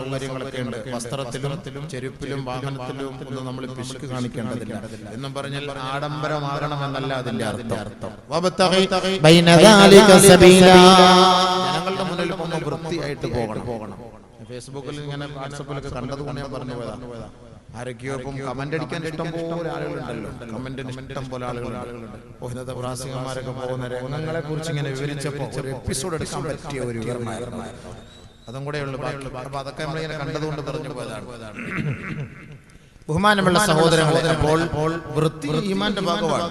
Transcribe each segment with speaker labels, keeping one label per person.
Speaker 1: സൗകര്യങ്ങളൊക്കെ ഉണ്ട്. വസ്ത്രത്തിലും ചെരുപ്പിലും വാഹനത്തിലും ഒന്നും നമ്മൾ പിശുക്ക് കാണിക്കേണ്ടതില്ല എന്നും പറഞ്ഞാൽ ആഡംബരമാകണമെന്നല്ല അതിന്റെ അർത്ഥം. ജനങ്ങളുടെ മുന്നിൽ പോകുമ്പോൾ വൃത്തിയായിട്ട് പോകണം. ഫേസ്ബുക്കിൽ ഇങ്ങനെ വാട്സപ്പിലൊക്കെ കണ്ടതുകൊണ്ട് ഞാൻ പറഞ്ഞു പോയതാണ്. ആരൊക്കെയോ ഇപ്പം കമന്റ് അടിക്കാൻ ഇഷ്ടം പോലെ ആളുകളുണ്ടല്ലോ, കമന്റിന് ഇഷ്ടം പോലെ ആളുകളുണ്ട്. ഇന്നത്തെ പ്രാസംഗികന്മാരൊക്കെ പോകുന്ന രംഗങ്ങളെ കുറിച്ച് ഇങ്ങനെ വിവരിച്ചപ്പോൾ ഒരു എപ്പിസോഡ് എടുക്കാൻ പറ്റിയ ഒരു വിവരണമായിരുന്നു. അതും കൂടെ ഉള്ളു. അപ്പൊ അതൊക്കെ നമ്മളിങ്ങനെ കണ്ടതുകൊണ്ട് പറഞ്ഞു പോയതാണ്. ബഹുമാനമുള്ള സഹോദരങ്ങളെ, അപ്പോൾ വൃത്തി ഈമാന്റെ ഭാഗമാണ്.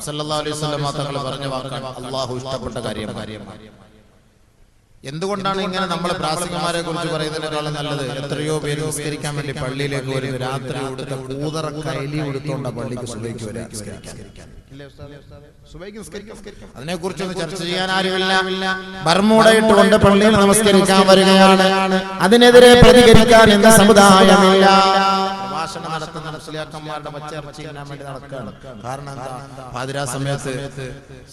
Speaker 1: സല്ലല്ലാഹു അലൈഹി വസല്ലം തങ്ങൾ പറഞ്ഞ വാക്കാണ്, അല്ലാഹു ഇഷ്ടപ്പെട്ട കാര്യമാണ്. എന്തുകൊണ്ടാണ് ഇങ്ങനെ നമ്മൾ പ്രാസംഗികന്മാരെ കുറിച്ച് പറയുന്നതിനേക്കാളും നല്ലത്? എത്രയോ പേര് നിസ്കരിക്കാൻ വേണ്ടി പള്ളിയിലേക്ക് വരുന്നു, രാത്രി ഉടുത്ത കൂതറ കൈലി ഉടുത്തോണ്ട പള്ളിക്ക് സുബഹിക്ക് വരാൻ. അതിനെ കുറിച്ചൊന്ന് ചർച്ച ചെയ്യാൻ ആരുമില്ല. ബർമൂടയിട്ടുകൊണ്ട് പള്ളിയിൽ നമസ്കരിക്കാൻ വരികയാണ്, അതിനെതിരെ പ്രതികരിക്കാൻ എന്ത് സമുദായമില്ല. പ്രഭാഷണം നടത്തുന്ന മുസ്ലിയാക്കന്മാരുടെ പച്ചയിറച്ചി തിന്നാൻ വേണ്ടി നടക്കുകയാണ്. കാരണം എന്താ? പാതിരാ സമയത്ത്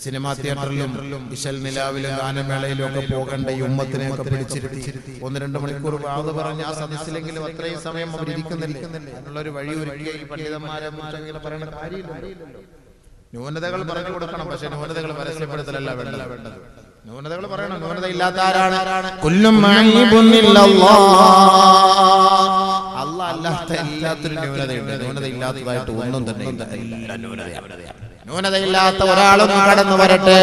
Speaker 1: സിനിമാ തിയേറ്ററിലും ഇശൽ നിലാവിലും ഗാനമേളയിലും ഒക്കെ പോകേണ്ട ഈ ഉമ്മത്തിനെയൊക്കെ പിടിച്ചിരുത്തി 1-2 മണിക്കൂർ വാത് പറഞ്ഞ ആ സദസ്സിലെങ്കിലും അത്രയും സമയം അവർ ഇരിക്കുന്നില്ല എന്നുള്ളൊരു വഴി ഒരുക്കിയ ഈ പണ്ഡിതന്മാരെ ഇങ്ങനെ പറയുന്ന കാര്യമില്ലല്ലോ. ന്യൂനതകൾ പറഞ്ഞു കൊടുക്കണം, പക്ഷെ ന്യൂനതകൾ പരസ്യപ്പെടുത്തലല്ല വേണ്ടത്. ന്യൂനതകൾ പറയണം. ന്യൂനത ഇല്ലാത്ത ആരാണ്? അല്ലാഹ് അല്ലാത്ത എല്ലാത്തിനും ന്യൂനതയുണ്ട്. ന്യൂനത ഇല്ലാത്തതായിട്ട് ഒന്നും തന്നെ ഇല്ല. എല്ലാം ന്യൂനതയില്ലാത്ത ഒരാളും കടന്നു വരട്ടെ.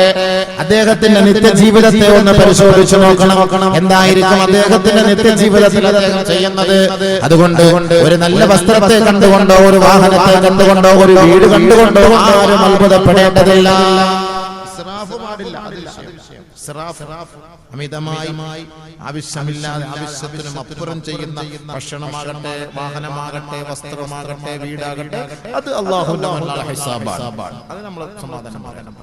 Speaker 1: അദ്ദേഹത്തിന്റെ നിത്യജീവിതത്തെ ഒന്ന് പരിശോധിച്ചു നോക്കണം. എന്തായിരിക്കും അദ്ദേഹത്തിന്റെ നിത്യജീവിതത്തിൽ അദ്ദേഹം ചെയ്യുന്നത്? അതുകൊണ്ട് ഒരു നല്ല വസ്ത്രത്തെ കണ്ടുകൊണ്ടോ, ഒരു വാഹനത്തെ കണ്ടുകൊണ്ടോ, ഒരു വീട് കണ്ടുകൊണ്ടോ ആരും അത്ഭുതപ്പെടേണ്ടതില്ല. അമിതമായി ആവശ്യമില്ലാതെ ആവശ്യത്തിനും അപ്പുറം ചെയ്യുന്ന ഭക്ഷണമാകട്ടെ, വാഹനമാകട്ടെ, വസ്ത്രമാകട്ടെ, വീടാകട്ടെ, അത് അല്ലാഹുവിന്റെ ഹിസാബാണ്. അത് നമ്മൾ സമാധാനം പറയണം.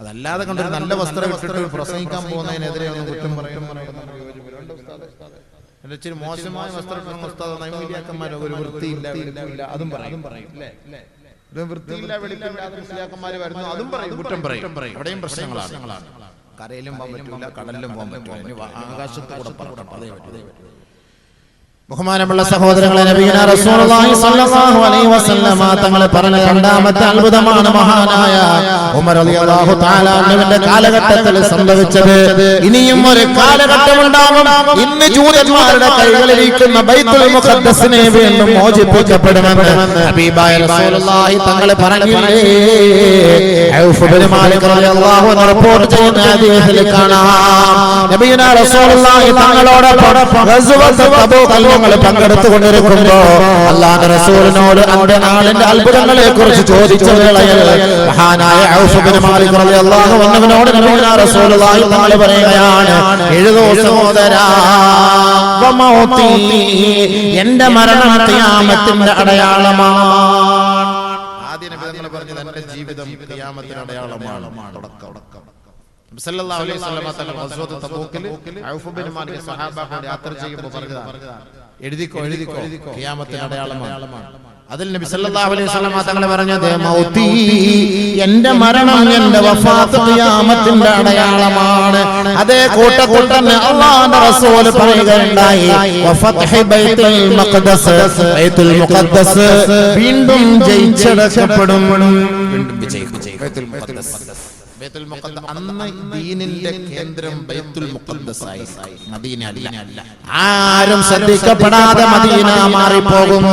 Speaker 1: അതല്ലാതെ കണ്ടൊരു നല്ല വസ്ത്രം ഇട്ടിട്ട് പ്രസംഗിക്കാൻ പോകുന്നതിനെതിരെ ഒന്ന് കുറ്റം പറയും. ഇച്ചിരി മോശമായ വസ്ത്രം നൈമീഡിയാക്കന്മാരോ ഒരു വൃത്തിയില്ല, അതും പറയും. വൃത്തിയില്ല, വെളിപ്പില്ലാതെ മുസ്ലിയാക്കന്മാര് വരുന്നു, അതും പറയും, കുറ്റം പറയും. അവിടെയും പ്രശ്നങ്ങളാണ്. കരയിലും പോകാൻ പറ്റില്ല, കടലിലും പോകാൻ പറ്റില്ല, ആകാശത്ത് കൂടെ പറക്കണം. അതേ പറ്റൂ. ബഹുമാനമുള്ള സഹോദരങ്ങളെ, നബിയുനാ റസൂലുള്ളാഹി സ്വല്ലല്ലാഹു അലൈഹി വസല്ലം തങ്ങൾ പറഞ്ഞ രണ്ടാമത്തെ അത്ഭുതമാണ് മഹാനായ ഉമർ റളിയല്ലാഹു തആല അൻഹുവിന്റെ കാലഘട്ടത്തിൽ സംഭവിച്ചത്. ഇനിയും ഒരു കാലഘട്ടം ഉണ്ടാകും, ഇന്ന് ജൂതന്മാരുടെ കൈകളിലിരിക്കുന്ന ബൈത്തുൽ മുഖദ്ദസിനെ വീണ്ടും മോചിപ്പിക്കപ്പെടുമെന്ന് ഹബീബായ റസൂലുള്ളാഹി തങ്ങൾ പറഞ്ഞില്ലേ. ഔഫ് ഇബ്നു മാലിക് റളിയല്ലാഹു അൻഹു റിപ്പോർട്ട് ചെയ്യുന്ന ഹദീസിൽ കാണാം, നബിയുനാ റസൂലുള്ളാഹി തങ്ങളോടൊപ്പം ഗസ്വത്ത് തബൂക്ക് പങ്കെടുത്തുകൊണ്ടിരിക്കുമ്പോ അല്ലാഹുവിന്റെ റസൂലിനോട് അന്റെ നാളിന്റെ അത്ഭുതങ്ങളെ കുറിച്ച് ചോദിച്ച വേളയിൽ മഹാനായ ഔഫ് ഇബ്നു മാലിക് റളിയല്ലാഹു അൻഹുവിനോട് നബിയുനാ റസൂലുള്ളാഹി തങ്ങൾ പറയുകയാണ്, എഴുതോ സഹോദരാ, വമൗതി, എന്റെ മരണം ഖിയാമത്തിന്റെ അടയാളമാണ്. ആദ്യ നബി തങ്ങൾ പറഞ്ഞത് എന്റെ ജീവിതം ഖിയാമത്തിന്റെ അടയാളമാണ്. സല്ലല്ലാഹു അലൈഹി വസല്ലം തങ്ങൾ ഗസ്വത്ത് തബൂക്കിൽ ഔഫ് ഇബ്നു മാലിക് സഹാബാക്കളോട് യാത്ര ചെയ്യുമ്പോൾ പറഞ്ഞതാണ്, എഴുതിക്കോ ഖിയാമത്തിന്റെ അടയാളമാണ്. അതിൽ നബി സല്ലല്ലാഹു അലൈഹി വസല്ലം തങ്ങൾ പറഞ്ഞത്, മൗതി, എന്റെ മരണം, എന്റെ വഫാത്ത് ഖിയാമത്തിന്റെ അടയാളമാണ്. അതേ കൂട്ടത്തിൽ തന്നെ അല്ലാഹുവിന്റെ റസൂൽ പറയുകയുണ്ടായി, വഫത്ഹി ബൈത്തുൽ മുഖദ്ദസ്, ബൈത്തുൽ മുഖദ്ദസ് വീണ്ടും ജയിച്ചടക്കപ്പെടും. വീണ്ടും വിജയിക്കും ബൈത്തുൽ മുഖദ്ദസ്. ബൈത്തുൽ മുഖദ്ദസ് അന്ന് ദീനിന്റെ കേന്ദ്രം ബൈത്തുൽ മുഖദ്ദസ് ആയി, മദീന അല്ല. ആരും ശ്രദ്ധിക്കപ്പെടാതെ മദീന മാറിപ്പോകും.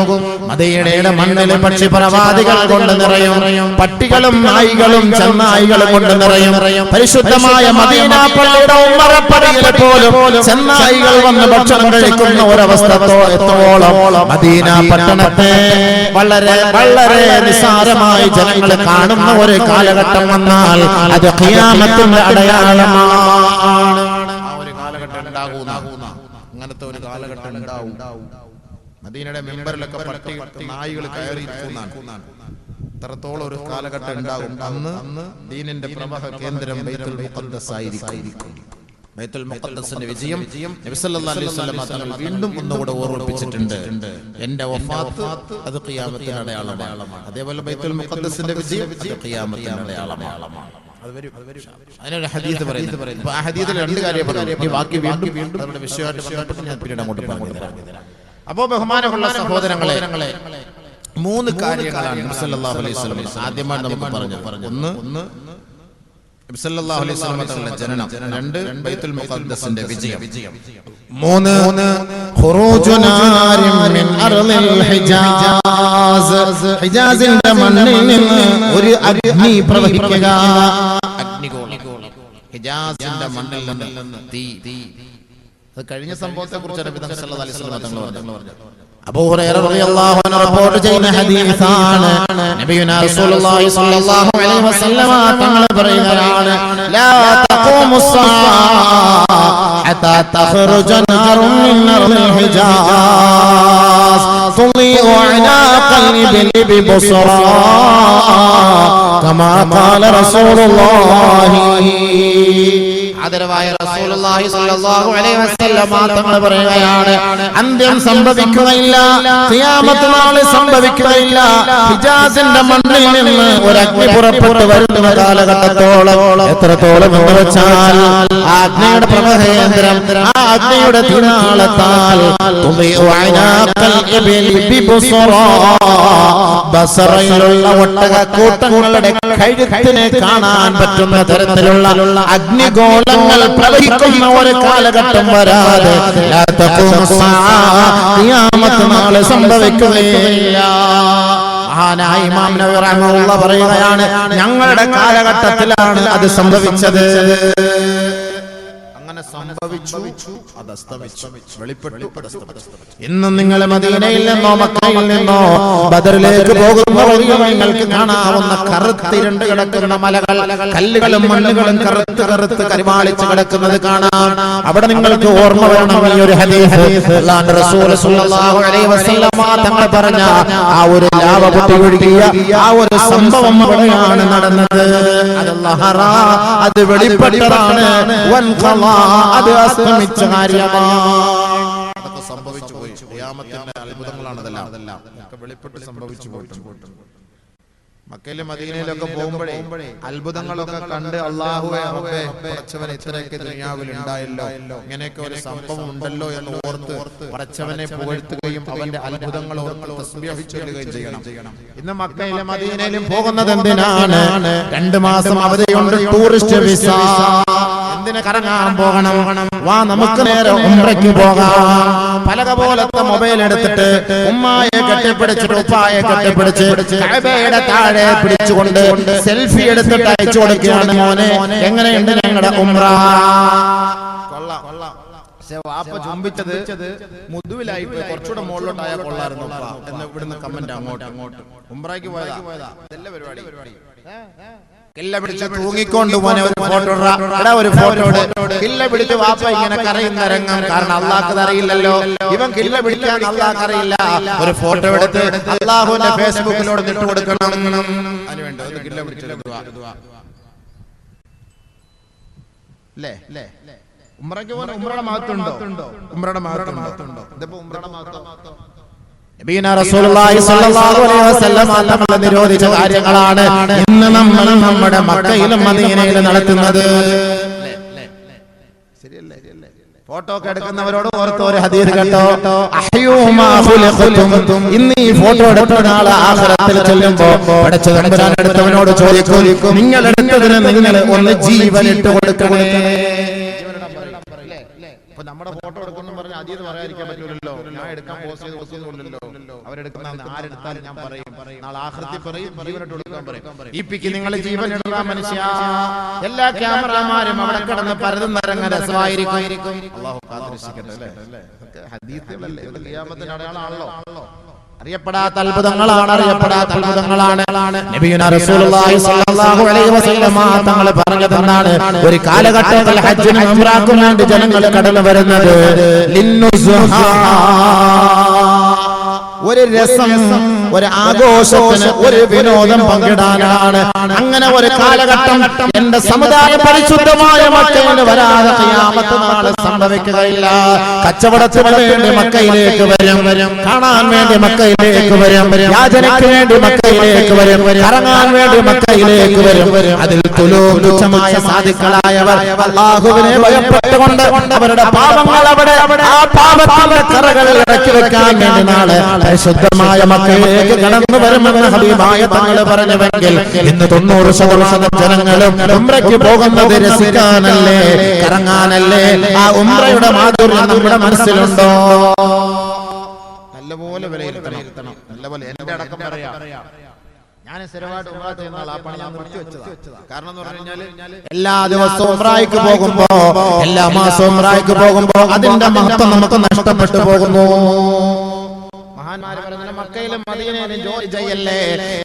Speaker 1: മദീനയുടെ മണ്ണിൽ പക്ഷിപരവാദികൾ കൊണ്ട് നിറയും, പട്ടികളും നായികളും ചെന്നായികളും കൊണ്ട് നിറയും. പരിശുദ്ധമായ മദീന പള്ളിയുടെ ഉമ്മറപ്പടിയിൽ പോലും ചെന്നായികൾ വന്ന് ഭക്ഷണം കഴിക്കുന്ന ഒരവസ്ഥ എത്തോളം മദീന പട്ടണത്തെ വളരെ വളരെ നിസ്സാരമായി ജനങ്ങൾ കാണുന്ന ഒരു കാലഘട്ടം വന്നാൽ അത് ഖിയാമത്തിന്റെ അടയാളമാണ്. ആ ഒരു കാലഘട്ടം ഉണ്ടാകുന്ന, അങ്ങനത്തെ ഒരു കാലഘട്ടം ഉണ്ടാവും. മദീനയുടെ മെമ്പറിലൊക്കെ പട്ടി നായികൾ കയറിയിരിക്കുന്നതാണ്. അത്രത്തോളം ഒരു കാലഘട്ടം ഉണ്ടാകും. അന്ന് ദീനിന്റെ പ്രവാഹ കേന്ദ്രം ബൈത്തുൽ മുഖദ്ദസ് ആയിരിക്കും. ബൈത്തുൽ മുഖദ്ദസിന്റെ വിജയം നബി സല്ലല്ലാഹു അലൈഹി വസല്ലം തങ്ങൾ വീണ്ടും ഒന്നുകൂടെ ഓർമ്മിപ്പിച്ചിട്ടുണ്ട്. എന്റെ വഫാത്ത് അത് ഖിയാമത്തിന്റെ അടയാളമാണ്. അതേപോലെ ബൈത്തുൽ മുഖദ്ദസിന്റെ വിജയം അത് ഖിയാമത്തിന്റെ അടയാളമാണ്. അതിനൊരു ഹദീസ് പറയുന്നു. ആ ഹദീസിൽ രണ്ട് കാര്യം പറഞ്ഞു. ഈ ബാക്കി വീണ്ടും നമ്മുടെ വിഷയമായിട്ട് ബന്ധപ്പെട്ട് ഞാൻ പിന്നീട് അങ്ങോട്ട് പറഞ്ഞു തരാം. അപ്പോ ബഹുമാനമുള്ള സഹോദരങ്ങളെ, 3 കാര്യങ്ങളാണ് നബി സല്ലല്ലാഹു അലൈഹി വസല്ലം ആദ്യമായി നമുക്ക് പറഞ്ഞു. ഒന്ന് നബി സല്ലല്ലാഹു അലൈഹി വസല്ലം തങ്ങളുടെ ജനനം. 2 ബൈത്തുൽ മുഖദ്ദസിന്റെ വിജയം. 3 ഖുറൂജു നാരിൻ മിൻ അർളിൽ ഹിജാസ്. ഹിജാസിന്റെ മണ്ണിൽ നിന്ന് ഒരു അഗ്നി പ്രവഹിക്കുക. അഗ്നിഗോളം. ഹിജാസിന്റെ മണ്ണിൽ നിന്ന് തീ. അത് കഴിഞ്ഞ സംഭവത്തെ കുറിച്ച് നബി സല്ലല്ലാഹു അലൈഹി വസല്ലം തങ്ങൾ പറഞ്ഞു. അബൂ ഹുറൈറ റളിയല്ലാഹു അൻഹു റിപ്പോർട്ട് ചെയ്യുന്ന ഹദീസാണ്. നബിയുനാ റസൂലുള്ളാഹി സ്വല്ലല്ലാഹു അലൈഹി വസല്ലം തങ്ങൾ പറയുകയാണ്, ലാ തഖൂമുസ്സാഅ ഹത്താ തഖറുജ നാറുൻ മിൻ അർളിൽ ഹിജാസ് തുളിഉ അനാഖൽ ഇബ്ലി ബിബുസ്റാ കമാ ഖാല റസൂലുള്ളാഹി. ആദരവായ റസൂലുള്ളാഹി സ്വല്ലല്ലാഹു അലൈഹി വസല്ലം തങ്ങൾ പറയുകയാണ്, അന്ത്യം സംഭവിക്കുകയില്ല, ഖിയാമത്ത് നാൾ സംഭവിക്കുകയില്ല. ഹിജാസിന്റെ മണ്ണിൽ നിന്ന് ഒരു അഗ്നി പുറപ്പെട്ടു വരുന്ന കാലഘട്ടത്തോളം, എത്രത്തോളം എന്ന് വെച്ചാൽ ആ അഗ്നിയുടെ പ്രവഹേന്ദ്രം, ആ അഗ്നിയുടെ തിനാളത്താൽ ബസറയിലുള്ള ഒട്ടകക്കൂട്ടങ്ങളുടെ കഴുത്തിനെ കാണാൻ പറ്റുന്ന തരത്തിലുള്ള അഗ്നിഗോളങ്ങൾ പ്രവഹിക്കുന്ന ഒരു കാലഘട്ടം വരാതെ ഖിയാമത്ത് നാളെ സംഭവിക്കുകയില്ല. മഹാനായ ഇമാം നബി റഹ്മത്തുള്ളാഹി പറയുകയാണ്, ഞങ്ങളുടെ കാലഘട്ടത്തിലാണ് അത് സംഭവിച്ചത്. അങ്ങനെ സംഭവിച്ചു, അത് അസ്തമിച്ചു, വെളിപ്പെട്ടു, ഇന്നും നിങ്ങൾ മദീനയിൽ നിന്നോ മക്കയിൽ നിന്നോ ബദറിലേക്ക് പോകുമ്പോൾ നിങ്ങൾക്ക് കാണാവുന്ന കറുത്തിരണ്ട് കിടക്കുന്ന മലകൾ, കല്ലുകളും മണ്ണുകളും കറുത്ത് കറുത്ത് കരിവാളിച്ച് കിടക്കുന്നത് കാണാം. അവിടെ നിങ്ങൾക്ക് ഓർമ്മ വരണം ഈ ഒരു ഹദീസ്. അല്ലാഹുവിന്റെ റസൂൽ സ്വല്ലല്ലാഹു അലൈഹി വസല്ലം തങ്ങൾ പറഞ്ഞ ആ ഒരു ലാവ പൊട്ടി ഒഴുകിയ ആ ഒരു സംഭവം അവിടെയാണ് നടന്നത്. അത് വെളിപ്പെട്ടതാണ്, അത് അസ്തമിച്ച കാര്യമാണ്. അതൊക്കെ സംഭവിച്ചു പോയി. ഖിയാമത്തിന്റെ അത്ഭുതങ്ങളാണ് അതെല്ലാം. വെളിപ്പെട്ട് സംഭവിച്ചു പോയിട്ടുണ്ട്. മക്കയിലും മദീനയിലൊക്കെ പോകുമ്പോഴേ അത്ഭുതങ്ങളൊക്കെ കണ്ട് അല്ലാഹുവേ റബ്ബേ പടച്ചവൻ ഇത്രയൊക്കെ ദുനിയാവിൽ ഉണ്ടായല്ലോ, ഇങ്ങനെയൊക്കെ ഒരു സംഭവം ഉണ്ടല്ലോ എന്ന് ഓർത്ത് പടച്ചവനെ പുകഴ്ത്തുകയും അവന്റെ അത്ഭുതങ്ങൾ ഓർത്ത് തസ്ബീഹ് ചൊല്ലുകയും ചെയ്യണം. ഇന്ന് മക്കയിലും മദീനയിലും പോകുന്നത് എന്തിനാണ്? 2 മാസം അവധിയുണ്ട്, ടൂറിസ്റ്റ് വിസ. എന്തിനെ കറങ്ങാൻ പോകണം? വാ നമുക്ക് നേരെ ഉംറയ്ക്ക് പോകാം. പലക പോലത്തെ മൊബൈൽ എടുത്തിട്ട് ഉമ്മായെ കെട്ടിപ്പിടിച്ചിട്ട് ഉപ്പായെ കെട്ടിപ്പിടിച്ച് കഅബയുടെ താഴെ പിടിച്ചുകൊണ്ട് സെൽഫി എടുത്തിട്ട് അയച്ചു കൊടുക്കുകയാണ്, മോനെ എങ്ങനെയുണ്ട് ഞങ്ങളുടെ ഉംറ? വാപ്പ ചുംബിച്ചത് മുതുവിലായി പോയി, കുറച്ചുകൂടെ മുകളിലോട്ടായ കൊള്ളായിരുന്നു എന്ന് ഇവിടുന്ന് കമന്റ് അങ്ങോട്ട്. ഉംറയ്ക്ക് പോയതാ ഇതല്ലേ പരിപാടി. കില്ല പിടിച്ച് തൂങ്ങിക്കൊണ്ട് മോനെ ഒരു ഫോട്ടോ ഇടാ, ഒരു ഫോട്ടോ കില്ല പിടിച്ച് വാപ്പ ഇങ്ങനെ കരയുന്ന രംഗം. കാരണം അള്ളാഹ്ക്ക് അറിയില്ലല്ലോ, ഇവൻ കില്ല പിടിക്കാൻ അള്ളാഹ്ക്ക് അറിയില്ല. ഒരു ഫോട്ടോ എടുത്ത് അള്ളാഹുവിന്റെ ഫേസ്ബുക്കിലോട് ഇട്ട് കൊടുക്കണം. അതിനുവേണ്ടി ഒന്ന് കില്ല പിടിച്ചല്ലേ ഉംറയ്ക്ക് പോകാൻ. ഉംറയുടെ മഹത്വമുണ്ടോ? ഉംറയുടെ മഹത്വമുണ്ടോ? ഇതിപ്പോ ഉംറയുടെ മഹത്വം നബിയുനാ റസൂലുള്ളാഹി സ്വല്ലല്ലാഹു അലൈഹി വസല്ലം തങ്ങൾ നിരോധിച്ച കാര്യങ്ങളാണ് ഇന്ന് നമ്മൾ നമ്മുടെ മക്കയിലും മദീനയിലും നടത്തുന്നത്. ശരിയല്ലേ? ഫോട്ടോ ഒക്കെ എടുക്കുന്നവരോട് ഓർത്ത് ഒരു ഹദീസ് കേട്ടോ, ഇന്ന് ഈ ഫോട്ടോ എടുത്ത നാളെ ആഖിറത്തിൽ ചെല്ലുമ്പോൾ പടച്ച തമ്പുരാൻ എടുത്തവനോട് ചോദിക്കും, നിങ്ങൾ എടുത്തതിന് നിങ്ങൾ ഒന്ന് ജീവൻ ഇട്ട് കൊടുക്കണേ. നമ്മുടെ ഫോട്ടോ എടുക്കുന്നു പറഞ്ഞ് അതീത് പറയാതിരിക്കാൻ പറ്റൂലല്ലോ. ഞാൻ എടുക്കാൻ പോസ്റ്റ് ചെയ്ത് കൊടുക്കുന്നില്ലല്ലോ. അവരെടുക്കുന്ന ആരെടുത്താലും ഞാൻ പറയും, നാളെ ആഖിറത്തിൽ പറയും, ജീവനിട്ട് കൊടുക്കാൻ പറയും. ഈ പിക്ക് നിങ്ങൾ ജീവൻ ഇടുക മനുഷ്യ. എല്ലാ ക്യാമറമാരും അവിടെ കിടന്ന് പരതുന്ന രംഗം രസമായിരിക്കും. അല്ലാഹു കാത്തിരക്ഷിക്കട്ടെ. അല്ലേ ഹദീസുകളല്ലേ, ഇത് ഖിയാമത്തിന്റെ അടയാളമാണല്ലോ. അറിയപ്പെടാത്ത അത്ഭുതങ്ങളാണ് നബിയുനാ റസൂലുള്ളാഹി സ്വല്ലല്ലാഹു അലൈഹി വസല്ലം തങ്ങൾ പറഞ്ഞതെന്നാണ്, ഒരു കാലഘട്ടത്തിൽ ഹജ്ജിനും ഉംറയ്ക്കും വേണ്ടി ജനങ്ങൾ കടന്നു വരുന്നത് ഒരു രസം ഒരു ആഘോഷത്തിന്, ഒരു വിനോദം പങ്കിടാനാണ്. അങ്ങനെ ഒരു കാലഘട്ടം എന്റെ സമുദായം പരിശുദ്ധമായ മക്കയിൽ വരാതെ ഖിയാമത്ത് നാളെ സംഭവിക്കുകയില്ല. കച്ചവടത്തിന് വേണ്ടി മക്കയിലേക്ക് വരും, കാണാൻ വേണ്ടി മക്കയിലേക്ക് വരും, യാചനയ്ക്ക് വേണ്ടി മക്കയിലേക്ക് വരും, കറങ്ങാൻ വേണ്ടി മക്കയിലേക്ക് വരും. അതിൽ തുച്ഛമായ സാധുക്കളായവർ അല്ലാഹുവിനെ ഭയപ്പെട്ടുകൊണ്ട് അവരുടെ പാപങ്ങൾ അവിടെ ആ പാപത്തിന്റെ കറകൾ ഇറക്കി വെക്കാൻ വേണ്ടി നാളെ പരിശുദ്ധമായ മക്കയിലേക്ക് കടന്നു വരുമെന്ന് ഹബീബായ തങ്ങൾ പറഞ്ഞുവെങ്കിൽ ഇന്ന് 90% ജനങ്ങളും ഉംറയ്ക്ക് പോകുന്നത് രസിക്കാനല്ലേ, കറങ്ങാനല്ലേ? ആ ഉംറയുടെ മാധുര്യം നമ്മുടെ മനസ്സിലുണ്ടോ? നല്ലപോലെ വിലയിരുത്തണം. നല്ലപോലെ എന്റെ അടക്കം പറയാം, ഞാൻ സ്ഥിരമായിട്ട് ഉംറ ചെയ്യുന്ന ആളാ. ആ പണി ഞാൻ നിർത്തിവെച്ചതാ. കാരണം എന്ന് പറഞ്ഞു കഴിഞ്ഞാൽ എല്ലാ ദിവസവും ഉംറയ്ക്ക് പോകുമ്പോ, എല്ലാ മാസവും ഉംറയ്ക്ക് പോകുമ്പോ അതിന്റെ മഹത്വം നമുക്ക് നഷ്ടപ്പെട്ടു പോകുന്നു. മഹാന്മാര് പറയുന്നത് മക്കയിലും മദീനയിലും ജോലി ചെയ്യല്ലേ.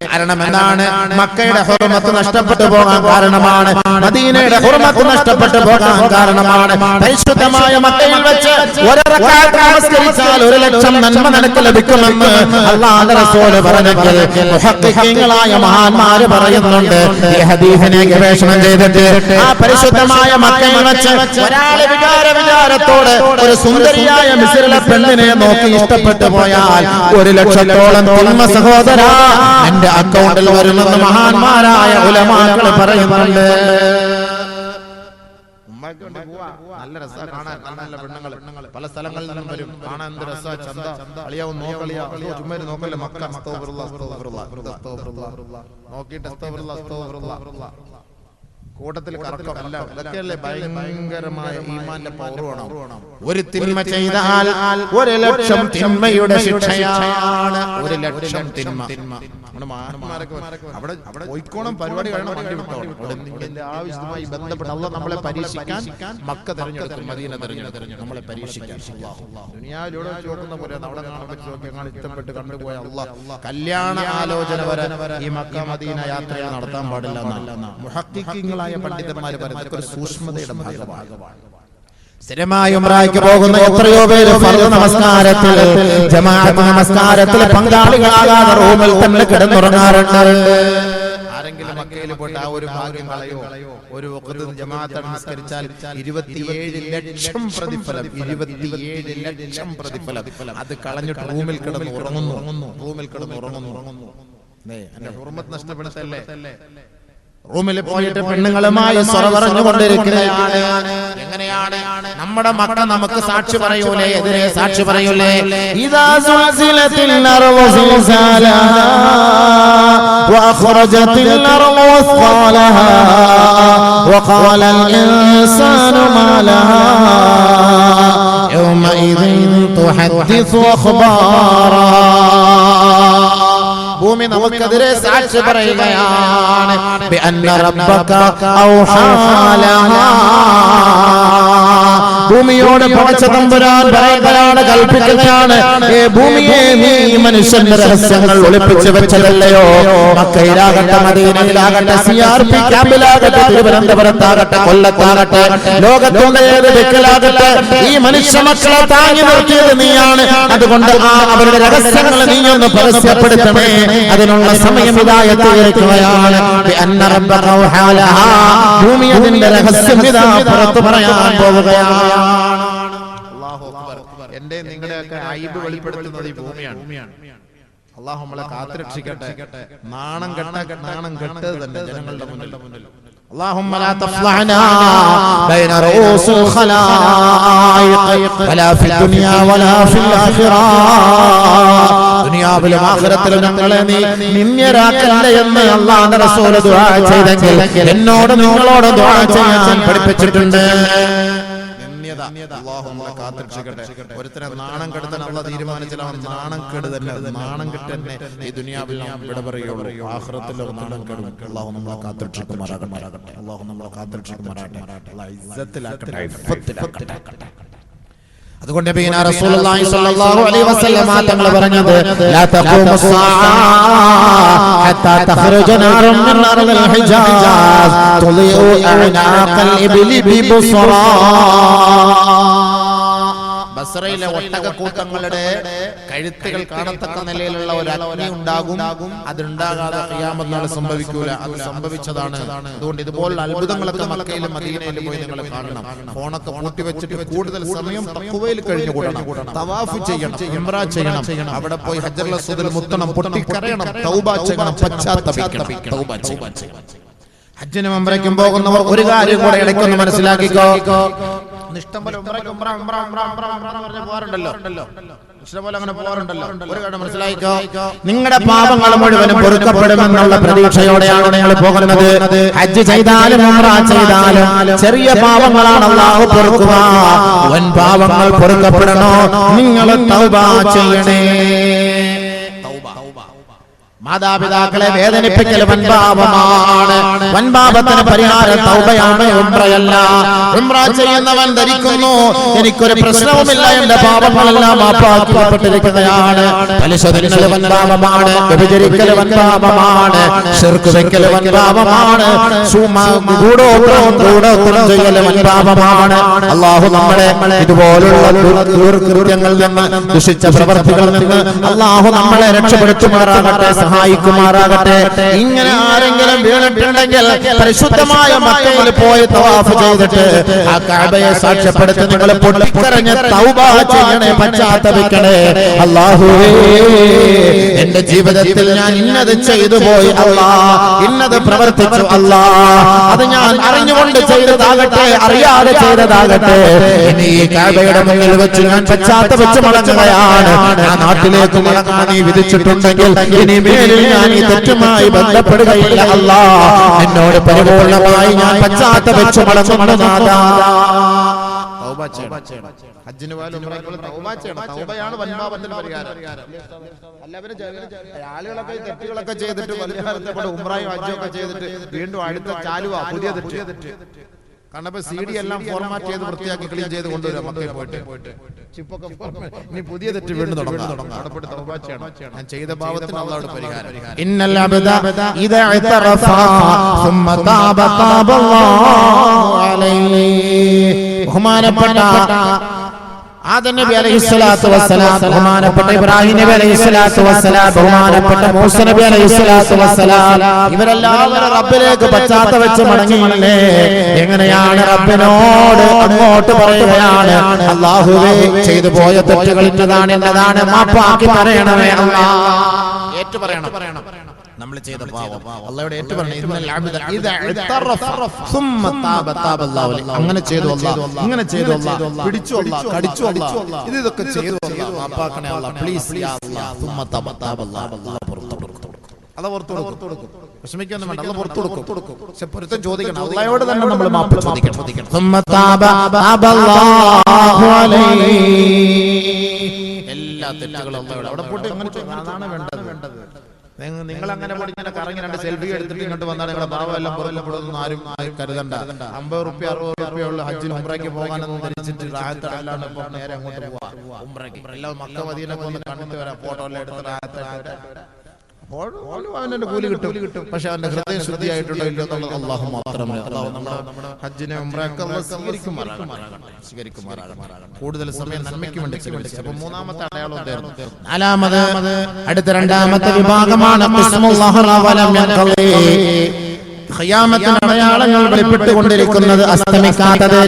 Speaker 1: കാരണം എന്താണ്? മക്കയുടെ ഹുർമത്ത് നഷ്ടപ്പെട്ടു പോകാൻ കാരണമാണ്, മദീനയുടെ ഹുർമത്ത് നഷ്ടപ്പെട്ടു പോകാൻ കാരണമാണ്. പരിശുദ്ധമായ മക്കയിൽ വെച്ച് ഒരു റക്അത്ത് നമസ്കരിച്ചാൽ 1,00,000 നന്മ നിനക്ക് ലഭിക്കുമെന്ന് അല്ലാഹുവിന്റെ റസൂൽ പറഞ്ഞെങ്കിൽ മുഹഖഖീങ്ങളായ മഹാന്മാര് പറയുന്നുണ്ട്. ഈ ഹദീസിനെ ഗവേഷണം ചെയ്തിട്ട് ആ പരിശുദ്ധമായ മക്കയിൽ വെച്ച് ഒരാൾ വിചാരത്തോടെ ഒരു സുന്ദരിയായ മിസ്രിലെ പെണ്ണിനെ നോക്കി ഇഷ്ടപ്പെട്ടു പോയാൽ 1,00,000-ഓളം തിന്മ സഹോദര എന്റെ അക്കൗണ്ടിൽ വരുമെന്ന് മഹാന്മാരായ ഉലമാക്കൾ പറയുന്നുണ്ട്. നല്ല രസാ കാണാൻ, നല്ല പെണ്ണുങ്ങൾ പല സ്ഥലങ്ങളിൽ നിന്നും വരും. കാണാൻ എന്ത് രസാ, ചന്ത അളിയാവും നോക്കളിയാ, ചുമ്മാ നോക്കല്ലേ മക്ക. നോക്കിയിട്ട് കൂട്ടത്തിൽ കറക്കം അല്ല. ഇതൊക്കെയല്ലേ ഭയങ്കരമായ ഈമാന്റെ പൗർവണം. ഒരു തിന്മ ചെയ്താൽ 1,00,000 തിന്മയുടെ ശിക്ഷയാണ്. 1,00,000 തിന്മ. അവിടെ പോയിക്കോണം, പരിപാടി കഴിയണം, വണ്ടി വിട്ടോണം. അവിടെ ആവശ്യമായി ബന്ധപ്പെട്ട് അല്ലാഹ് നമ്മളെ പരീക്ഷിക്കാൻ മക്ക തെരഞ്ഞെടുക്കും, മദീന തെരഞ്ഞെടുക്കും നമ്മളെ പരീക്ഷിക്കാൻ. ദുനിയാവിലൂടെ നോക്കുന്ന പോലെ അവിടെ കാണാൻ ഇഷ്ടപ്പെട്ട് കണ്ടുപോയ അല്ലാഹ് കല്യാണ ആലോചന വരെ ഈ മക്ക മദീന യാത്രയിൽ നടത്താൻ പാടില്ല എന്നാണ് മുഹഖഖീങ്ങളായ പണ്ഡിതന്മാർ പറയുന്നത്. ഒരു സൂക്ഷ്മതയുടെ ഭാഗമാണ്. സ്ഥിരമായി ഉംറയ്ക്ക് പോകുന്ന എത്രയോ പേര് ഫർദ് നമസ്കാരത്തിൽ, ജമാഅത്ത് നമസ്കാരത്തിൽ പങ്കാളികളാകാതെ റൂമിൽ തന്നെ കിടന്നുറങ്ങാറുണ്ട്. ആരെങ്കിലും മക്കയിൽ പോയിട്ട് ആ ഒരു ഭാഗ്യം കളയോ? ഒരു വഖത്ത് ജമാഅത്ത് നമസ്കരിച്ചാൽ 27 ലക്ഷം പ്രതിഫലം, 27 ലക്ഷം പ്രതിഫലം. അത് കളഞ്ഞിട്ട് റൂമിൽ കിടന്ന് ഉറങ്ങുന്നു. എന്റെ ഹുർമത്ത് നഷ്ടപ്പെടുത്തല്ലേ? റൂമിൽ പോയിട്ട് പെണ്ണുങ്ങളുമായി സ്വറ പറഞ്ഞുകൊണ്ടിരിക്കുകയാണ്. എങ്ങനെയാണ്? നമ്മുടെ മക്ക നമുക്ക് സാക്ഷി പറയൂലേ, എതിരെ സാക്ഷി പറയൂലേ? ഇദാ സുൽസിലത്തിൽ അർളു സിൽസാലഹാ വഅഖറജത്തിൽ അർളു അസ്ഖാലഹാ വഖാലൽ ഇൻസാനു മാ ലഹാ യൗമഇദിൻ തുഹദ്ദിസു അഖ്ബാറാ. ഭൂമി നമുക്കെതിരെ സാക്ഷി പറയുകയാണ്. ബിഅന്ന റബ്ബക ഔഹാ ലഹാ. ഭൂമിയോട് പടച്ച തമ്പുരാൻ പറയുകയാണ്, കൽപ്പിക്കുകയാണ്, ഏ ഭൂമിയെ നീ മനുഷ്യന്റെ രഹസ്യങ്ങൾ ഒളിപ്പിച്ചു വെച്ചതല്ലയോ? മക്കയിലാകട്ടെ, മദീനയിലാകട്ടെ, സിആർപി ക്യാമ്പിലാകട്ടെ, തിരുവനന്തപുരത്താകട്ടെ, കൊല്ലത്താകട്ടെ, ലോകത്തിന്റെ ഏത് ദിക്കിലാകട്ടെ, ഈ മനുഷ്യ മക്കളെ താങ്ങി നിർത്തിയത് നീയാണ്. അതുകൊണ്ട് അവരുടെ രഹസ്യങ്ങൾ നീ ഒന്ന് പരസ്യപ്പെടുത്തണേ. അതിനുള്ള സമയം ഇതായെത്തി ഇരിക്കുകയാണ്. ഭൂമി അതിന്റെ രഹസ്യം ഇതാ പുറത്തു പറയാൻ പോവുകയാണ്. അല്ലാഹു അക്ബർ. എന്റെ നിങ്ങളുടെയൊക്കെ അയ്ബ് വെളിപ്പെടുത്തുന്നത് ഈ ഭൂമിയാണ്. അല്ലാഹു നമ്മളെ കാത്തുരക്ഷിക്കട്ടെ. നാണം കെട്ടത് തന്നെ ജനങ്ങളുടെ മുന്നിൽ. اللهم لا تفضحنا بين رؤوس الخلائق ولا في الدنيا ولا في الآخرة. ദുനിയാവിലും ആഖിറത്തിലും ഞങ്ങളെ നീ നിന്ദ്യരാക്കല്ലേ എന്ന് അല്ലാഹുവിന്റെ റസൂൽ ദുആ ചെയ്തെങ്കിൽ എന്നോട് നിങ്ങളോട് ദുആ ചെയ്യാൻ പഠിപ്പിച്ചിട്ടുണ്ട്. അല്ലാഹു നമ്മളെ കാത്തുരക്ഷിക്കട്ടെ. ഒരുത്തരെ നാണം കെടുത്താൻ അല്ലാഹ് തീരുമാനിച്ചാൽ അവൻ നാണം കെട് തന്നെ, നാണം കെട്ട് തന്നെ ഈ ദുനിയാവിൽ നാം വിട പറയുള്ളൂ. ആഖിറത്തിൽ നാണം കെടും. അല്ലാഹു നമ്മളെ കാത്തുരക്ഷിക്കുമാറാകട്ടെ. അല്ലാഹു നമ്മളെ കാത്തുരക്ഷിക്കുമാറാകട്ടെ. അല്ലാഹു ഇസ്സത്തിലാക്കട്ടെ, ഇഫ്ഫത്തിലാക്കട്ടെ. അതുകൊണ്ട് നബിയനാ റസൂലുള്ളാഹി സ്വല്ലല്ലാഹു അലൈഹി വസല്ലം തങ്ങൾ പറഞ്ഞത്, ലാ തഖൂമു സ്സാഅ ഹത്താ തഖ്റുജ നാറുൻ മിൻ അർദിൽ ഹിജാസ് തുളിഉ അഅനാഖൽ ഇബ്ലി ബിബുസ്റാ. ബസ്രയിലെ ഒട്ടകക്കൂട്ടങ്ങളുടെ കഴുത്തുകൾ കാണത്തക്ക നിലയിലുള്ള ഒരു അഗ്നി ഉണ്ടാകും. അതുണ്ടാകാതെ ഖിയാമത്ത് നാൾ സംഭവിക്കൂല. അത് സംഭവിച്ചതാണ്. അതുകൊണ്ട് ഇതുപോലുള്ള അത്ഭുതങ്ങളൊക്കെ മക്കയിലും മദീനയിലും പോയി നിങ്ങൾ കാണണം. ഫോണൊക്കെ പൂട്ടിവെച്ചിട്ട് കൂടുതൽ സമയം തഖ്വയിൽ കഴിഞ്ഞുകൂടണം. തവാഫ് ചെയ്യണം, ഉംറ ചെയ്യണം, അവിടെ പോയി ഹജ്ജറുൽ അസ്വദിൽ മുത്തണം, പൊട്ടിക്കരയണം, തൗബ ചെയ്യണം, പശ്ചാത്തപിക്കണം. തൗബ ചെയ്യണം. ഹജ്ജിനും ഉംറയ്ക്കും പോകുന്നവർ ഒരു കാര്യം കൂടെ ഇടയ്ക്കൊന്ന് മനസ്സിലാക്കിക്കോ. ഇഷ്ടംപോലെ പോകാറുണ്ടല്ലോ, ഇഷ്ടംപോലെ അങ്ങനെ പോകാറുണ്ടല്ലോ. ഒരു കാര്യം മനസ്സിലാക്കിക്കോ, നിങ്ങളുടെ പാപങ്ങൾ മുഴുവനും പൊറുക്കപ്പെടുമെന്നുള്ള പ്രതീക്ഷയോടെയാണ് നിങ്ങൾ പോകുന്നത്. ഹജ്ജ് ചെയ്താലും ഉംറ ചെയ്താലും ചെറിയ പാപങ്ങളാണ് അല്ലാഹു പൊറുക്കുക. വൻ പാപങ്ങൾ പൊറുക്കപ്പെടണോ, നിങ്ങൾ തൗബ ചെയ്യണേ. മാതാപിതാക്കളെ വേദനിപ്പിക്കൽ വൻപാപമാണ്. വൻപാപത്തിന് പരിഹാരം തൗബയാണ്, ഉംറയല്ല. ഉംറ ചെയ്യുന്നവൻ ധരിക്കുന്നു എനിക്കൊരു പ്രശ്നവുമില്ല, എന്റെ പാപങ്ങളെല്ലാം മാപ്പാക്കപ്പെട്ടിരിക്കുകയാണ്. പലിശ തിന്നൽ വൻപാപമാണ്, വ്യഭിചരിക്കൽ വൻപാപമാണ്, ശിർക്ക് വെക്കൽ വൻപാപമാണ്, ഗൂഢോത്രം ചെയ്യൽ വൻപാപമാണ്. അല്ലാഹു നമ്മളെ ഇതുപോലുള്ള ദുർകൃത്യങ്ങളിൽ നിന്ന്, ദുഷിച്ച പ്രവർത്തികളിൽ നിന്ന് അല്ലാഹു നമ്മളെ രക്ഷപ്പെടുത്തുമാറാകട്ടെ, സഹായിക്കുമാറാകട്ടെ. ഇങ്ങനെ ആരെങ്കിലും വീണിട്ടുണ്ടെങ്കിൽ പരിശുദ്ധമായ മക്കയിൽ പോയി തവാഫ് ചെയ്തിട്ട് ആ കഅബയെ സാക്ഷ്യപ്പെടുത്തി നിങ്ങൾ പൊട്ടിക്കരഞ്ഞ് തൗബ ചെയ്യണേ, പശ്ചാത്തപിക്കണേ. അല്ലാഹുവേ, എന്റെ ജീവിതത്തിൽ ഞാൻ ഇന്നത് ചെയ്തു പോയി അല്ലാ, ഇന്നത് പ്രവർത്തിച്ചു അല്ലാ, അത് ഞാൻ അറിഞ്ഞുകൊണ്ട് ചെയ്തതാകട്ടെ അറിയാതെ ചെയ്തതാകട്ടെ, ഇനി ഈ കഅബയുടെ മുന്നിൽ വെച്ച് ഞാൻ പശ്ചാത്തപിച്ച് മടങ്ങുകയാണ്. ആ നാട്ടിലേക്ക് മടങ്ങാൻ നീ വിധിച്ചിട്ടുണ്ടെങ്കിൽ ഇനി മേലിൽ ഞാൻ ഈ തെറ്റുമായി ബന്ധപ്പെടുകയില്ല അല്ലാ. എന്നോട് പരിപൂർണമായി ഞാൻ പശ്ചാത്തപിച്ച് മടങ്ങുന്നു നാഥാ. ഹജ്ജിന് പോയാലും ഉംറയ്ക്കും തൗബ ചെയ്യണം. തൗബയാണ് വൻപാപത്തിന് പരിഹാരം. എല്ലാവരും ആളുകളൊക്കെ തെറ്റുകളൊക്കെ ചെയ്തിട്ട് പരിഹാരത്തെ ഉംറയും ഹജ്ജും ഒക്കെ ചെയ്തിട്ട് വീണ്ടും അടുത്ത ചാലുവാ പുതിയ തെറ്റ്. കാരണം ഇപ്പൊ CD എല്ലാം ഫോർമാറ്റ് ചെയ്ത് വൃത്തിയാക്കി ക്ലീൻ ചെയ്ത് കൊണ്ടുവരാം മക്കയിൽ പോയിട്ട്. ഇനി പുതിയ തെറ്റ് വീണ്ടും തുടങ്ങാം. ഞാൻ ചെയ്ത പാപത്തിന് അല്ലാഹുവോട് പരിഹാരം. ഇന്നൽ അബ്ദ ഇദാ ഇതറഫ സുമ്മ താബ താബല്ലാഹു അലൈഹി. ബഹുമാനപ്പെട്ട ആദം നബി അലൈഹിസ്സലാത്തു വസ്സലാം, ബഹുമാനപ്പെട്ട ഇബ്രാഹിം നബി അലൈഹിസ്സലാത്തു വസ്സലാം, ബഹുമാനപ്പെട്ട മൂസ നബി അലൈഹിസ്സലാത്തു വസ്സലാം, ഇവരെല്ലാവരും റബ്ബിലേക്ക് പശ്ചാത്തപിച്ച് മടങ്ങിയില്ലേ? എങ്ങനെയാണ് റബ്ബിനോട് അങ്ങോട്ട് പറയുകയാണ്, അല്ലാഹുവേ ചെയ്തു പോയ തെറ്റുകൾ എന്നതാണ്, മാപ്പാക്കി പറയണമേ അല്ലാ. ഏറ്റു പറയണം നമ്മൾ ചെയ്ത പാപം അല്ലാഹുവോട് ഏറ്റു പറയണം. ഇന്നൽ അബ്ദ ഇദാ ഇതറഫ സുമ്മ താബ താബല്ലാഹു അലൈഹി. അങ്ങനെ ചെയ്തു അല്ലാഹ്, ഇങ്ങനെ ചെയ്തു അല്ലാഹ്, പിടിച്ചു അല്ലാഹ്, കടിച്ചു അല്ലാഹ്, ഇതൊക്കെ ചെയ്തു അല്ലാഹ്, മാപ്പാക്കണേ അല്ലാഹ്, പ്ലീസ് യാ അല്ലാഹ്. സുമ്മ താബ താബല്ലാഹു അല്ലാഹ് പുറത്തു കൊടുക്കും. വിഷമിക്കൊന്നും വേണ്ട, അല്ലാഹ് പുറത്തു കൊടുക്കും. പക്ഷെ പൊരുത്തം ചോദിക്കണം, അല്ലാഹുവോട് തന്നെ നമ്മൾ മാപ്പ് ചോദിക്കണം. സുമ്മ താബ താബല്ലാഹു അലൈഹി. എല്ലാ തെറ്റുകളും അല്ലാഹുവോട് അവിടെ പോയിട്ട് അങ്ങനെ അതാണ് വേണ്ടത്. നിങ്ങൾ അങ്ങനെ ഇങ്ങനെ കറങ്ങി രണ്ട് സെൽഫി എടുത്തിട്ട് ഇങ്ങോട്ട് വന്നാൽ നിങ്ങളുടെ പാവം എല്ലാം പുറപ്പെടുന്ന ആരും കരുതണ്ട. 50 റുപ്യ 60 റുപ്യ ഉള്ള ഹജ്ജിൽ ഉംറയ്ക്ക് പോകാനെന്ന് ധരിച്ചിട്ട് റാഹത്തല്ലാണ്ട് ഇപ്പൊ നേരെ അങ്ങോട്ട് പോവാ ഉംറയ്ക്ക്. എല്ലാം മക്ക മദീനയൊക്കെ ഒന്ന് കണ്ടിട്ട് വരാം, ഫോട്ടോ എല്ലാം എടുത്ത് റാഹത്തായിട്ട് അവന്റെ കൂലി കിട്ടും. പക്ഷെ അവന്റെ ഹൃദയം ശുദ്ധിയായിട്ടുണ്ടോ ഇല്ലോ എന്നുള്ളത് അല്ലാഹു മാത്രമേ. അല്ലാഹു നമ്മുടെ ഹജ്ജിനെ ഉംറയൊക്കെ സ്വീകരിക്കുമാറാകട്ടെ. കൂടുതൽ സമയം നന്മയ്ക്ക് വേണ്ടി ചെലവഴിച്ചു. അപ്പൊ മൂന്നാമത്തെ അടയാളം തീർന്നു. നാലാമത് അടുത്ത രണ്ടാമത്തെ വിഭാഗമാണ് ഖിയാമത്തിന്റെ അടയാളങ്ങൾ വെളിപ്പെട്ടുകൊണ്ടിരിക്കുന്നത്, അസ്തമിക്കാത്തത്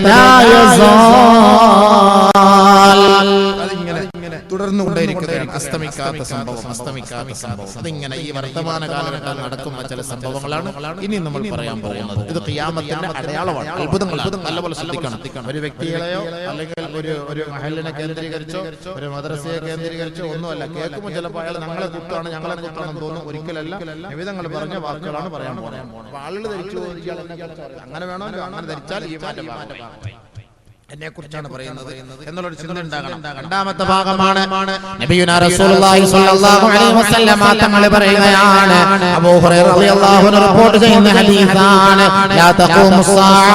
Speaker 1: തുടർന്നുകൊണ്ടേയിരിക്കുകയാണ്. അസ്തമിക്കാത്ത സംഭവം. അതിങ്ങനെ ഈ വർത്തമാന കാലഘട്ടത്തിൽ നടക്കുന്ന ചില സംഭവങ്ങളാണ് ഇനി നമ്മൾ പറയാൻ പോകുന്നത്. ഇത് ഖിയാമത്തിന്റെ അടയാളമാണ്, അത്ഭുതങ്ങളാണ്. നല്ലപോലെ ശ്രദ്ധിക്കണം. ഒരു വ്യക്തികളെയോ അല്ലെങ്കിൽ ഒരു മഹല്ലിനെ കേന്ദ്രീകരിച്ചോ ഒരു മദ്രസയെ കേന്ദ്രീകരിച്ചോ ഒന്നുമല്ല. കേൾക്കുമ്പോൾ ചിലപ്പോൾ അയാൾ ഞങ്ങളെ കുത്താണെന്ന് തോന്നും. ഒരിക്കലല്ല, നിമിതങ്ങൾ പറഞ്ഞ വാക്കുകളാണ് പറയാൻ പോകുന്നത്. ആളുകൾ ധരിച്ചു അങ്ങനെ വേണോ, അങ്ങനെ ധരിച്ചാൽ ഈ മാറ്റം എന്നെ കുറിച്ചാണ് പറയുന്നത് എന്നുള്ളൊരു ചിന്ത ഉണ്ടാകണം. രണ്ടാമത്തെ ഭാഗമാണ് നബിയുനാ റസൂലുള്ളാഹി സ്വല്ലല്ലാഹു അലൈഹി വസല്ലം തങ്ങൾ പറയുകയാണ്, അബൂ ഹുറൈറ റളിയല്ലാഹു അൻഹു റിപ്പോർട്ട് ചെയ്യുന്ന ഹദീസാണ്, ലാ തഖൂമുസ്സാഅ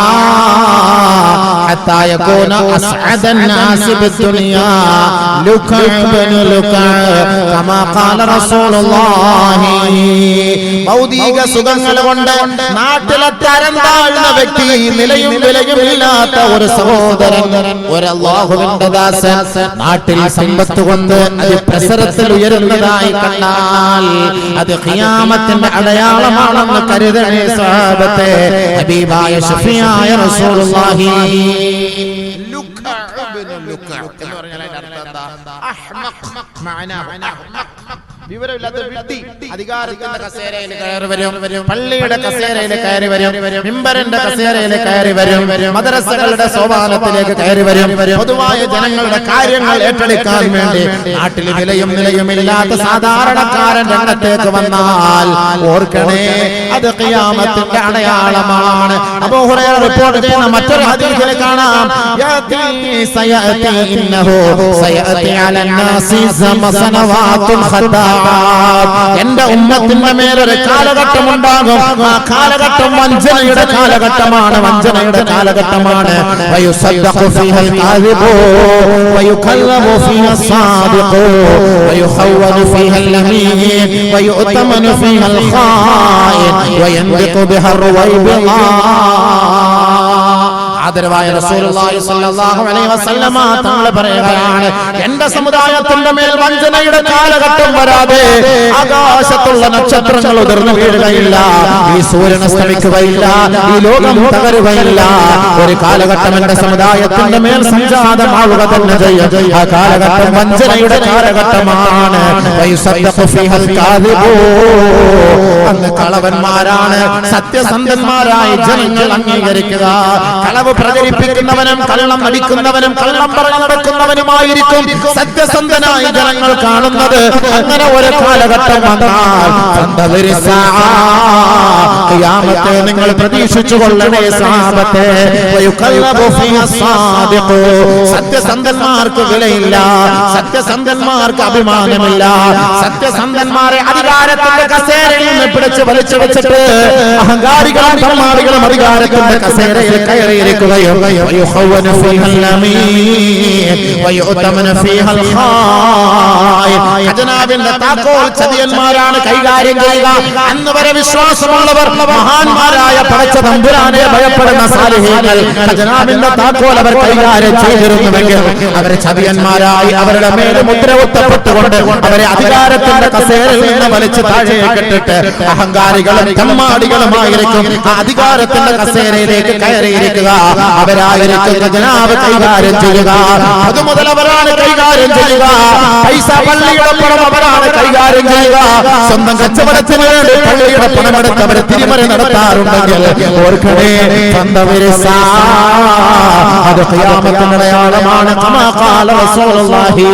Speaker 1: ഹത്താ യകൂന അസ്അദൻ നാസി ബിദ്ദുനിയാ കമാ ഖാല റസൂലുള്ളാഹി. ഭൗതിക സുഖങ്ങൾ കൊണ്ട് നാട്ടിലെ തരം താഴ്ന്ന വ്യക്തി, നിലയും വിലയുമില്ലാത്ത ഒരു സഹോദരൻ, ഒരു അല്ലാഹുവിന്റെ ദാസൻ നാട്ടിൽ സമ്പത്ത് കൊണ്ട് പ്രസരത്തിൽ ഉയരുന്നതായി കണ്ടാൽ അത് ഖിയാമത്തിന്റെ അടയാളമാണെന്ന് കരുതണേ സ്വഹാബത്തെ. ഹബീബായ ഷഫീആയ റസൂലുള്ളാഹി എന്ന് പറഞ്ഞാൽ അതിന്റെ അർത്ഥം എന്താ? അഹ്മഖ് മഅനാഹു വിവരമില്ലാത്ത വ്യക്തി അധികാരത്തിന്റെ കസേരയിൽ കയറി വരും, പള്ളിയുടെ കസേരയിൽ കയറി വരും, മിമ്പറിന്റെ കസേരയിൽ കയറി വരും, മദ്രസകളുടെ സോപാനത്തിലേക്ക് കയറി വരും, പൊതുവായ ജനങ്ങളുടെ കാര്യങ്ങൾ ഏറ്റെടുക്കാൻ വേണ്ടി നാട്ടിൽ വിലയും നിലയുമില്ലാത്ത സാധാരണക്കാരൻ രംഗത്തേക്ക് വന്നാൽ ഓർക്കണേ, അത് ഖിയാമത്തിന്റെ അടയാളമാണ്. അബൂ ഹുറൈറ റിപ്പോർട്ട് ചെയ്യുന്ന മറ്റൊരു ഹദീസിൽ കാണാം, സയഅതി ഇന്നഹു സയഅതി അലന്നാസി സനവാതുൻ ഖത്താ. എന്റെ ഉമ്മത്തിന്റെ മേലൊരു കാലഘട്ടം ഉണ്ടാകും. ആ കാലഘട്ടം വഞ്ചനയുടെ കാലഘട്ടമാണ്, വഞ്ചനയുടെ കാലഘട്ടമാണ്. വയുസദ്ദഖു ഫീഹൽ കാദിബു വയുകല്ലബു ഫീഹൽ സാദിഖു വയുഖവ്വനു ഫീഹൽ അമീൻ വയുഅ്തമനു ഫീഹൽ ഖായിൻ വയൻദിഖു ബിഹർ വൈബില്ലാ. ആദരവായ റസൂലുള്ളാഹി സ്വല്ലല്ലാഹു അലൈഹി വസല്ലമ തങ്ങൾ പറയുകയാണ്, എന്റെ സമുദായത്തിന്റെ മേൽ വഞ്ചനയുടെ കാലഘട്ടം വരാതെ ആകാശത്തുള്ള നക്ഷത്രങ്ങൾ ഉതിർന്നു വീഴുകയില്ല, ഈ സൂര്യൻ അസ്തമിക്കുകയില്ല, ഈ ലോകം തകരുകയില്ല. ഒരു കാലഘട്ടം എന്റെ സമുദായത്തിന്റെ മേൽ സംജാതമാവുക തന്നെ ചെയ്യും. ആ കാലഘട്ടം വഞ്ചനയുടെ കാലഘട്ടമാണ്. അന്ന് കളവന്മാരാണ് സത്യസന്ധന്മാരായി ജനങ്ങൾ അംഗീകരിക്കുക. കളവ് പ്രചരിപ്പിക്കുന്നവനും കള്ളം നടിക്കുന്നവനും കള്ളം പറഞ്ഞു നടക്കുന്നവനുമായിരിക്കും സത്യസന്ധനായി ജനങ്ങൾ കാണുന്നത്. അങ്ങനെ ഒരു കാലഘട്ടം വന്നാൽ ഖിയാമത്തെ നിങ്ങൾ പ്രതീക്ഷിച്ചു കൊള്ളണേ സഹാബത്തെ. സത്യസന്ധന്മാർക്ക് വിലയില്ല, സത്യസന്ധന്മാർക്ക് അഭിമാനമില്ല. സത്യസന്ധന്മാരെ അധികാരത്തിന്റെ കസേരയിൽ നിന്ന് പിടിച്ച് വലിച്ചു വെച്ചിട്ട് അഹങ്കാരികളും ധർമ്മാദികളും അധികാരത്തിന്റെ കസേരയിൽ കയറിയിരിക്കുകയും ഖജനാവിന്റെ താക്കോൽ ചതിയന്മാരാണ് കൈകാര്യം ചെയ്യുക. അന്ന് വരെ വിശ്വാസമുള്ളവർ മഹാന്മാരായ പടച്ച തമ്പുരാനെ ഭയപ്പെടുന്ന സാലിഹീങ്ങൾ ഖജനാവിന്റെ താക്കോൽ അവർ കൈകാര്യം ചെയ്തിരുന്നുവെങ്കിൽ അവരെ ചതിയന്മാരായി അവരുടെ മേലെ മുദ്ര കുത്തപ്പെട്ടുകൊണ്ട് അവരെ അധികാരത്തിന്റെ കസേരയിൽ നിന്ന് വലിച്ചു താഴേക്കിട്ടിട്ട് അഹങ്കാരികളും തമ്മാടികളുമായിരിക്കും ആ അധികാരത്തിന്റെ കസേരയിലേക്ക് കയറിയിരിക്കുക. അവരായിരിക്കും ഖജനാവ് കൈകാര്യം ചെയ്യുക. അതുമുതൽ അവരാണ് കൈകാര്യം ചെയ്യുക. പൈസ പള്ളിയുടെ പണം അവരാണ് കൈകാര്യം ചെയ്യുക. സ്വന്തം കച്ചവടത്തിന് വേണ്ടി പള്ളിയുടെ പണമെടുത്ത് അവർ തിരിമറി നടത്താറുണ്ടെങ്കിൽ ഓർക്കണേ, അത് ഖിയാമത്തിന്റെ അടയാളമാണ്. കമാ ഖാല റസൂലുള്ളാഹി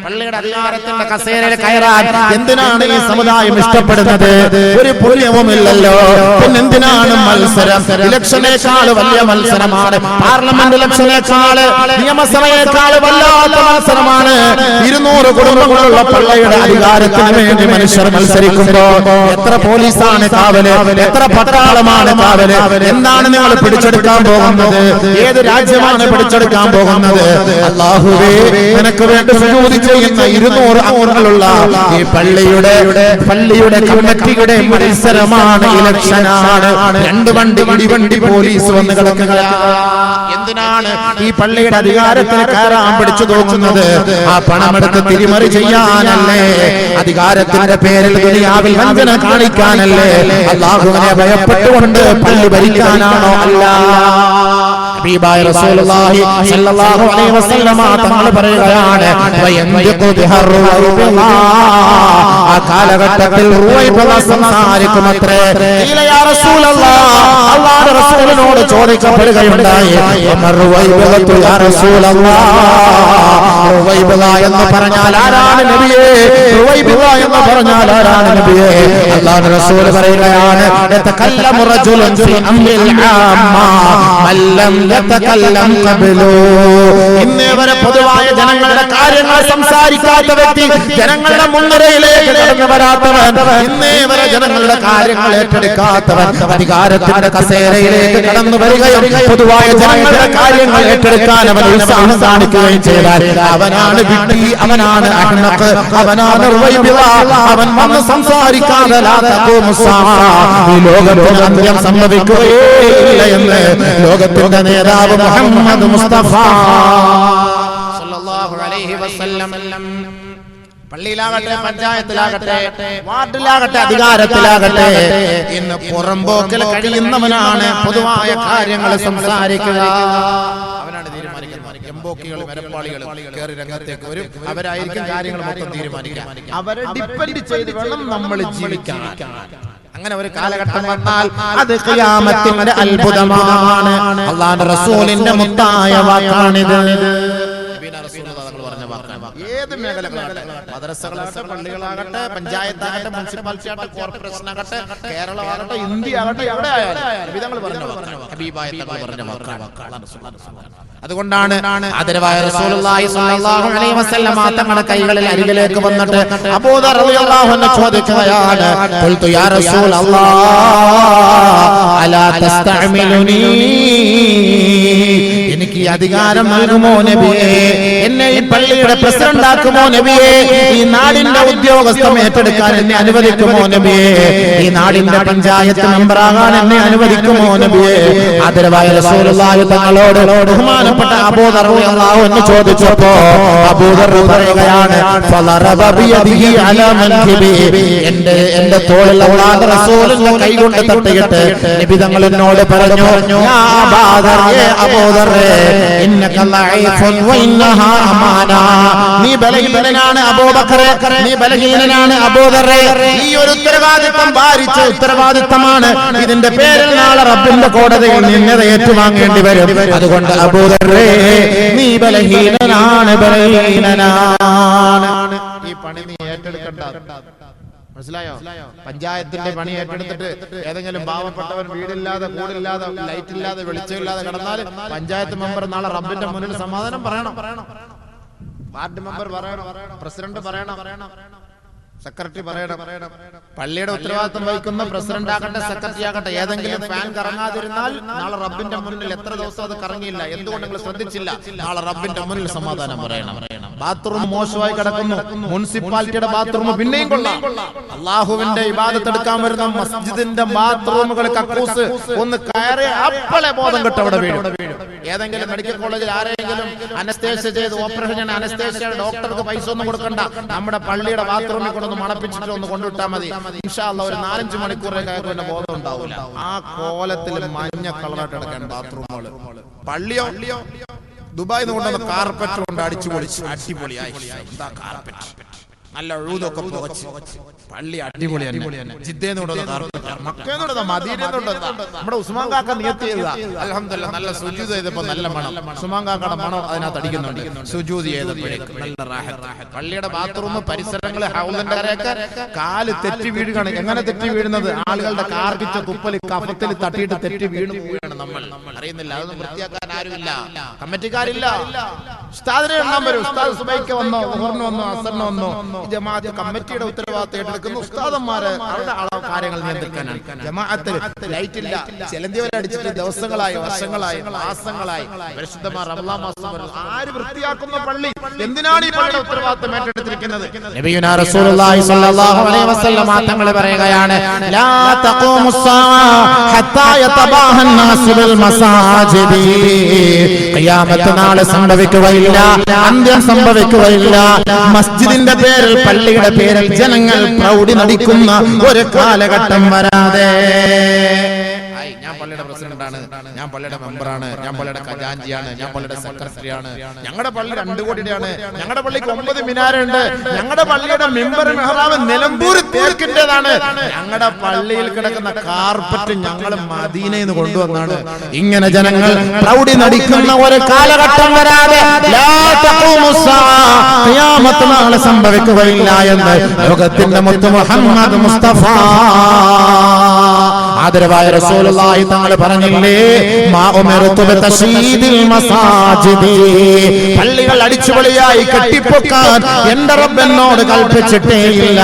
Speaker 1: പള്ളിയുടെ അധികാരത്തിന്റെ കസേരയിൽ കയറാൻ എന്തിനാണ് ഈ സമുദായം ഇഷ്ടപ്പെടുന്നത്? ഒരു പുണ്യവുമില്ലല്ലോ. പിന്നെ എന്തിനാണ് മത്സരം? ഇലക്ഷനേക്കാൾ വലിയ മത്സരമാണ്. പാർലമെന്റ് ഇലക്ഷനേക്കാൾ, നിയമസഭയേക്കാൾ വല്ലാത്ത മത്സരമാണ്. 200 കുടുംബങ്ങളുള്ള പള്ളിയുടെ അധികാരത്തിന് വേണ്ടി മനുഷ്യർ മത്സരിക്കുമ്പോ എത്ര പോലീസാണ് കാവല്, എത്ര പട്ടാളമാണ് കാവല്? എന്താണ് നിങ്ങൾ പിടിച്ചെടുക്കാൻ പോകുന്നത്? ഏത് രാജ്യമാണ് പിടിച്ചെടുക്കാൻ പോകുന്നത്? അല്ലാഹുവേ, നിനക്ക് വേണ്ടി സുജൂദ് ചെയ്യുന്ന 200 അംഗങ്ങളുള്ള ഈ പള്ളിയുടെ കമ്മിറ്റിയുടെ മത്സരമാണ്, ഇലക്ഷനാണ്. 2 വണ്ടി ഇടിവണ്ടി പോലീസ് വന്ന് കിടക്കുക. എന്തിനാണ് ഈ പള്ളിയുടെ അധികാരത്തിൽ കയറാൻ പിടിച്ചു തോന്നുന്നത്? ആ പണമെടുത്ത് തിരിമറി ചെയ്യാനല്ലേ? അധികാരത്തിന്റെ പേരിൽ ദുനിയാവിൽ വഞ്ചന കാണിക്കാനല്ലേ? അല്ലാഹുവിനെ ഭയപ്പെട്ടുകൊണ്ട് പള്ളി ഭരിക്കാനാണോ? അല്ല. ഹബീബായ റസൂലുള്ളാഹി സ്വല്ലല്ലാഹു അലൈഹി വസല്ലമ തങ്ങൾ പറയുകയാണ്, ആ കാലഘട്ടത്തിൽ സംസാരിക്കുമത്രേ. അല്ലാഹുവിന്റെ റസൂലിനോട് ചോദിക്കപ്പെടുകയുണ്ടായി, എന്ന് പറഞ്ഞാൽ ആരാണ് നബിയേ? എന്ന് പറഞ്ഞാൽ ആരാണ് നബിയേ? അല്ലാഹുവിന്റെ റസൂൽ പറയുകയാണ്, യതകല്ലമു റജുലുൻ ഫീ അംരിൽ ആമ്മ മല്ലം യതകല്ലം ഖബ്ലു. ഇന്നേ വരെ പൊതുവായ ജനങ്ങളുടെ കാര്യങ്ങൾ സംസാരിക്കാത്ത വ്യക്തി, ജനങ്ങളുടെ മുൻനിരയിലേക്ക് കടന്നു വരാത്തവൻ, ഇന്നേ വരെ ജനങ്ങളുടെ കാര്യങ്ങൾ ഏറ്റെടുക്കാത്തവൻ, അധികാരത്തിന്റെ കസേരയിലേക്ക് കടന്നു വരികയും പൊതുവായ ജനങ്ങളുടെ കാര്യങ്ങൾ ഏറ്റെടുക്കാൻ അവൻ ഉത്സാഹം കാണിക്കുകയും ചെയ്താൽ അവനാണ് വിഡ്ഢി, അവനാണ് അഹ്മഖ്, അവനാണ് റുവൈബിള. അവൻ വന്ന് സംസാരിക്കാതെ ഈ ലോകത്തിന് അന്ത്യം സംഭവിക്കുകയില്ല എന്ന് ലോകത്തിന്റെ നേതാവ് മുഹമ്മദ് മുസ്തഫ സല്ലല്ലാഹു അലൈഹി വസല്ലം പള്ളിയിലാകട്ടെ, പഞ്ചായത്തിലാകട്ടെ, വാർഡിലാകട്ടെ, അധികാരത്തിലാകട്ടെ, ഇന്ന് പുറമ്പോക്കിൽ കഴിയുന്നവനാണ് പൊതുവായ കാര്യങ്ങൾ സംസാരിക്കുക. അവനാണ് തീരുമാനിക്കുന്നത്. എംബോക്കികൾ, വരപ്പാളികൾ കയറി രംഗത്തേക്ക് വരും. അവരായിരിക്കും കാര്യങ്ങൾ മൊത്തം തീരുമാനിക്കുക. അവരെ ഡിപ്പെൻഡ് ചെയ്ത് വേണം നമ്മൾ ജീവിക്കാൻ. അങ്ങനെ ഒരു കാലഘട്ടം വന്നാൽ അത് ഖിയാമത്തിന്റെ അത്ഭുതമാണ്. അല്ലാഹുവിന്റെ റസൂലിന്റെ മുത്തായ വാക്കാണിത്. ഏത് മേഖലകളാകട്ടെ, മദ്രസകളാകട്ടെ, പള്ളികളാകട്ടെ, പഞ്ചായത്താകട്ടെ, മുനിസിപ്പാലിറ്റി ആകട്ടെ, കോർപ്പറേഷൻ ആകട്ടെ, കേരളമാകട്ടെ, ഇന്ത്യ ആകട്ടെ, എവിടെ ആയാലും നബിതങ്ങൾ പറഞ്ഞ ഹബീബായ തങ്ങൾ പറഞ്ഞ വാക്കാണ്. അതുകൊണ്ടാണ് ആദരവായ റസൂലുള്ളാഹി സ്വല്ലല്ലാഹു അലൈഹി വസല്ലം തങ്ങളുടെ കൈകളിൽ അരികിലേക്ക് വന്നിട്ട് അബൂദർ റളിയല്ലാഹു അൻഹു ചോദിക്കുകയാണ്, ഖുൽതു യാ റസൂലല്ലാഹ് അലാ തസ്തഅമിലുനി, എനിക്ക് ഈ അധികാരം നൽകുമോ നബിയേ, എന്നെ ഈ പള്ളിയുടെ പ്രസിഡന്റ് ആക്കുമോ നബിയേ, ഈ നാടിന്റെ ഉദ്യോഗസ്ഥം ഏറ്റെടുക്കാൻ എന്നെ അനുവദിക്കുമോ നബിയേ, ഈ നാടിന്റെ പഞ്ചായത്ത് മെമ്പറാകാൻ എന്നെ അനുവദിക്കുമോ നബിയേ. ആദരവായ റസൂലുള്ളാഹി തങ്ങളോട് ബഹുമാനപ്പെട്ട അബൂദർ റളിയല്ലാഹു അൻഹു ചോദിച്ചപ്പോ അബൂദർ പറയുകയാണ്, ഫളറബ ബിയദിഹി അലാ മൻകിബി, എന്റെ തോളിൽ അല്ലാഹുവിന്റെ റസൂലിന്റെ കൈകൊണ്ട് തട്ടിയിട്ട് നബി തങ്ങൾ എന്നോട് പറഞ്ഞു, യാ അബൂദർ, അബൂദർ, ഇന്നക ലഈഫുൻ വ ഇന്നഹാ അമാനാ, നീ ബലഹീനനാണ് അബൂബക്കറേ, നീ ബലഹീനനാണ് അബൂദറേ, ഈ ഒരു ഉത്തരവാദിത്തം ഭാരിച്ച ഉത്തരവാദിത്തമാണ്. ഇതിന്റെ പേരിൽ നാളെ റബ്ബിന്റെ കോടതിയിൽ നിന്നെ ഏറ്റുവാങ്ങേണ്ടി വരും. അതുകൊണ്ട് അബൂദറേ, നീ ബലഹീനനാണ്, ബലഹീനനാണ്. ഈ പണി നീ ഏറ്റെടുക്കണ്ട. മനസ്സിലായോ? പഞ്ചായത്തിന്റെ പണി ഏറ്റെടുത്തിട്ട് ഏതെങ്കിലും പാവപ്പെട്ടവൻ വീടില്ലാതെ, കൂടില്ലാതെ, ലൈറ്റ് ഇല്ലാതെ, വെളിച്ചമില്ലാതെ കിടന്നാൽ പഞ്ചായത്ത് മെമ്പർ നാളെ റബ്ബിന്റെ മുന്നിൽ സമാധാനം പറയണം. വാർഡ് മെമ്പർ പറയണം, പ്രസിഡന്റ് പറയണം, സെക്രട്ടറി പറയണം. പള്ളിയുടെ ഉത്തരവാദിത്വം വഹിക്കുന്ന പ്രസിഡന്റ് ആകട്ടെ, സെക്രട്ടറി ആകട്ടെ, ഏതെങ്കിലും ഫാൻ കറങ്ങാതിരുന്നാൽ നാളെ റബ്ബിന്റെ മുന്നിൽ എത്ര ദിവസം അത് കറങ്ങിയില്ല, എന്തുകൊണ്ട് നിങ്ങൾ ശ്രദ്ധിച്ചില്ല, നാളെ റബ്ബിന്റെ മുന്നിൽ സമാധാനം പറയണം. ബാത്റൂം മോശമായി കിടക്കുന്നു, മുനിസിപ്പാലിറ്റിയുടെ ബാത്റൂം പിന്നെയും കൊള്ളാം. അള്ളാഹുവിന്റെ ഇബാദത്ത് എടുക്കാൻ വരുന്ന മസ്ജിദിന്റെ ബാത്റൂമുകൾ കക്കൂസ് ഒന്ന് കയറി അപ്പളെ ബോധം കിട്ടും, അവിടെ വീഴും. ഏതെങ്കിലും മെഡിക്കൽ കോളേജിൽ ആരെങ്കിലും അനസ്തേഷ്യ ചെയ്ത് ഓപ്പറേഷൻ അനസ്തേഷ്യ ഡോക്ടർക്ക് പൈസ ഒന്നും കൊടുക്കണ്ട, നമ്മുടെ പള്ളിയുടെ ബാത്റൂമിൽ കൊണ്ടൊന്ന് മണപ്പിച്ചിട്ട് ഒന്ന് കൊണ്ടുവിട്ടാൽ മതി. ഇൻഷാ അല്ലാഹ് ഒരു 4-5 മണിക്കൂറേക്ക് പിന്നെ ബോധം ഉണ്ടാവില്ല. ആ കോലത്തിൽ മഞ്ഞ കളറായിട്ട് കിടക്കാൻ ബാത്റൂമുകൾ. പള്ളിയോ ദുബായിൽ നിന്ന് കൊണ്ടുവന്ന കാർപ്പറ്റ് കൊണ്ട് അടിച്ചു പൊളിച്ച് അടിപൊളിയായി. എന്താ കാർപ്പറ്റ്, നല്ല എഴുതൊക്കെ പുകച്ച് പള്ളി അടിപൊളി തന്നെ. ജിദ്ദയിൽ നിന്ന് കാർപ്പറ്റ്, മക്കയിൽ നിന്ന് മദീനയിൽ നിന്ന് നമ്മുടെ ഉസ്മാൻ കാക്ക നിയത്ത് ചെയ്തതാ. അൽഹംദുലില്ലാഹ് നല്ല സുജൂദ് ചെയ്തപ്പോ നല്ല മണം, ഉസ്മാൻ കാക്കയുടെ മണം അതിനകത്ത് അടിക്കുന്നുണ്ട്. സുജൂദ് ചെയ്തപ്പോഴേക്ക് നല്ല റാഹത്ത്. പള്ളിയുടെ ബാത്റൂം പരിസരങ്ങള് ഹൗലിന്റെ കരയൊക്കെ കാല് തെറ്റി വീഴുകയാണ്. എങ്ങനെ തെറ്റി വീഴുന്നത്? ആളുകളുടെ കാർക്കിച്ച തുപ്പല് കഫത്തിൽ തട്ടിയിട്ട് തെറ്റി വീണു പോവുകയാണ്. നമ്മൾ അറിയുന്നില്ല. അതൊന്നും വൃത്തിയാക്കാൻ ആരുമില്ല, കമ്മിറ്റിക്കാരില്ല. ഉസ്താദിനെ എണ്ണാൻ വരും. ഉസ്താദ് സുബൈക്ക് വന്നോ, മുഹറിന് വന്നോ, അസറിന് വന്നോ, ജമാഅത്ത് കമ്മിറ്റിയുടെ ഉത്തരവാദിത്തം ഏറ്റെടുക്കുന്ന ഉസ്താദന്മാര് അവരുടെ കാര്യങ്ങൾ നിയന്ത്രിക്കാനാണ്. ജമാഅത്തിൽ ലൈറ്റ് ഇല്ല, ചെലന്തി വരെ അടിച്ചിട്ട് ദിവസങ്ങളായി, വർഷങ്ങളായി, മാസങ്ങളായി. പരിശുദ്ധമായ റമളാൻ മാസം വരുന്നു. ആര് വൃത്തിയാക്കുന്ന പള്ളി? എന്തിനാണ് ഈ പള്ളിയുടെ ഉത്തരവാദിത്തം ഏറ്റെടുത്തിരിക്കുന്നത്? നബിയുനാ റസൂലുള്ളാഹി സ്വല്ലല്ലാഹു അലൈഹി വസല്ലം തങ്ങൾ പറയുകയാണ്, ലാ തഖൂമുസ്സാഅ ഹത്താ യതബാഹൻ നാസു ബിൽ മസാജിദി, ഖിയാമത്ത് നാൾ സംഭവിക്കുകയില്ല, അന്ത്യം സംഭവിക്കുകയില്ല. മസ്ജിദിന്റെ പേരിൽ, പള്ളിയുടെ പേരിൽ ജനങ്ങൾ പ്രൗഢി നടിക്കുന്ന ഒരു കാലഘട്ടം വരാതെ. ഞാൻ പള്ളിയുടെ പ്രസിഡന്റാണ്, ഞാൻ പള്ളിയുടെ മെമ്പറാണ്, ഞാൻ പള്ളിയുടെ ഖജാൻജിയാണ്, ഞാൻ പള്ളിയുടെ സെക്രട്ടറിയാണ്, ഞങ്ങളുടെ പള്ളി 2 കോടിയുടെയാണ്, ഞങ്ങളുടെ പള്ളിക്ക് 9 മിനാരുണ്ട്, ഞങ്ങളുടെ പള്ളിയുടെ മെമ്പർ മെഹ്റാബ് നിലമ്പൂർ തേക്കിന്റേതാണ്, ഞങ്ങളുടെ പള്ളിയിൽ കിടക്കുന്ന കാർപ്പറ്റ് ഞങ്ങൾ മദീനയിൽ നിന്ന് കൊണ്ടുവന്നാണ്. ഇങ്ങനെ ജനങ്ങൾ പ്രൗഢി നടിക്കുന്ന ഒരു കാലഘട്ടം വരാതെ ഖിയാമത്ത് നാളെ സംഭവിക്കുകയില്ല എന്ന് ലോകത്തിന്റെ മുത്ത് മുഹമ്മദ് മുസ്തഫ ആദരവായ റസൂലുള്ളാഹി തങ്ങൾ പറഞ്ഞില്ലേ, മാ ഉമിർതു ബിതശീദിൽ മസാജിദി, പള്ളികൾ അടിച്ചുപൊളിയായി കെട്ടിപ്പൊക്കാൻ എന്റെ റബ്ബ് എന്നോട് കൽപ്പിച്ചിട്ടേയില്ല.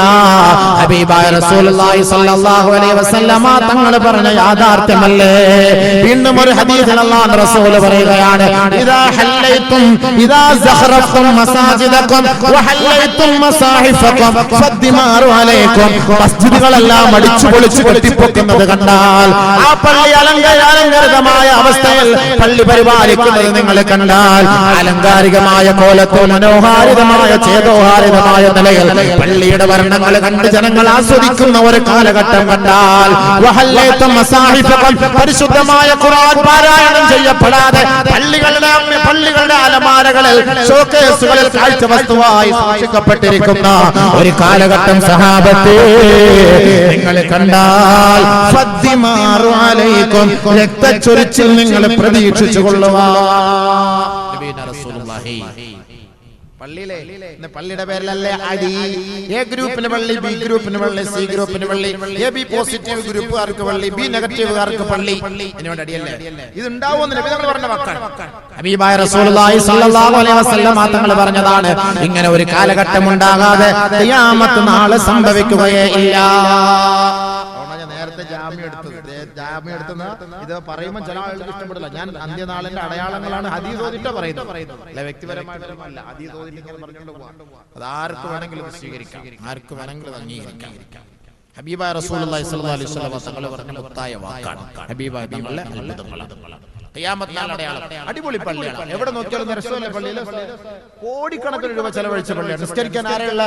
Speaker 1: ഹബീബായ റസൂലുള്ളാഹി സ്വല്ലല്ലാഹു അലൈഹി വസല്ലമ തങ്ങൾ പറഞ്ഞ യാഥാർത്ഥ്യമല്ലേ? വീണ്ടും ഒരു ഹദീസിൽ അല്ലാഹുവിന്റെ റസൂൽ പറയുകയാണ്, ഇദാ ഹല്ലൈതും ഇദാ സഖറഫ്തും മസാജിദകും വഹല്ലൈതും മസാഹിഫകും ഫദ്ദിമാറു അലൈക്കും. മസ്ജിദുകളെല്ലാം അടിച്ചുപൊളിച്ച് കെട്ടിപ്പൊക്കുന്നത് കണ്ടാൽ, ആ പള്ളി അലങ്കാരികമായ അവസ്ഥയിൽ പള്ളി പരിപാലിക്കുന്നത് നിങ്ങൾ കണ്ടാൽ, അലങ്കാരികമായ കോലത്തിൽ മനോഹാരിതമായ ചേതോഹാരിതമായ നിലയിൽ പള്ളിയുടെ വർണ്ണങ്ങൾ കണ്ട് ജനങ്ങൾ ആസ്വദിക്കുന്ന ഒരു കാലഘട്ടം കണ്ടാൽ, പരിശുദ്ധമായ ഖുർആൻ പാരായണം ചെയ്യപ്പെടാതെ പള്ളികളുടെ അലമാരകളിൽ ഷോക്കേസുകളിൽ കാഴ്ച വസ്തുവായി സൂക്ഷിക്കപ്പെട്ടിരിക്കുന്ന ഒരു കാലഘട്ടം സഹാബത്തെ നിങ്ങൾ കണ്ടാൽ, ഫദ്ദിമാറു അലൈക്കും, രക്തച്ചൊരിച്ചിൽ നിങ്ങൾ പ്രതീക്ഷിച്ചു കൊള്ളുക. പള്ളിയുടെ പേരിലല്ലേ അടി? എ ഗ്രൂപ്പിന് പള്ളി, ബി ഗ്രൂപ്പിന് പള്ളി, സി ഗ്രൂപ്പിന് പള്ളി, എ ബി പോസിറ്റീവ് ഗ്രൂപ്പുകാർക്ക് പള്ളി, ബി നെഗറ്റീവുകാർക്ക് പള്ളി. ഇതിനോട് അടിയല്ലേ? ഇത് ഉണ്ടാവുമെന്ന് പറഞ്ഞ വാക്കാണ്. ഹബീബായ റസൂലുള്ളാഹി സ്വല്ലല്ലാഹു അലൈഹി വസല്ലം തങ്ങൾ പറഞ്ഞതാണ്, ഇങ്ങനെ ഒരു കാലഘട്ടം ഉണ്ടാകാതെ ഖിയാമത്ത് നാൾ സംഭവിക്കുകയേ ഇല്ല. നേരത്തെ ജാമ്യം എടുത്തുന്ന ഇത് പറയുമ്പോൾ ചില ആളുകൾക്ക് ഇഷ്ടപ്പെടില്ല. ഞാൻ അന്ത്യനാളിന്റെ അടയാളങ്ങളാണ് ഹദീസ് ഓതിട്ട് പറയുന്നത്, അല്ല വ്യക്തിപരമായിട്ടൊന്നുമല്ല. ഹദീസ് ഓതിട്ട് ഇങ്ങനെ പറഞ്ഞുകൊണ്ട് പോകാം. അത് ആർക്ക് വേണമെങ്കിലും സ്വീകരിക്കാം, ആർക്ക് വേണമെങ്കിലും അംഗീകരിക്കാം. ഹബീബായ റസൂലുള്ളാഹി സ്വല്ലല്ലാഹു അലൈഹി വസല്ലം തങ്ങൾ പറഞ്ഞ മുത്തായ വാക്കാണ് ഹബീബായ തങ്ങളുടെ അത്ഭുതങ്ങളാണ്. ഖിയാമത്ത് നാൾ അടയാളം. അടിപൊളി പള്ളിയാണ്, എവിടെ നോക്കിയാലും രസമല്ലേ പള്ളിയിൽ. കോടിക്കണക്കിന് രൂപ ചെലവഴിച്ച പള്ളിയാണ്. നിസ്കരിക്കാൻ ആരെയുള്ള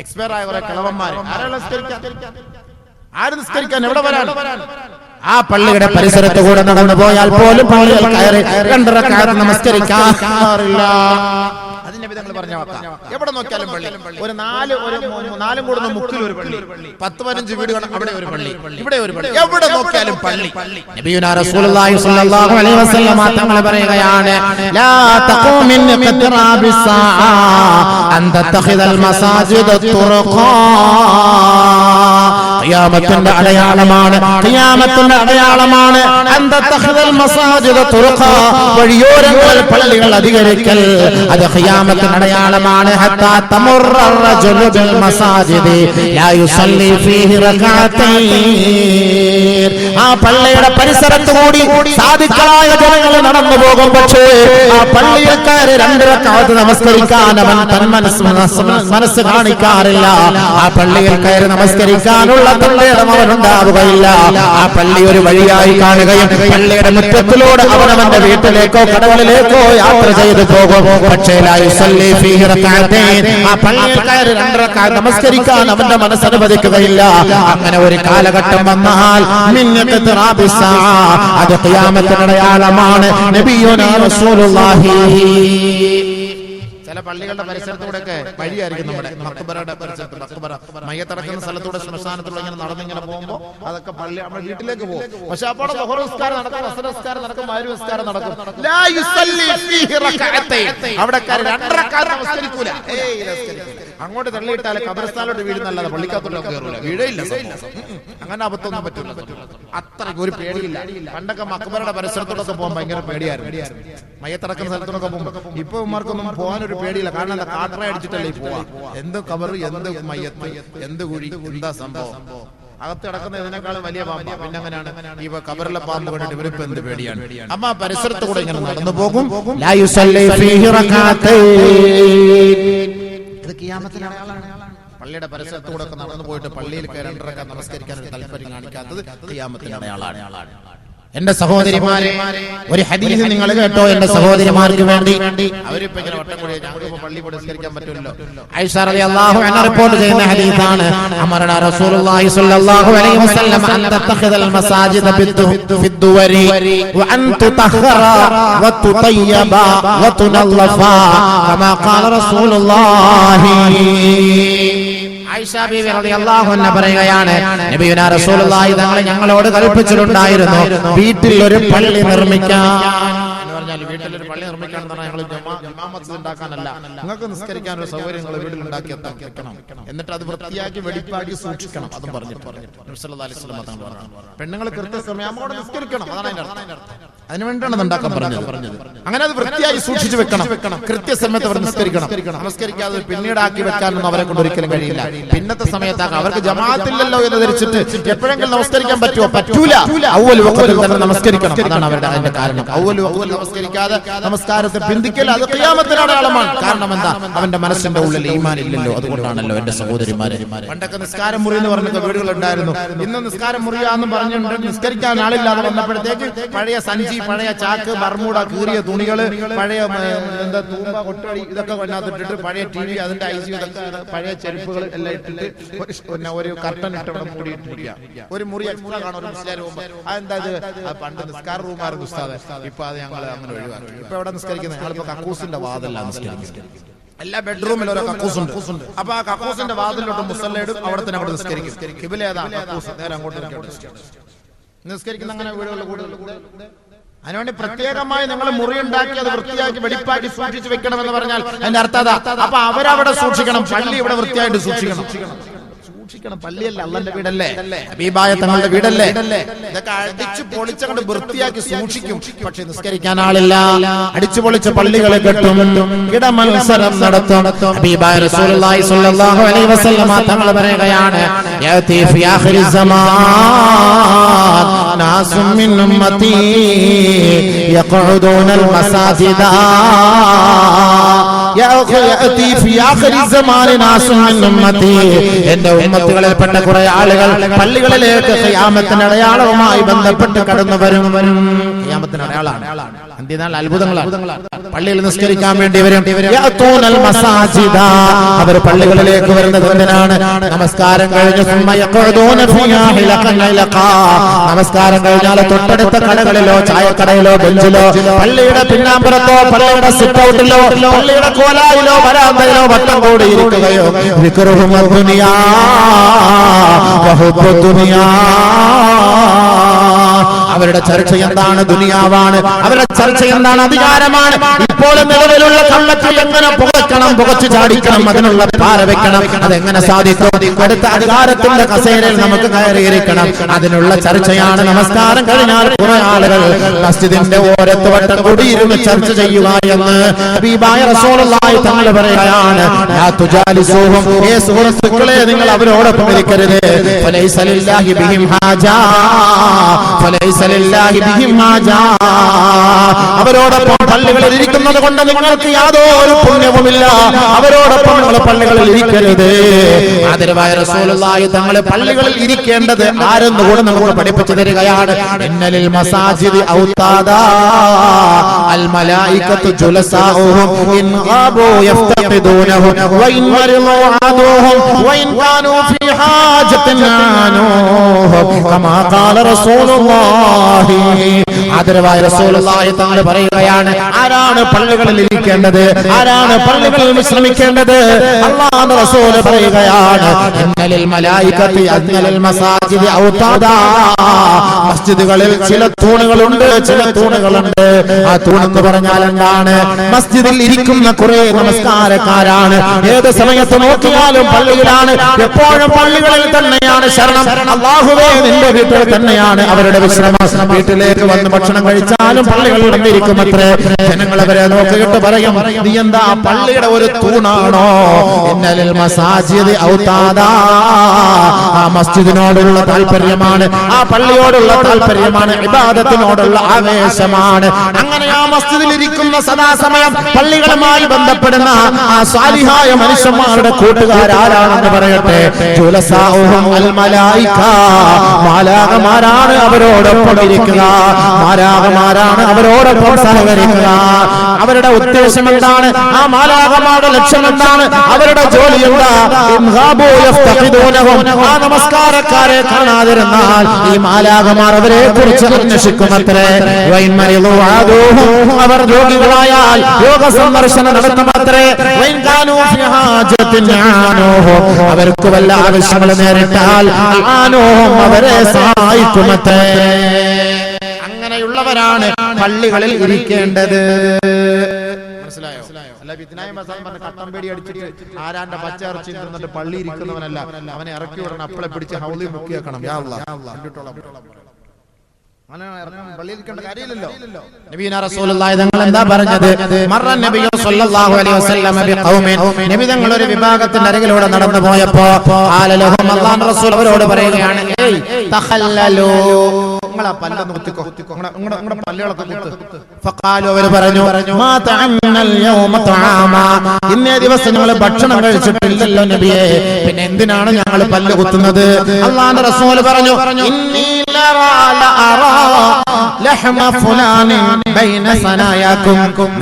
Speaker 1: എക്സ്പയർ ആയ കുറെ കിളവന്മാർ, ആരെയുള്ള നിസ്കരിക്കാൻ? ആര് നിസ്കരിക്കാൻ? എവിടെ വരാൻ? ആ പള്ളിയുടെ പരിസരത്ത് കൂടെ നടന്നു പോയാൽ പോലും പള്ളിയിൽ കയറി 2 റക്അത്ത് നമസ്കരിക്കാറില്ല. അതിന്റെ വിധങ്ങൾ പറഞ്ഞ വാക്കാ. എവിടെ നോക്കിയാലും പള്ളി. ഒരു നാലും കൂടുന്ന മുക്കിൽ ഒരു പള്ളി, 10-15 വീടുകൾ, അവിടെ ഒരു പള്ളി, ഇവിടെ ഒരു പള്ളി, എവിടെ നോക്കിയാലും പള്ളി. നബിയുനാ റസൂലുള്ളാഹി സ്വല്ലല്ലാഹു അലൈഹി വസല്ലം തങ്ങൾ പറയുകയാണ്, ലാ തഖൂമിൻ ഖത്റാബിസ്സാഅ അൻ തത്തഖിദൽ മസാജിദ തുറഖാ. ഖിയാമത്തിന്റെ അടയാളമാണ്, ഖിയാമത്തിന്റെ അടയാളമാണ് അൻ തത്തഖിദൽ മസാജിദ തുറഖാ, വഴിയോരങ്ങളിൽ പള്ളികൾ അധികരിക്കൽ. അത് ഖിയാമത്തിന്റെ അടയാളമാണ്. ഹത്താ തമുറ റജുലു ബിൽ മസാജിദി ലാ യുസല്ലി ഫീഹി റകഅതൈൻ. ആ പള്ളിയുടെ പരിസരത്ത് കൂടി സാദിഖായ ജനങ്ങൾ നടന്നു പോകും, പക്ഷേ ആ പള്ളിയിൽ കയറി 2 റക്അത്ത് നമസ്കരിക്കാൻ അവൻ മനസ്സ് കാണിക്കാറില്ല. ആ പള്ളിയിൽ കയറി നമസ്കരിക്കാനുള്ള തള്ളയിടം അവനുണ്ടാവുകയില്ല. ആ പള്ളി ഒരു വഴിയായി കാണുകയും പള്ളിയുടെ മുറ്റത്തിലൂടെ അവനവന്റെ വീട്ടിലേക്കോ കടകളിലേക്കോ യാത്ര ചെയ്തു പോകും. പക്ഷേ ആ പള്ളിയിൽ കയറി 2 റക്അത്ത് നമസ്കരിക്കാൻ അവന്റെ മനസ്സ് അനുവദിക്കുകയില്ല. അങ്ങനെ ഒരു കാലഘട്ടം വന്നാൽ അത് ഖിയാമത്തിന്റെ അടയാളമാണ്. നബിയുനാ റസൂലുള്ളാഹി. ചില പള്ളികളുടെ പരിസരത്തൂടെയൊക്കെ വഴിയായിരിക്കും നമ്മുടെ മഖ്ബറയുടെ പരിസരത്ത്, മഖ്ബറ മയ്യത്തടക്കുന്ന സ്ഥലത്തൂടെ ശ്മശാനത്തിലൂടെ ഇങ്ങനെ നടന്നിങ്ങനെ പോകുമ്പോൾ അതൊക്കെ പള്ളി നമ്മുടെ വീട്ടിലേക്ക് പോകും. പക്ഷെ അപ്പോൾ ളുഹർ നിസ്കാരം നടക്കും, അസ്ർ നിസ്കാരം നടക്കും, മഗ്രിബ് നിസ്കാരം നടക്കും. ലാ യുസല്ലി ഫീഹി റകഅതൈൻ. അവിടെ 2 റക്അത്ത് നമസ്കരിക്കൂല. അങ്ങോട്ട് തള്ളിയിട്ടാൽ ഖബർസ്ഥാനിലോട്ട് വീഴുന്നല്ലാതെ പള്ളിക്കകത്തോട്ട് കയറൂല, വീഴയില്ല. അങ്ങനെ അബദ്ധമൊന്നും പറ്റില്ല. അത്രയ്ക്ക് ഒരു പേടിയില്ല. പണ്ടൊക്കെ മഖ്ബറയുടെ പരിസരത്തോടൊക്കെ പോകാൻ ഭയങ്കര പേടിയായിരുന്നു, മയ്യത്തടക്കുന്ന സ്ഥലത്തോടൊക്കെ പോകുമ്പോൾ. ഇപ്പൊ ഉമ്മാർക്കൊന്നും പോകാനൊരു പേടിയില്ല. കാരണം കാട്ടറ അടിച്ചിട്ടല്ലേ പോവാ. എന്ത് കബർ, എന്ത് മയ്യത്ത്, എന്ത് കുഴി, എന്താ സംഭവം. അകത്ത് കിടക്കുന്ന ഇതിനേക്കാളും വലിയ പാമ്പ. പിന്നെ അങ്ങനെയാണ് ഈ കബറിലെ പാമ്പ് കണ്ടിട്ട് ഇവരിപ്പോ എന്ത് പേടിയാണ്. അമ്മ പരിസരത്ത് കൂടെ ഇങ്ങനെ നടന്നു പോകും. പള്ളിയുടെ പരിസരത്തൂടെ ഒക്കെ നടന്നു പോയിട്ട് പള്ളിയിൽ കയറി 2 റക്അത്ത് നമസ്കരിക്കാൻ ഒരു താല്പര്യം കാണിക്കാത്തത് ഖിയാമത്തിന്റെ അടയാളമാണ്. എന്റെ സഹോദരിമാരെ, ഒരു ഹദീസ് നിങ്ങൾ കേട്ടോ? എന്റെ സഹോദരിമാർക്ക് വേണ്ടി അവരിപ്പോ ഇങ്ങനെ വട്ടം കൂടി ഞങ്ങൾക്ക് പള്ളി പുരസ്കരിക്കാൻ പറ്റില്ലല്ലോ. ആയിഷ റളിയല്ലാഹു അൻഹ റിപ്പോർട്ട് ചെയ്യുന്ന ഹദീസാണ്, അമറന റസൂലുള്ളാഹി സ്വല്ലല്ലാഹു അലൈഹി വസല്ലം അൻ തത്തഖിദൽ മസാജിദ ഫിദ്ദുവരി വ അൻ തുതഖറ വ തുതയ്യബ വ തുനല്ലഫ കമാ ഖാല റസൂലുള്ളാഹി. ആയിഷ ബീവി റളിയല്ലാഹു അൻഹ പറയുകയാണ്, നബിയുനാ റസൂലുള്ളാഹി തങ്ങൾ ഞങ്ങളോട് കൽപ്പിച്ചിട്ടുണ്ടായിരുന്നു വീട്ടിൽ ഒരു പള്ളി നിർമ്മിക്കാൻ. പറഞ്ഞാൽ വീട്ടിലൊരു പള്ളി നിർമ്മിക്കാണെന്ന് പറഞ്ഞാൽ ഞങ്ങൾ ജമാ മസ്ജിദ് ഉണ്ടാക്കാനല്ല, നിങ്ങൾക്ക് നിസ്കരിക്കാൻ ഒരു സൗകര്യം നിങ്ങൾ വീട്ടിൽ ഉണ്ടാക്കി വെക്കണം, എന്നിട്ട് അത് വൃത്തിയാക്കി വെടിപ്പാക്കി സൂക്ഷിക്കണം. അതും പറഞ്ഞിട്ട് നബി സല്ലല്ലാഹു അലൈഹി വസല്ലം തങ്ങൾ പറഞ്ഞു പെണ്ണുങ്ങൾ കൃത്യസമയത്തോടെ നിസ്കരിക്കണം. അതാണ് അതിന്റെ അർത്ഥം. അതിനുവേണ്ടിയാണ് ഉണ്ടാക്കാൻ പറഞ്ഞത്. അങ്ങനെ അത് വൃത്തിയായി സൂക്ഷിച്ചു വെക്കണം, കൃത്യസമയത്ത് അവർ നിസ്കരിക്കണം. നമസ്കരിക്കാതെ പിന്നീടാക്കി വെക്കാനൊന്നും അവരെ കൊണ്ട് ഒരിക്കലും കഴിയില്ല. പിന്നത്തെ സമയത്താക്കാം. അവർക്ക് ജമാഅത്തില്ലല്ലോ എന്ന് ധരിച്ചിട്ട് എപ്പോഴെങ്കിലും നമസ്കരിക്കാൻ പറ്റുമോ? പറ്റൂല. അവ്വൽ വഖത്തിൽ തന്നെ നമസ്കരിക്കണം. അതാണ് അവരുടെ അതിന്റെ കാരണം. അവ്വൽ വഖത്തിൽ നമസ്കരിക്കാതെ നമസ്കാരത്തെ പിന്തിക്കൽ അത് ഖിയാമത്തിന്റെ അടയാളമാണ്. കാരണം എന്താ? അവന്റെ മനസ്സിന്റെ ഉള്ളിൽ ഈമാൻ ഇല്ലല്ലോ. അതുകൊണ്ടാണല്ലോ എന്റെ സഹോദരിമാരെ. പണ്ടൊക്കെ നിസ്കാരം മുറി എന്ന് പറഞ്ഞ വീടുകൾ ഉണ്ടായിരുന്നു. ഇന്ന് നിസ്കാരം മുറിയാന്ന് പറഞ്ഞിട്ടുണ്ട്. നിസ്കരിക്കാൻ ആളില്ലാതെ വന്നപ്പോഴത്തേക്ക് പഴയ സഞ്ചി, പഴയ ചാക്ക്, ബർമൂട, കീറിയ തുണികള്, പഴയ എന്താ തൂമ്പ, കൊട്ടടി, ഇതൊക്കെ കൊണ്ടാത്തിട്ടിട്ട് പഴയ TV, അതിന്റെ IC, ഇതൊക്കെ പഴയ ചെരുപ്പുകൾ എല്ലാം ഇട്ടിട്ട് ഒരു കർട്ടൻ ഇട്ട് അവിടെ മൂടിയിട്ടിരിക്കുക. ഒരു മുറി എക്സ്ട്രാ കാണും ഒരു മുസ്ലിം റൂം. അതെന്താ ഇത്? പണ്ട് നിസ്കാര റൂമായിരുന്നു ഉസ്താദെ. ഇപ്പൊ അത് ഞങ്ങൾ അങ്ങനെ ഒഴിവാക്കി. ഇപ്പൊ എവിടെ നിസ്കരിക്കുന്നത്? ഞങ്ങളിപ്പോ കക്കൂസിന്റെ വാതിലാണ് നിസ്കരിക്കുന്നത്. എല്ലാ ബെഡ്റൂമിലും ഓരോ കക്കൂസുണ്ട്. അപ്പൊ ആ കക്കൂസിന്റെ വാതിലോട്ട് മുസല്ലയിടും. അവിടെ തന്നെ അവിടെ നിസ്കരിക്കും. ഖിബില ഏതാ? കക്കൂസ്. നേരെ അങ്ങോട്ട് നിസ്കരിക്കുന്ന അങ്ങനെ വീടുകളിൽ കൂടുതൽ. അതിനുവേണ്ടി പ്രത്യേകമായി നിങ്ങൾ മുറിയുണ്ടാക്കി അത് വൃത്തിയാക്കി വെടിപ്പാക്കി സൂക്ഷിച്ചു വെക്കണമെന്ന് പറഞ്ഞാൽ അതിന്റെ അർത്ഥം അപ്പൊ അവരവിടെ സൂക്ഷിക്കണം, പള്ളി ഇവിടെ വൃത്തിയായിട്ട് സൂക്ഷിക്കണം. പള്ളിയല്ല, അള്ളാന്റെ വീടല്ലേ, ഹബീബായ തങ്ങളുടെ വീടല്ലേ. ഇതൊക്കെ അടിച്ചു പൊളിച്ചങ്ങോട്ട് വൃത്തിയാക്കി സൂക്ഷിക്കും. പക്ഷെ നിസ്കരിക്കാൻ ആളില്ല. അടിച്ചു പൊളിച്ച പള്ളികളെ കെട്ടും, ഇടമത്സരം നടത്തും. ഹബീബായ റസൂലുള്ളാഹി സ്വല്ലല്ലാഹു അലൈഹി വസല്ലം തങ്ങൾ പറയുകയാണ്, യഅതി ഫി ആഖിരി സമാൻ നാസും മിൻ ഉമ്മത്തി യഖഉദൂനൽ മസാജിദ. യഅതി ഫി ആഖിരി സമാൻ നാസും മിൻ ഉമ്മത്തി, എന്റെ ഉമ്മത്തികളിൽപ്പെട്ട കുറെ ആളുകൾ പള്ളികളിലേക്ക് ഖിയാമത്തിന്റെ അടയാളവുമായി ബന്ധപ്പെട്ട് കടന്നു വരും. ഖിയാമത്തിന്റെ അടയാളമാണ്. എന്തിനാൽ അത്ഭുതങ്ങളാണ്. പള്ളിയിൽ നിസ്കരിക്കാൻ വേണ്ടി വരും. യഅതൂനൽ മസാജിദ, അവർ പള്ളികളിലേക്ക് വരുന്നത് എന്തിനാണ്? നമസ്കാരം കഴിഞ്ഞ് നമസ്കാരം കഴിഞ്ഞാൽ തൊട്ടടുത്ത കടകളിലോ ചായക്കടയിലോ ബെഞ്ചിലോ പള്ളിയുടെ പിന്നാമ്പുറത്തോ പള്ളിയുടെ സിറ്റ് ഔട്ടിലോ പള്ളിയുടെ കോലായിലോ വരാന്തയിലോ വട്ടം കൂടിയിരിക്കുകയോ അവരുടെ ചർച്ച എന്താണ്? ദുനിയാവാണ്. അവരുടെ ചർച്ച എന്താണ്? അധികാരമാണ്. ഇപ്പോൾ നിലവിലുള്ള കള്ളത്തിൽ എങ്ങനെ പുകയ്ക്കണം, പുകച്ചു ചാടിക്കണം, അതിനുള്ള പാര വെക്കണം, അതെങ്ങനെ സാധിക്കും? അടുത്ത അധികാരത്തിന്റെ കസേരയിൽ നമുക്ക് കയറിയിരിക്കണം, അതിനുള്ള ചർച്ചയാണ്. നമസ്കാരം കഴിഞ്ഞാൽ കുറെ ആളുകൾ മസ്ജിദിന്റെ ഓരത്ത് വട്ടം കൂടിയിരുന്ന് ചർച്ച ചെയ്യുക എന്ന് ഹബീബായ റസൂലുള്ളാഹി തങ്ങൾ പറയുകയാണ്. ലാ തുജാലിസൂഹും, ഏ സുഹൃത്തുക്കളെ നിങ്ങൾ അവരോടൊപ്പം ഇരിക്കരുത്. ഫലൈസ ലില്ലാഹി ബിഹിം ഹാജാ, ഫലൈസ ലില്ലാഹി ബിഹിം ഹാജാ. അവരോടൊപ്പം പള്ളികളിൽ ഇരിക്കുന്നത് കൊണ്ട് നിങ്ങൾക്ക് യാതൊരു പുണ്യവുമില്ല. അവരോടൊപ്പം നിങ്ങൾ പള്ളികളിൽ ഇരിക്കരുത്. ആദരവായ റസൂലുള്ളാഹി തങ്ങൾ പള്ളികളിൽ ഇരിക്കേണ്ടത് ആരെന്ന് കൂടെ നമുക്ക് പഠിപ്പിച്ചു തരികയാണ്. ഇന്നലിൽ മസാജിദി ഔതാദാ അൽ മലായികത്തു ജുലസാഉഹും ഇൻ ഗാബു യഫ്തഖിദൂനഹു വഇൻ മരിളു ആദൂഹും വഇൻ കാനൂ ഫീ ഹാജത്തിൻ ആനൂഹും കമാ ഖാല റസൂലുള്ളാഹി. ആദരവായ റസൂലുള്ളാഹി തങ്ങൾ പറയുകയാണ്, ആരാണ് പള്ളികളിൽ ഇരിക്കേണ്ടത്? ആരാണ് പള്ളികളിൽ വിശ്രമിക്കേണ്ടത്? അല്ലാഹുവിന്റെ റസൂൽ പറയുകയാണ്, ഇന്നലിൽ മലായികത്തി അന്നലിൽ മസാജിദി ഔതാദാ. മസ്ജിദുകളിൽ ചില തൂണുകളുണ്ട്, ചില തൂണുകളുണ്ട്. ആ തൂണെന്ന് പറഞ്ഞാൽ എന്താണ്? മസ്ജിദിൽ ഇരിക്കുന്ന കുറെ നമസ്കാരക്കാരാണ്. ഏത് സമയത്ത് നോക്കിയാലും പള്ളിയിലാണ്, എപ്പോഴും പള്ളികളിൽ തന്നെയാണ് ശരണം. അല്ലാഹുവേ, നിന്റെ വീട്ടിൽ തന്നെയാണ് അവരുടെ വിശ്രമം. വീട്ടിലേക്ക് വന്ന് ഭക്ഷണം കഴിച്ചാലും പള്ളികളിൽ ഇരിക്കും അത്രേ. ജനങ്ങൾ അവരെ നോക്കിയിട്ട് പറയും, നീ എന്താ പള്ളിയുടെ ഒരു തൂണാണോ? ഇന്നലിൽ മസാജിദി ഔതാദാ. ആ മസ്ജിദിനോടുള്ള താല്പര്യമാണ്, ആ പള്ളിയോടുള്ള താല്പര്യമാണ്, ഇബാദത്തിനോടുള്ള ആവേശമാണ്. അങ്ങനെ ആ മസ്ജിദിൽ ഇരിക്കുന്ന സദാസമയം പള്ളികളുമായി ബന്ധപ്പെടുന്ന ആ സാലിഹായ മനുഷ്യന്മാരുടെ കൂട്ടുകാരാരാണെന്ന് പറയട്ടെ. ജുലസാഉഹും അൽ മലായിക, മാലാഖമാരാണ് അവരോടൊപ്പം ഇരിക്കുക. മാലാഖമാരാണ് അവരോടൊപ്പം സഹകരിക്കുക. അവരുടെ ഉദ്ദേശം എന്താണ്? ആ മാലാഖമാരുടെ ലക്ഷ്യം എന്താണ്? അവരുടെ ജോലി എന്താ? ആ നമസ്കാരക്കാരെ കാണാതിരുന്നാൽ ഈ മാലാഖമാർ അവരെ കുറിച്ച് അന്വേഷിക്കുമത്രേ. അവർ രോഗികളായാൽ യോഗ സന്ദർശനം നടത്തുമത്രേ. അവർക്ക് വല്ല ആവശ്യങ്ങൾ നേരിട്ടാൽ അവരെ സഹായിക്കുമത്രേ. അങ്ങനെ അങ്ങനെയുള്ളവരാണ് പള്ളികളിൽ ഇരിക്കേണ്ടത്. മനസ്സിലായോ? അല്ല വിദ്നായ മസാൻ പറഞ്ഞ കട്ടം പേടി അടിച്ചിട്ട് ആരാന്റെ പച്ചയിറച്ചി തിന്നിട്ട് പള്ളി ഇരിക്കുന്നവനല്ല, അവനെ ഇറക്കി വിടണം, അപ്പളെ പിടിച്ച് ഹൗലി മുക്കി വെക്കണം. യാ അല്ലാഹ് പള്ളിയിരിക്കേണ്ട കാര്യമില്ലല്ലോ. നബിയുനാ റസൂലുള്ളാഹി തങ്ങൾ എന്താ പറഞ്ഞത്? മറ നബിയു സ്വല്ലല്ലാഹു അലൈഹി വസല്ലം ബിഖൗമിൻ, നബി തങ്ങൾ ഒരു വിഭാഗത്തിന്റെ അരികിലൂടെ നടന്നു പോയപ്പോ ഖാല ലഹും, അല്ലാഹുവിന്റെ റസൂൽ അവരോട് പറയുകയാണ്, ഏയ് തഖല്ലലൂ, നിങ്ങളെ പല്ലൊന്ന് കുത്തിക്കോ, നിങ്ങളുടെ പല്ലുകളൊക്കെ കുത്ത്. ഫഖാലു, അവർ പറഞ്ഞു, മാ തഅന്നൽ യൗമ തആമാ, ഇന്നേ ദിവസം ഞങ്ങൾ ഭക്ഷണം കഴിച്ചിട്ടില്ലല്ലോ നബിയേ, പിന്നെ എന്തിനാണ് ഞങ്ങൾ പല്ല് കുത്തുന്നത്? അല്ലാഹുവിന്റെ റസൂൽ പറഞ്ഞു, ഇന്നി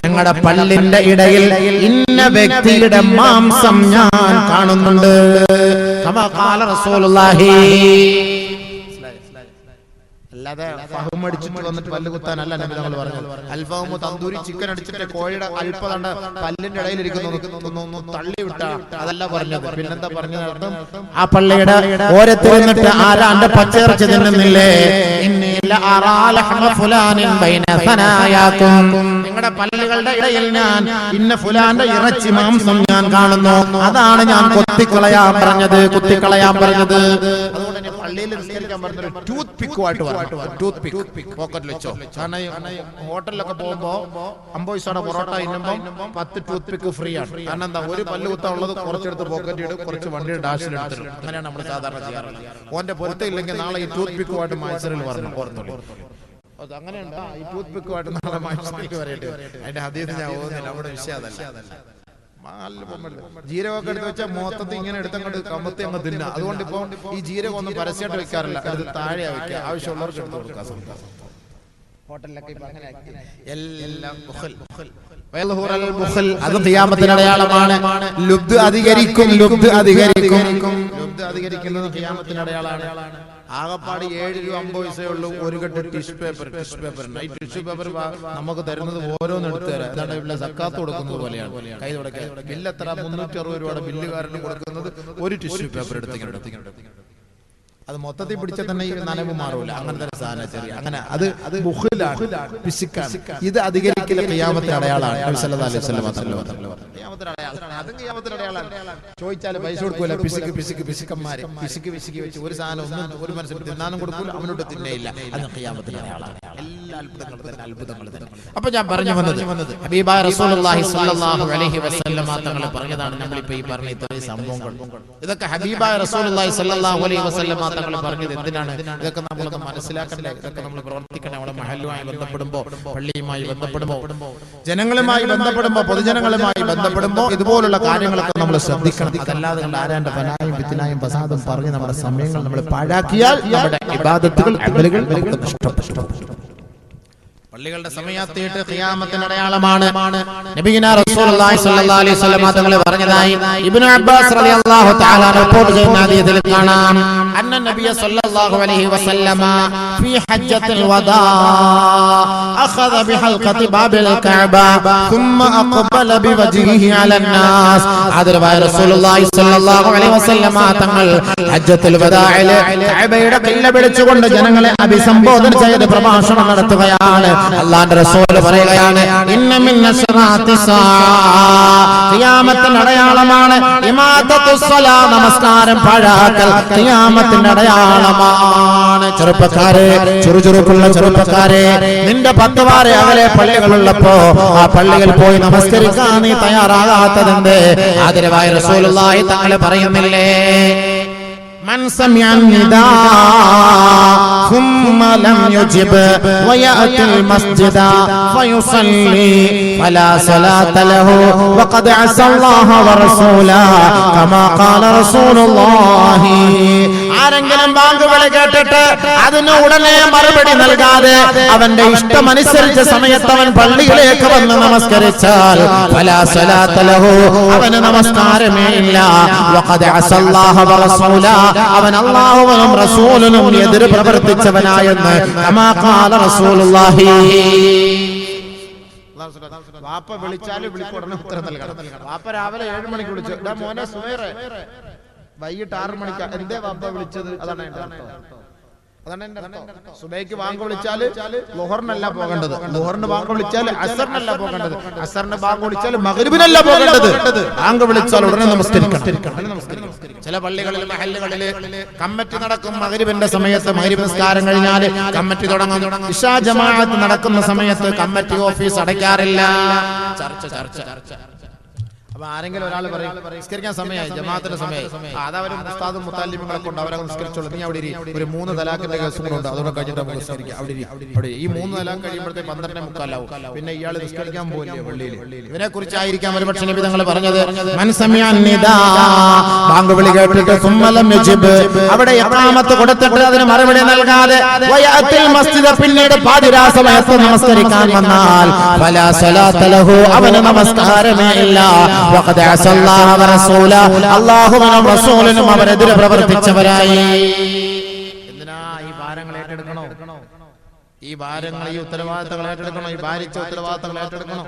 Speaker 1: നിങ്ങളുടെ പല്ലിന്റെ ഇടയിൽ ഇന്ന വ്യക്തിയുടെ മാംസം ഞാൻ കാണുന്നുണ്ട്. അല്ലാതെ ഫഹം അടിച്ചിട്ട് വന്നിട്ട് പല്ല് കുത്താനല്ല നബി തങ്ങൾ പറഞ്ഞത്. അൽഫഹമു തന്തൂരി ചിക്കൻ അടിച്ചിട്ട് കോഴിയുടെ അല്പതണ്ട പല്ലിന്റെ ഇടയിൽ ഇരിക്കുന്നു തള്ളി വിട്ട അതല്ല പറഞ്ഞത്. പിന്നെന്താ പറഞ്ഞത്? ആ പള്ളിയുടെ ഓരത്തിരുന്നിട്ട് ആരാന്റെ പച്ചയിറച്ചി തിന്നുന്നില്ലേ, നിങ്ങളുടെ പല്ലുകളുടെ ഇടയിൽ ഞാൻ ഇന്ന ഫുലാന്റെ ഇറച്ചി മാംസം ഞാൻ കാണുന്നു, അതാണ് ഞാൻ കുത്തിക്കളയാൻ പറഞ്ഞത്. അതുകൊണ്ട് പള്ളിയിൽ നിസ്കരിക്കാൻ പറഞ്ഞൊരു ടൂത്ത് പിക്കുമായിട്ട് ടൂത്ത് പിക്ക് പോക്കറ്റിൽ വെച്ചോ. കാരണം ഹോട്ടലിലൊക്കെ പോകുമ്പോ 50 പൈസയുടെ പൊറോട്ട ഇന്നുമ്പോ 10 ടൂത്ത് പിക്ക് ഫ്രീ ആണ്. കാരണം എന്താ, ഒരു പല്ല് കുത്താൻ ഉള്ളത് കുറച്ചെടുത്ത് പോക്കറ്റ് ഇടും, കുറച്ച് വണ്ടിയുടെ ഡാഷിൽ എടുത്തിടും. അങ്ങനെയാണ് നമ്മൾ സാധാരണ ചെയ്യാറുള്ളത്. ഓന്റെ പൊരുത്തം ഇല്ലെങ്കിൽ നാളെ ഈ ടൂത്ത് പിക്കുമായിട്ട് മത്സരിൽ പറഞ്ഞു ഓർത്തുള്ളൂ. അങ്ങനെയുണ്ട്. ഈ ടൂത്ത് പിക്കുമായിട്ട് നാളെ മത്സരിക്ക് വരട്ടെ. അതിന്റെ ഹദീസ് ഞാൻ ഓതുന്നില്ല, അവിടെ വിഷയം അതല്ല. ജീരകമൊക്കെ എടുത്ത് വെച്ചാൽ മൊത്തത്തിൽ ഇങ്ങനെ എടുത്തങ്ങോട്ട് കമ്പത്തി അങ്ങ് തിന്ന. അതുകൊണ്ട് ഇപ്പൊ ഈ ജീരകം ഒന്നും പരസ്യമായിട്ട് വെക്കാറില്ല, എടുത്ത് താഴെ വെക്കുക, ആവശ്യമുള്ളവർക്ക് എടുത്ത് കൊടുക്കാം. ഹോട്ടലിലൊക്കെ എല്ലാം അത് ഖിയാമത്തിന്റെ അടയാളമാണ്. ലുബ്ദ് അധികരിക്കുന്നത് ഖിയാമത്തിന്റെ അടയാളമാണ്. ആകപ്പാട് 7 രൂപ 50 പൈസയേ ഉള്ളൂ ഒരു കെട്ട് ടിഷ്യൂ പേപ്പർ. ഈ ടിഷ്യൂ പേപ്പർ നമുക്ക് തരുന്നത് ഓരോന്ന് എടുത്തു തരാം. അതാണ് ഇവിടെ സക്കാത്ത് കൊടുക്കുന്നത് പോലെയാണ്. കൈ തുടക്കാൻ ബില്ല് എത്ര? 360 രൂപയുടെ ബില്ലുകാരന് കൊടുക്കുന്നത് ഒരു ടിഷ്യൂ പേപ്പർ എടുത്തിങ്ങനെ. അത് മൊത്തത്തിൽ പിടിച്ചാൽ തന്നെ ഈ നനവ് മാറൂല. അങ്ങനത്തെ സാധനം ചെറിയ അങ്ങനെ അത് പിശുക്കാണ്. ഇത് അധികരിക്കൽ ഖിയാമത്തിന്റെ അടയാളമാണ്. നബി സല്ലല്ലാഹു അലൈഹി വസല്ലം ചോദിച്ചാൽ പൈസ കൊടുക്കൂല. പിശുക്കന്മാര് പിശുക്കി വെച്ച് ഒരു സാധനം ഒന്നും ഒരു മനസ്സിൽ തിന്നാനും കൊടുക്കൂല, അവനോട് തിന്നയില്ല. അത് ഖിയാമത്തിന്റെ അടയാളമാണ്. എല്ലാ അത്ഭുതങ്ങൾ തന്നെ. അപ്പൊ ഞാൻ പറഞ്ഞു വന്നത് ഹബീബായ റസൂലുള്ളാഹി സ്വല്ലല്ലാഹു അലൈഹി വസല്ലം തങ്ങൾ പറഞ്ഞതാണ്. നമ്മളിപ്പോ ഈ പറഞ്ഞ ഇത്രയും സംഭവങ്ങൾ ഇതൊക്കെ ഹബീബായ റസൂലുള്ളാഹി സ്വല്ലല്ലാഹു അലൈഹി വസല്ലം തങ്ങൾ പറഞ്ഞത് എന്തിനാണ്? ഇതൊക്കെ നമ്മളൊന്ന് മനസ്സിലാക്കണ്ടേ? ഇതൊക്കെ നമ്മൾ പ്രവർത്തിക്കണം. നമ്മുടെ മഹല്ലുമായി ബന്ധപ്പെടുമ്പോ, പള്ളിയുമായി ബന്ധപ്പെടുമ്പോ, ജനങ്ങളുമായി ബന്ധപ്പെടുമ്പോ, പൊതുജനങ്ങളുമായി ബന്ധപ്പെടുമ്പോ ഇതുപോലുള്ള കാര്യങ്ങളൊക്കെ നമ്മൾ ശ്രദ്ധിക്കണം. അതല്ലാതെ ആരാന്റെ ഫനായും ഫിത്നായും ഫസാദും പറഞ്ഞ് നമ്മുടെ സമയങ്ങൾ നമ്മൾ പാഴാക്കിയാൽ നമ്മുടെ ഇബാദത്തുകൾ അമലുകൾ നമുക്ക് നഷ്ടപ്പെട്ടു. പള്ളികളുടെ സമയത്തേട്ട് ഖിയാമത്തിന്റെ അടയാളമാണ്. നബിയുനാ റസൂലുള്ളാഹി സ്വല്ലല്ലാഹു അലൈഹി വസല്ലം തങ്ങൾ പറഞ്ഞതായി ഇബ്നു അബ്ബാസ് റളിയല്ലാഹു തആല റിപ്പോർട്ട് ചെയ്യുന്ന ഹദീസിൽ കാണാം. അന്ന നബിയ സ്വല്ലല്ലാഹു അലൈഹി വസല്ലം ഫീ ഹജ്ജത്തുൽ വദാ അഖദ ബിഹൽഖതി ബാബിൽ കഅബ ثم അഖബല ബിവജ്ഹിഹി അലൻ നാസ്. ആദരവായ റസൂലുള്ളാഹി സ്വല്ലല്ലാഹു അലൈഹി വസല്ലം തങ്ങൾ ഹജ്ജത്തുൽ വദാഇൽ കഅബയുടെ ഖില്ല പിടിച്ചുകൊണ്ട് ജനങ്ങളെ അഭിസംബോധന ചെയ്ത് പ്രഭാഷണം നടത്തുകയാണ്. അല്ലാഹുവിന്റെ റസൂൽ പറയുകയാണ്, ഇന്ന മിൻ അശ്റാത്തിസ്സാ, ഖിയാമത്തിന്റെ അടയാളമാണ് ഇമാദത്തുസ്സലാ, നമസ്കാരം പാഴാക്കൽ ഖിയാമത്തിന്റെ അടയാളമാണ്. ചെറുപ്പക്കാരെ, ചുറുചുറുക്കുള്ള ചെറുപ്പക്കാരെ, നിന്റെ 10 വാര അകലെ പള്ളികളുള്ളപ്പോ ആ പള്ളിയിൽ പോയി നമസ്കരിക്കാൻ നീ തയ്യാറാകാത്തതെന്ത്? ആദരവായ റസൂലുള്ളാഹി തങ്ങൾ പറയുന്നില്ലേ, من سمع النداء ثم لم يجب ويأتي المسجد فيصلي فلا صلاة له وقد عصى الله ورسوله كما قال رسول الله. ആരെങ്കിലും ബാങ്ക് വിളി കേട്ടിട്ട് അതിന് ഉടനെ മറുപടി നൽകാതെ അവന്റെ ഇഷ്ടമനുസരിച്ച സമയത്ത് അവൻ പള്ളിയിലേക്ക് വന്ന് നമസ്കരിച്ചാൽ ഫലാ സ്വലാത്ത ലഹു, അവന് നമസ്കാരമേ ഇല്ല. വഖദ് അസല്ലാഹു വറസൂല, അവൻ അല്ലാഹുവിനും റസൂലിനും എതിര് പ്രവർത്തിച്ചവനായെന്ന് കമാ ഖാല റസൂലുള്ളാഹി. വാപ്പ വിളിച്ചാലും വിളിക്കുടനെ ഉത്തരം നൽകണം. വാപ്പ രാവിലെ 7 മണിക്ക് വിളിച്ചു, എടാ മോനെ സുഹൈറേ, വൈകിട്ട് 6 മണിക്ക് എന്തേ വാപ്പ വിളിച്ചത്? അതാണ് എന്റെ അർത്ഥം. അതാണ് എന്റെ അർത്ഥം. സുബൈക്ക് ബാങ്ക് വിളിച്ചാൽ ളുഹറിനല്ല പോകേണ്ടത്, ളുഹറിന് ബാങ്ക് വിളിച്ചാൽ അസറിനല്ല പോകേണ്ടത്, അസറിന് ബാങ്ക് വിളിച്ചാൽ മഗ്രിബിനല്ല പോകേണ്ടത്. ബാങ്ക് വിളിച്ചാൽ ഉടനെ നമസ്കരിക്കണം. ചില പള്ളികളിൽ മഹല്ലുകളിൽ കമ്മിറ്റി നടക്കും. മഗ്രിബിന്റെ സമയത്ത് മഗ്രിബ് നിസ്കാരം കഴിഞ്ഞാൽ കമ്മിറ്റി തുടങ്ങും. ഇശാ ജമാഅത്ത് നടക്കുന്ന സമയത്ത് കമ്മിറ്റി ഓഫീസ് അടയ്ക്കാറില്ല. ചർച്ച. അപ്പൊ ആരെങ്കിലും ഒരാൾ പറയും നിസ്കരിക്കാൻ സമയമായി, ജമാഅത്തിന്റെ സമയമായി, അതവരും ഉസ്താദും മുത്താലിമികളെ കൊണ്ട് അവരെ നിസ്കരിച്ചോളൂ, നീ അവിടെ ഒരു 3 തലാഖിന്റെ കേസും കൂടെ ഉണ്ട്, അതോടെ കഴിഞ്ഞിട്ട് നമുക്ക് നിസ്കരിക്കാം. അവിടെ ഈ 3 തലാഖ് കഴിയുമ്പോഴത്തേക്ക് 12:45 പിന്നെ ഇയാൾ നിസ്കരിക്കാൻ പോകില്ലേ പള്ളിയിൽ. ഇതിനെ കുറിച്ചായിരിക്കാം ഒരുപക്ഷെ നബി തങ്ങൾ പറഞ്ഞത്, മൻ സമിഅൻ നിദാ, ബാങ്ക് വിളി കേട്ടിട്ട് സുമ്മലം യജിബ്, അവിടെ ഇഖാമത്ത് കൊടുത്തിട്ട് അതിന് മറുപടി നൽകാതെ വയഅത്തിൽ മസ്ജിദ, പിന്നീട് പാതിരാ സമയത്ത് നമസ്കരിക്കാൻ വന്നാൽ ഫലാ സലാത്ത ലഹു, അവന് നമസ്കാരമേ ഇല്ല. വഖദ അസല്ലാഹു വറസൂല, അല്ലാഹുവിനും റസൂലിനും അവരെതിരെ പ്രവർത്തിച്ചവരായി. എന്തിനാ ഈ ഭാരങ്ങൾ ഏറ്റെടുക്കണോ? ഈ ഭാരങ്ങൾ, ഈ ഉത്തരവാദിത്തങ്ങൾ ഏറ്റെടുക്കണോ? ഈ ഭാരിച്ച ഉത്തരവാദിത്തങ്ങൾ ഏറ്റെടുക്കണോ?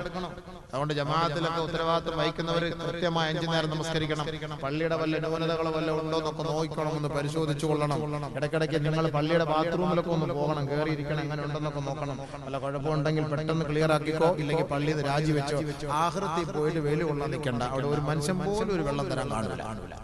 Speaker 1: അതുകൊണ്ട് ജമാഅത്തിലൊക്കെ ഉത്തരവാദിത്തം വഹിക്കുന്നവർ കൃത്യമായി 5 നേരം നമസ്കരിക്കണം. പള്ളിയുടെ വല്ല ന്യൂനതകളോ വല്ല ഉണ്ടോ എന്നൊക്കെ നോക്കണം, ഒന്ന് പരിശോധിച്ചു കൊള്ളണം. ഇടയ്ക്കിടയ്ക്ക് നിങ്ങൾ പള്ളിയുടെ ബാത്റൂമിലൊക്കെ ഒന്ന് പോകണം, കയറിയിരിക്കണം, എങ്ങനെ ഉണ്ടെന്നൊക്കെ നോക്കണം. വല്ല കുഴപ്പമുണ്ടെങ്കിൽ പെട്ടെന്ന് ക്ലിയർ ആക്കിക്കോ, ഇല്ലെങ്കിൽ പള്ളിയിൽ രാജിവെച്ചോ. ആഖിറത്തിൽ പോയിട്ട് വെയിൽ കൊള്ളാൻ നിൽക്കണ്ട. അവിടെ ഒരു മനുഷ്യൻ പോലും ഒരു വെള്ളം തരാൻ കാണില്ല.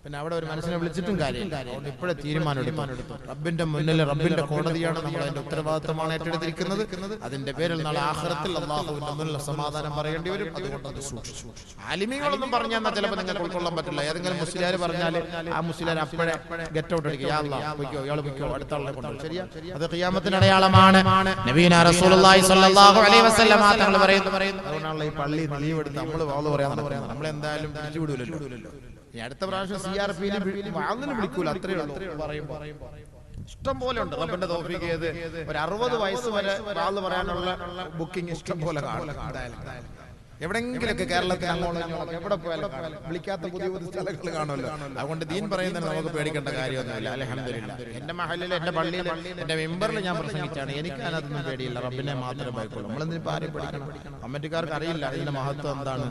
Speaker 1: പിന്നെ അവിടെ ഒരു മനുഷ്യനെ വിളിച്ചിട്ടും കാര്യമില്ല. അതുകൊണ്ട് ഇപ്പോഴേ തീരുമാനം എടുത്തു. റബ്ബിന്റെ മുന്നിൽ, റബ്ബിന്റെ കോടതിയാണ്, നമ്മൾ അതിന്റെ ഉത്തരവാദിത്തമാണ് ഏറ്റെടുത്തിരിക്കുന്നത്. അതിന്റെ പേരിൽ നാളെ ആഖിറത്തിൽ അല്ലാഹുവിന്റെ മുന്നിൽ സമാധാനം പറയേണ്ടി വരും. അതുകൊണ്ട് അത് സൂക്ഷിച്ചു. ആലിമീങ്ങളൊന്നും പറഞ്ഞാൽ ചിലപ്പോൾ നിങ്ങൾക്ക് ഉൾക്കൊള്ളാൻ പറ്റില്ല. ഏതെങ്കിലും മുസ്ലിയാർ പറഞ്ഞാൽ ആ മുസ്ലിയാർ അപ്പോഴേ ഗെറ്റ് ഔട്ട് അടിക്കുക, യാ അല്ലാഹ് പൊയ്ക്കോ, ഇയാൾ പൊയ്ക്കോ, അടുത്ത ആളെ കൊണ്ടുപോകും. ശരിയാ? അത് ഖിയാമത്തിന്റെ അടയാളമാണ്. നബീന റസൂലുള്ളാഹി സ്വല്ലല്ലാഹു അലൈഹി വസല്ലം തങ്ങൾ പറയുന്നു. അതുകൊണ്ടാണല്ലോ ഈ പള്ളി ലീവ് എടുത്ത് നമ്മൾ വാള് പറയാൻ നമ്മൾ എന്തായാലും പിടിച്ചുവിടില്ലല്ലോ. അടുത്ത പ്രാവശ്യം CRP വാളിന് വിളിക്കൂല, അത്രയേ ഉള്ളൂ. ഇഷ്ടം പോലെ ഉണ്ട്. റബ്ബിന്റെ തൗഫീഖ് ചെയ്ത് ഒരു 60 വയസ്സ് വരെ വാള് പറയാനുള്ള ബുക്കിംഗ് ഇഷ്ടം പോലെ കാണും. എവിടെങ്കിലൊക്കെ കേരളത്തിൽ എവിടെ പോയാലും വിളിക്കാത്ത പുതിയ സ്ഥലങ്ങൾ കാണുമല്ലോ. അതുകൊണ്ട് ദീൻ പറയുന്നതിന് നമുക്ക് പേടിക്കേണ്ട കാര്യമൊന്നുമില്ല. അൽഹംദുലില്ലാഹ്. എന്റെ മഹല്ലിൽ, എന്റെ പള്ളിയിൽ, എന്റെ മെമ്പറിൽ ഞാൻ പ്രസംഗിച്ചാണ്. എനിക്ക് അതിനകത്തൊന്നും പേടിയില്ല. റബ്ബിനെ മാത്രമേ ഭയക്കുള്ളൂ. നമ്മളെന്തിനും ആരെയും പേടിക്കണം? കമ്മിറ്റിക്കാർക്ക് അറിയില്ല ഇതിന്റെ മഹത്വം എന്താണ്.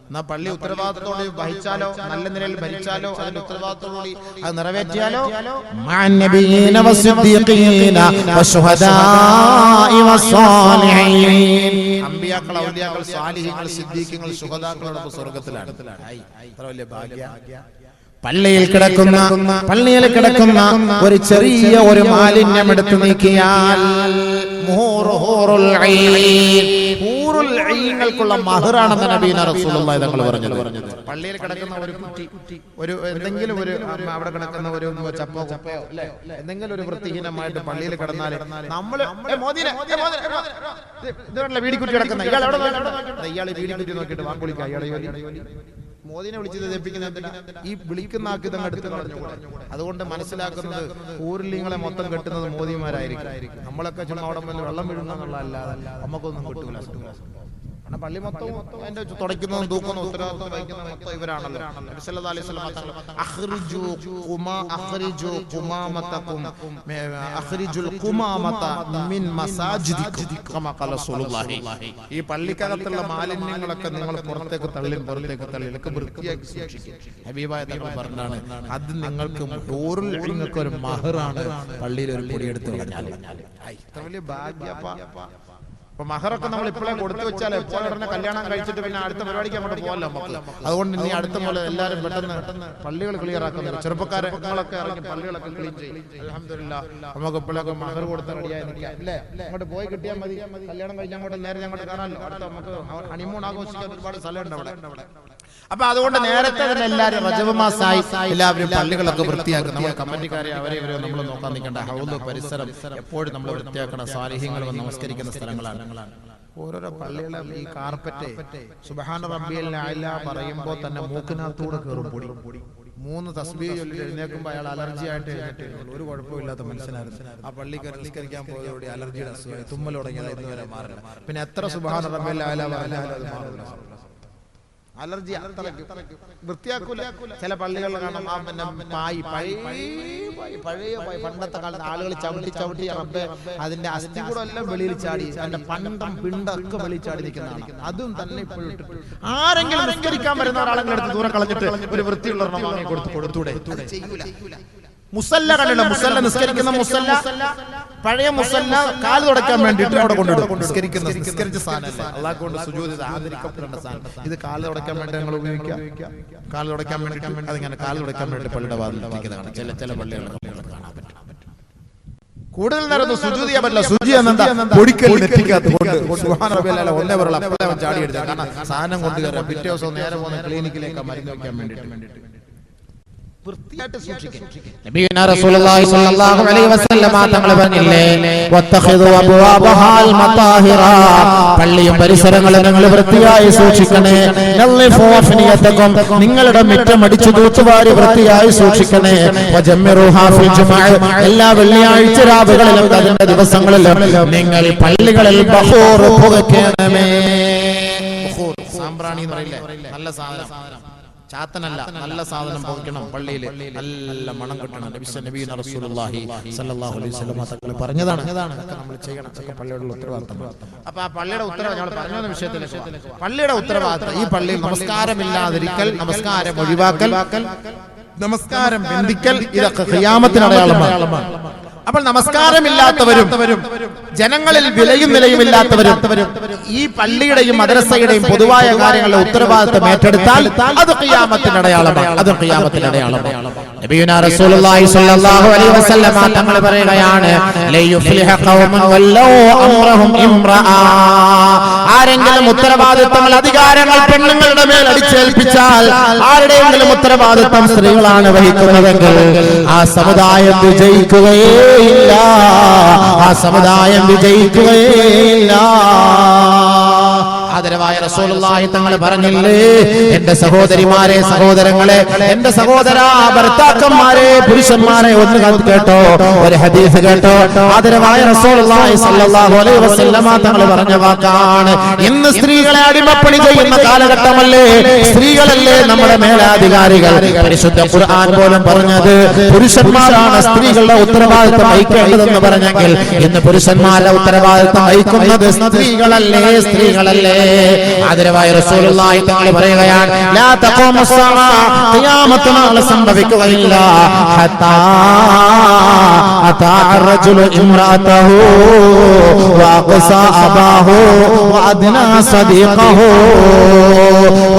Speaker 1: എന്നാ പള്ളി ഉത്തരവാദിത്തോടെ വഹിച്ചാലോ, നല്ല നിലയിൽ ഭരിച്ചാലോ, അതിന്റെ ഉത്തരവാദിത്തോടുകൂടി അത് നിറവേറ്റിയാലോ അമ്പിയാക്കൾ, ഔലിയാക്കൾ, സാലിഹീങ്ങൾ, സിദ്ദീഖീങ്ങൾ, ശുഹദാക്കളോടൊപ്പം സ്വർഗ്ഗത്തിലാണ്. വലിയ ഭാഗ്യ. പള്ളിയിൽ കിടക്കുന്ന ഒരു ചെറിയ ഒരു മാലിന്യം എടുത്തു നീക്കിയാൽ ൂറുള്ള മഹറാണെന്ന് നബീന റസൂലുള്ളാഹി തങ്ങൾ പറഞ്ഞത്. പള്ളിയിൽ കിടക്കുന്ന ഒരു കുട്ടി, ഒരു എന്തെങ്കിലും ഒരു അവിടെ കിടക്കുന്ന ഒരു ചപ്പോ കുപ്പയോ എന്തെങ്കിലും ഒരു വൃത്തിഹീനമായിട്ട് പള്ളിയിൽ കിടന്നാൽ നമ്മൾ വീടിക്കുറ്റി കിടക്കുന്ന ഇയാൾ വീടിക്കുറ്റി നോക്കിയിട്ട് വാക്കുളിക്കുക. ഇയാളെ മോദിനെ വിളിച്ചത് തെപ്പിക്കുന്നത് ഈ വിളിക്കുന്ന ആക്കി തന്നെ എടുത്തു കളഞ്ഞു. അതുകൊണ്ട് മനസ്സിലാക്കുന്നത് ഊരിലിങ്ങളെ മൊത്തം കെട്ടുന്നത് മോദിമാരായിരിക്കും. നമ്മളൊക്കെ ചുമ്മാ അവിടെ വെള്ളം വീഴുന്നല്ലാതെ നമുക്കൊന്നും കിട്ടൂല. കാരണം പള്ളി മൊത്തം അതിന്റെ തുടയ്ക്കുന്നതും തൂക്കുന്നതും ഉത്തരവാദിത്വം വഹിക്കുന്നതും മൊത്തം ഇവരാണല്ലോ. നബി സല്ലല്ലാഹു അലൈഹി വസല്ലം തങ്ങൾ അഖ്രിജുൽ ഖുമാമത മിൻ മസാജിദിക്കും കമാ ഖാല റസൂലുള്ളാഹി. ഈ പള്ളിക്കകത്തുള്ള മാലിന്യങ്ങളൊക്കെ നിങ്ങൾ പുറത്തേക്ക് തള്ളി വൃത്തിയാക്കി സൂക്ഷിക്കുക. ഹബീബായ തങ്ങൾ പറഞ്ഞാണ്, അത് നിങ്ങൾക്ക് നിങ്ങൾക്ക് ഒരു മഹറാണ്. പള്ളിയിൽ ഒരു പൊടിയെടുത്ത് കളഞ്ഞാൽ ഇത്ര വലിയ ഭാഗ്യപ്പാ. അപ്പൊ മഹറൊക്കെ നമ്മൾ ഇപ്പോഴേ കൊടുത്തു വെച്ചാൽ എപ്പോഴുടനെ കല്യാണം കഴിച്ചിട്ട് പിന്നെ അടുത്ത പരിപാടിക്ക് അങ്ങോട്ട് പോകല്ലോ നമുക്ക്. അതുകൊണ്ട് ഇനി അടുത്ത പോലെ എല്ലാവരും പെട്ടെന്ന് പള്ളികൾ ക്ലിയർ ആക്കുന്നുണ്ട്. ചെറുപ്പക്കാരെ നിങ്ങളൊക്കെ ഇറങ്ങി പള്ളികളൊക്കെ ക്ലീൻ ചെയ്യും. അൽഹംദുലില്ലാഹ് നമുക്ക് ഇപ്പോഴൊക്കെ മഹർ കൊടുത്ത് റെഡിയായി നിൽക്കാം അല്ലേ? അങ്ങോട്ട് പോയി കിട്ടിയാൽ മതി. കല്യാണം കഴിഞ്ഞ് അങ്ങോട്ട് നേരെ അങ്ങോട്ട് കാണാമല്ലോ. അടുത്ത നമുക്ക് ഹണിമൂൺ ആഘോഷിക്കാൻ ഒരുപാട് സ്ഥലമുണ്ട് അവിടെ. അപ്പൊ അതുകൊണ്ട് നേരത്തെ തന്നെ എല്ലാവരും റജബ് മാസമായി എല്ലാവരും പള്ളികളൊക്കെ വൃത്തിയാക്കും. നമ്മൾ കമ്മിറ്റിക്കാരെ അവരെ നമ്മൾ നോക്കാൻ നിൽക്കേണ്ട. ഹൗദ് പരിസരം എപ്പോഴും നമ്മൾ വൃത്തിയാക്കണം. സാലിഹ്യങ്ങൾ വന്ന് നമസ്കരിക്കുന്ന സ്ഥലങ്ങളാണ്. ഓരോരോ പള്ളികളെ ഈ കാർപ്പറ്റ് സുബ്ഹാന റബ്ബിയൽ അഅ്ല പറയുമ്പോൾ തന്നെ മൂക്കിനകത്തൂടെ കയറും പൊടി. 3 തസ്ബീഹ് ചൊല്ലി എഴുന്നേൽക്കുമ്പോൾ അയാൾ അലർജി ആയിട്ട് എഴുന്നേറ്റ്. ഒരു കുഴപ്പമില്ലാത്ത മനുഷ്യനായിരുന്നു. ആ പള്ളിക്ക് നിസ്കരിക്കാൻ പോയതോടെ അലർജിയുടെ അസുഖം, തുമ്മൽ തുടങ്ങിയത് ഇതുവരെ മാറില്ല. പിന്നെ എത്ര സുബ്ഹാന റബ്ബിയൽ അഅ്ല പറഞ്ഞാലും അത് മാറില്ല. അലർജി വൃത്തിയാക്കൂല. ചില പള്ളികളിൽ കാണാം ആ പഴയ പണ്ടത്തെ കാലത്ത് ആളുകൾ ചവിട്ടി റബ്ബെ അതിന്റെ അസ്ഥി കൂടെ എല്ലാം വെളിയിൽ ചാടി, അതിന്റെ പിണ്ടൊക്കെ വെളിയിൽ ചാടി നിൽക്കുന്നതാണ്. അതും തന്നെ ഇപ്പോഴും ആരെങ്കിലും നിസ്കരിക്കാൻ വരുന്ന ഒരാളെങ്കിലും എടുത്ത് ദൂരം കളഞ്ഞിട്ട് ഒരു വൃത്തിയുള്ള കൊടുത്തൂടെ? ചെയ്യൂല. മുസല്ല കണ്ടില്ല, മുസല്ല നിസ്കരിക്കുന്ന മുസല്ല, പഴയ മുസല്ല കാല് തുടയ്ക്കാൻ വേണ്ടിയിട്ട് അവിടെ കൊണ്ടിടും. നിസ്കരിച്ച സാധനം അള്ളാഹ് കൊണ്ട് സുജൂദ് ആദരിക്കപ്പെടേണ്ട സാധനം. ഇത് കാല് തുടയ്ക്കാൻ വേണ്ടി ഞങ്ങൾ ഉപയോഗിക്കാം. കാല് തുടയ്ക്കാൻ വേണ്ടി അതിങ്ങനെ കാല് തുടയ്ക്കാൻ വേണ്ടി പള്ളിയുടെ വാതിലിരിക്കുന്നതാണ് ചില പള്ളികൾ കാണാൻ പറ്റും. കൂടുതൽ നേരം സുജൂദ് ചെയ്യാൻ പറ്റില്ല. സുജി പൊടിക്കൽ നെറ്റിക്കകത്ത് ഒന്നേ പറയുള്ള അപ്പോഴേ ചാടി എടുത്ത. കാരണം സാധനം കൊണ്ട് കയറാം. പിറ്റേ ദിവസം നേരെ പോകുന്ന ക്ലിനിക്കിലേക്ക് മരുന്ന് വയ്ക്കാൻ വേണ്ടിയിട്ട് വൃത്തിയായിട്ട് സൂക്ഷിക്കുക. നബിയുനാ റസൂലുള്ളാഹി സ്വല്ലല്ലാഹു അലൈഹി വസല്ലം തങ്ങൾ പറഞ്ഞില്ലേ, വത്തഖിദു അബ്വാബഹാൽ മതാഹിറ, പള്ളിയും പരിസരങ്ങളും നിങ്ങൾ വൃത്തിയായി സൂക്ഷിക്കണേ. നളിഫു അഫ്നിയതകും, നിങ്ങളുടെ മുറ്റം അടിച്ചു തൂത്തുവാരി വൃത്തിയായി സൂക്ഷിക്കണേ. വജമ്മിറുഹാ ഫിൽ ജുമുഅ, എല്ലാ വെള്ളിയാഴ്ച രാവുകളിലും അതിന്റെ ദിവസങ്ങളിലും നിങ്ങൾ പള്ളികളിൽ ബഖൂർ പുകയ്ക്കണമേ. ബഖൂർ സാമ്പ്രാണി എന്ന് പറയില്ലേ, നല്ല സാധനം, ചാത്തനല്ല, നല്ല സാധനം പുകയ്ക്കണം പള്ളിയിൽ, നല്ല മണം കിട്ടണം. നബിയുനാ റസൂലുള്ളാഹി സ്വല്ലല്ലാഹു അലൈഹി വസല്ലം തങ്ങൾ പറഞ്ഞതാണ്. നമ്മൾ ചെയ്യണം, പള്ളിയുടെ ഉത്തരവാദിത്തം. അപ്പൊ ആ പള്ളിയുടെ ഉത്തരവാദിത്തം നമ്മൾ പറഞ്ഞ വിഷയത്തിലേക്ക്, പള്ളിയുടെ ഉത്തരവാദിത്തം ഈ പള്ളിയിൽ നമസ്കാരമില്ലാതിരിക്കൽ, നമസ്കാരം ഒഴിവാക്കൽ, നമസ്കാരം ബന്ധിക്കൽ, ഇതൊക്കെ ഖിയാമത്തിന് അടയാളമാണ്. അപ്പോൾ നമസ്കാരമില്ലാത്തവരും ജനങ്ങളിൽ വിലയും നിലയുമില്ലാത്തവരും ഈ പള്ളിയുടെയും മദ്രസയുടെയും പൊതുവായ കാര്യങ്ങളുടെ ഉത്തരവാദിത്തം ഏറ്റെടുത്താൽ അത് ഖിയാമത്തിന്റെ അടയാളമാണ്. അത് ഖിയാമത്തിന്റെ അടയാളമാണ്. നബിയുനാ റസൂലുള്ളാഹി സ്വല്ലല്ലാഹു അലൈഹി വസല്ലം തങ്ങൾ പറയുകയാണ്, ലയുഫ്ലിഹ ഖൗമുൻ വല്ലൗ അംറഹും ഇംറഅ, ആരെങ്കിലും ഉത്തരവാദിത്തങ്ങൾ, അധികാരങ്ങൾ പെണ്ണുങ്ങളുടെ മേൽ അടിച്ചേൽപ്പിച്ചാൽ, ആരുടെയെങ്കിലും ഉത്തരവാദിത്തം സ്ത്രീകളാണ് വഹിക്കുന്നതെങ്കിൽ ആ സമുദായം വിജയിക്കുകയില്ല, ആ സമുദായം വിജയിക്കുകയില്ല. ആദരവായ റസൂലുള്ളാഹി തങ്ങൾ പറഞ്ഞില്ലേ, എന്റെ സഹോദരിമാരെ, സഹോദരങ്ങളെ, എന്റെ സഹോദര ഭർത്താക്കന്മാരെ, പുരുഷന്മാരെ, ഒന്ന് കേട്ടോ, ഒരു ഹദീസ് കേട്ടോ. ആദരവായ റസൂലുള്ളാഹി സ്വല്ലല്ലാഹു അലൈഹി വസല്ലം തങ്ങൾ പറഞ്ഞ വാക്കാണ്, ഇന്ന് സ്ത്രീകളെ അടിമപ്പണി ചെയ്യുന്ന കാലഘട്ടമല്ലേ, സ്ത്രീകളല്ലേ നമ്മുടെ മേലാധികാരികൾ. പരിശുദ്ധ ഖുർആൻ പോലും പറഞ്ഞത് പുരുഷന്മാരാണ് സ്ത്രീകളുടെ ഉത്തരവാദിത്തം വഹിക്കേണ്ടതെന്ന് പറഞ്ഞെങ്കിൽ ഇന്ന് പുരുഷന്മാരുടെ ഉത്തരവാദിത്തം വഹിക്കുന്നത് സ്ത്രീകളല്ലേ, സ്ത്രീകളല്ലേ. ആദരവായ റസൂലുള്ളാഹി തങ്ങൾ പറയുകയാണ്, ലാ തഖൂമു സ്സഅ, ഖിയാമത്ത് നാൾ സംഭവിക്കുകയില്ല, ഹത്താ അതാ റജുലു ഇംറഅതഹു വഅഖസാ അബാഹു വഅദ്നാ സദീഖഹു.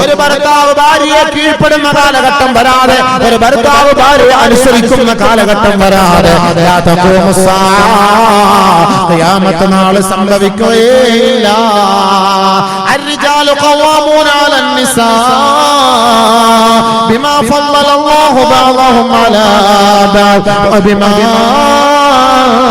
Speaker 1: ഒരു ഭർത്താവ് ഭാര്യയെ കീഴ്പ്പെടുന്ന കാലഘട്ടം വരാതെ, ഒരു ഭർത്താവ് ഭാര്യയെ അനുസരിക്കുന്ന കാലഘട്ടം വരാതെ, ലാ തഖൂമു സ്സഅ, ഖിയാമത്ത് നാൾ സംഭവിക്കുകയില്ല. الرجال قوامون على النساء بما فضل الله بعضهم على بعض وبما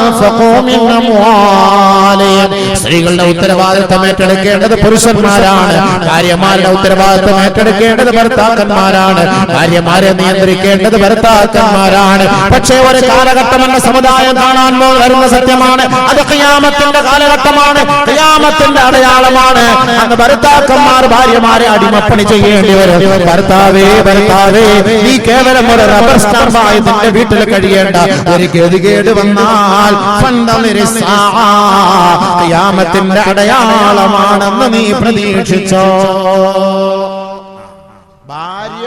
Speaker 1: أنفقوا من أموالهم. സ്ത്രീകളുടെ ഉത്തരവാദിത്തം ഏറ്റെടുക്കേണ്ടത് പുരുഷന്മാരാണ്, ഭാര്യമാരുടെ ഉത്തരവാദിത്തം ഏറ്റെടുക്കേണ്ടത് ഭർത്താക്കന്മാരാണ്, ഭാര്യമാരെ നിയന്ത്രിക്കേണ്ടത് ഭർത്താക്കന്മാരാണ്. പക്ഷേ ഒരു കാലഘട്ടം എന്ന സമുദായം കാണാൻ വരുന്ന സത്യമാണ്, അത് ഖിയാമത്തിന്റെ കാലഘട്ടമാണ്, ഖിയാമത്തിന്റെ അടയാളമാണ്. അന്ന് ഭർത്താക്കന്മാർ ഭാര്യമാരെ അടിമപ്പണി ചെയ്യേണ്ടി വരും. ഭർത്താവേ, ഭർത്താവേ, നീ കേവലം ഒരു റബ്ബർ സ്റ്റാമ്പായി നിന്റെ വീട്ടിൽ കഴിയേണ്ട. ഒരു ഗതികേട് വന്നാൽ ഖിയാമത്തിന്റെ അടയാളമാണെന്ന് നീ പ്രതീക്ഷിച്ചോ. ഭാര്യ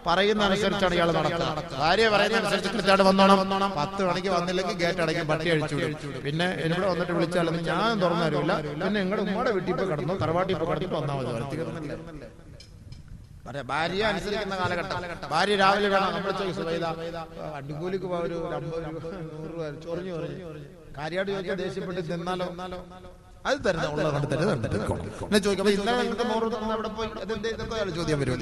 Speaker 1: പറയുന്ന അനുസരിച്ചാണ് ഇയാൾ നടക്കുന്നത്. ഭാര്യ പറയുന്ന അനുസരിച്ച് കൃത്യമായിട്ട് വന്നോണം. 10 മണിക്ക് വന്നില്ലെങ്കിൽ ഗേറ്റ് അടയ്ക്കും, പട്ടി അഴിച്ചു. പിന്നെ ഇവിടെ വന്നിട്ട് വിളിച്ചാലും ഞാൻ തുറന്നു തരില്ല. പിന്നെ നിങ്ങളുടെ ഉമ്മയുടെ വീട്ടിൽ ഇപ്പൊ കിടന്നു, തറവാട്ടിൽ ഇപ്പൊ കിടന്നിട്ട് വന്നാൽ മതി. ഭാര്യ അനുസരിക്കുന്ന കാലഘട്ടം. ഭാര്യ രാവിലെ വേണം അടികൂലിക്ക് ഒരു 50 രൂപ 100 രൂപ ചൊറിഞ്ഞു കാര്യമായിട്ട് ചോദിച്ചാൽ ദേഷ്യപ്പെട്ട് നിന്നാലോ, അത് തരുന്ന ഉള്ളത് കൊണ്ട് തന്നെ ചോദിക്കാം. ഇന്നലെ നിങ്ങൾക്ക് 100 രൂപ അവിടെ പോയി ചോദ്യം വരും.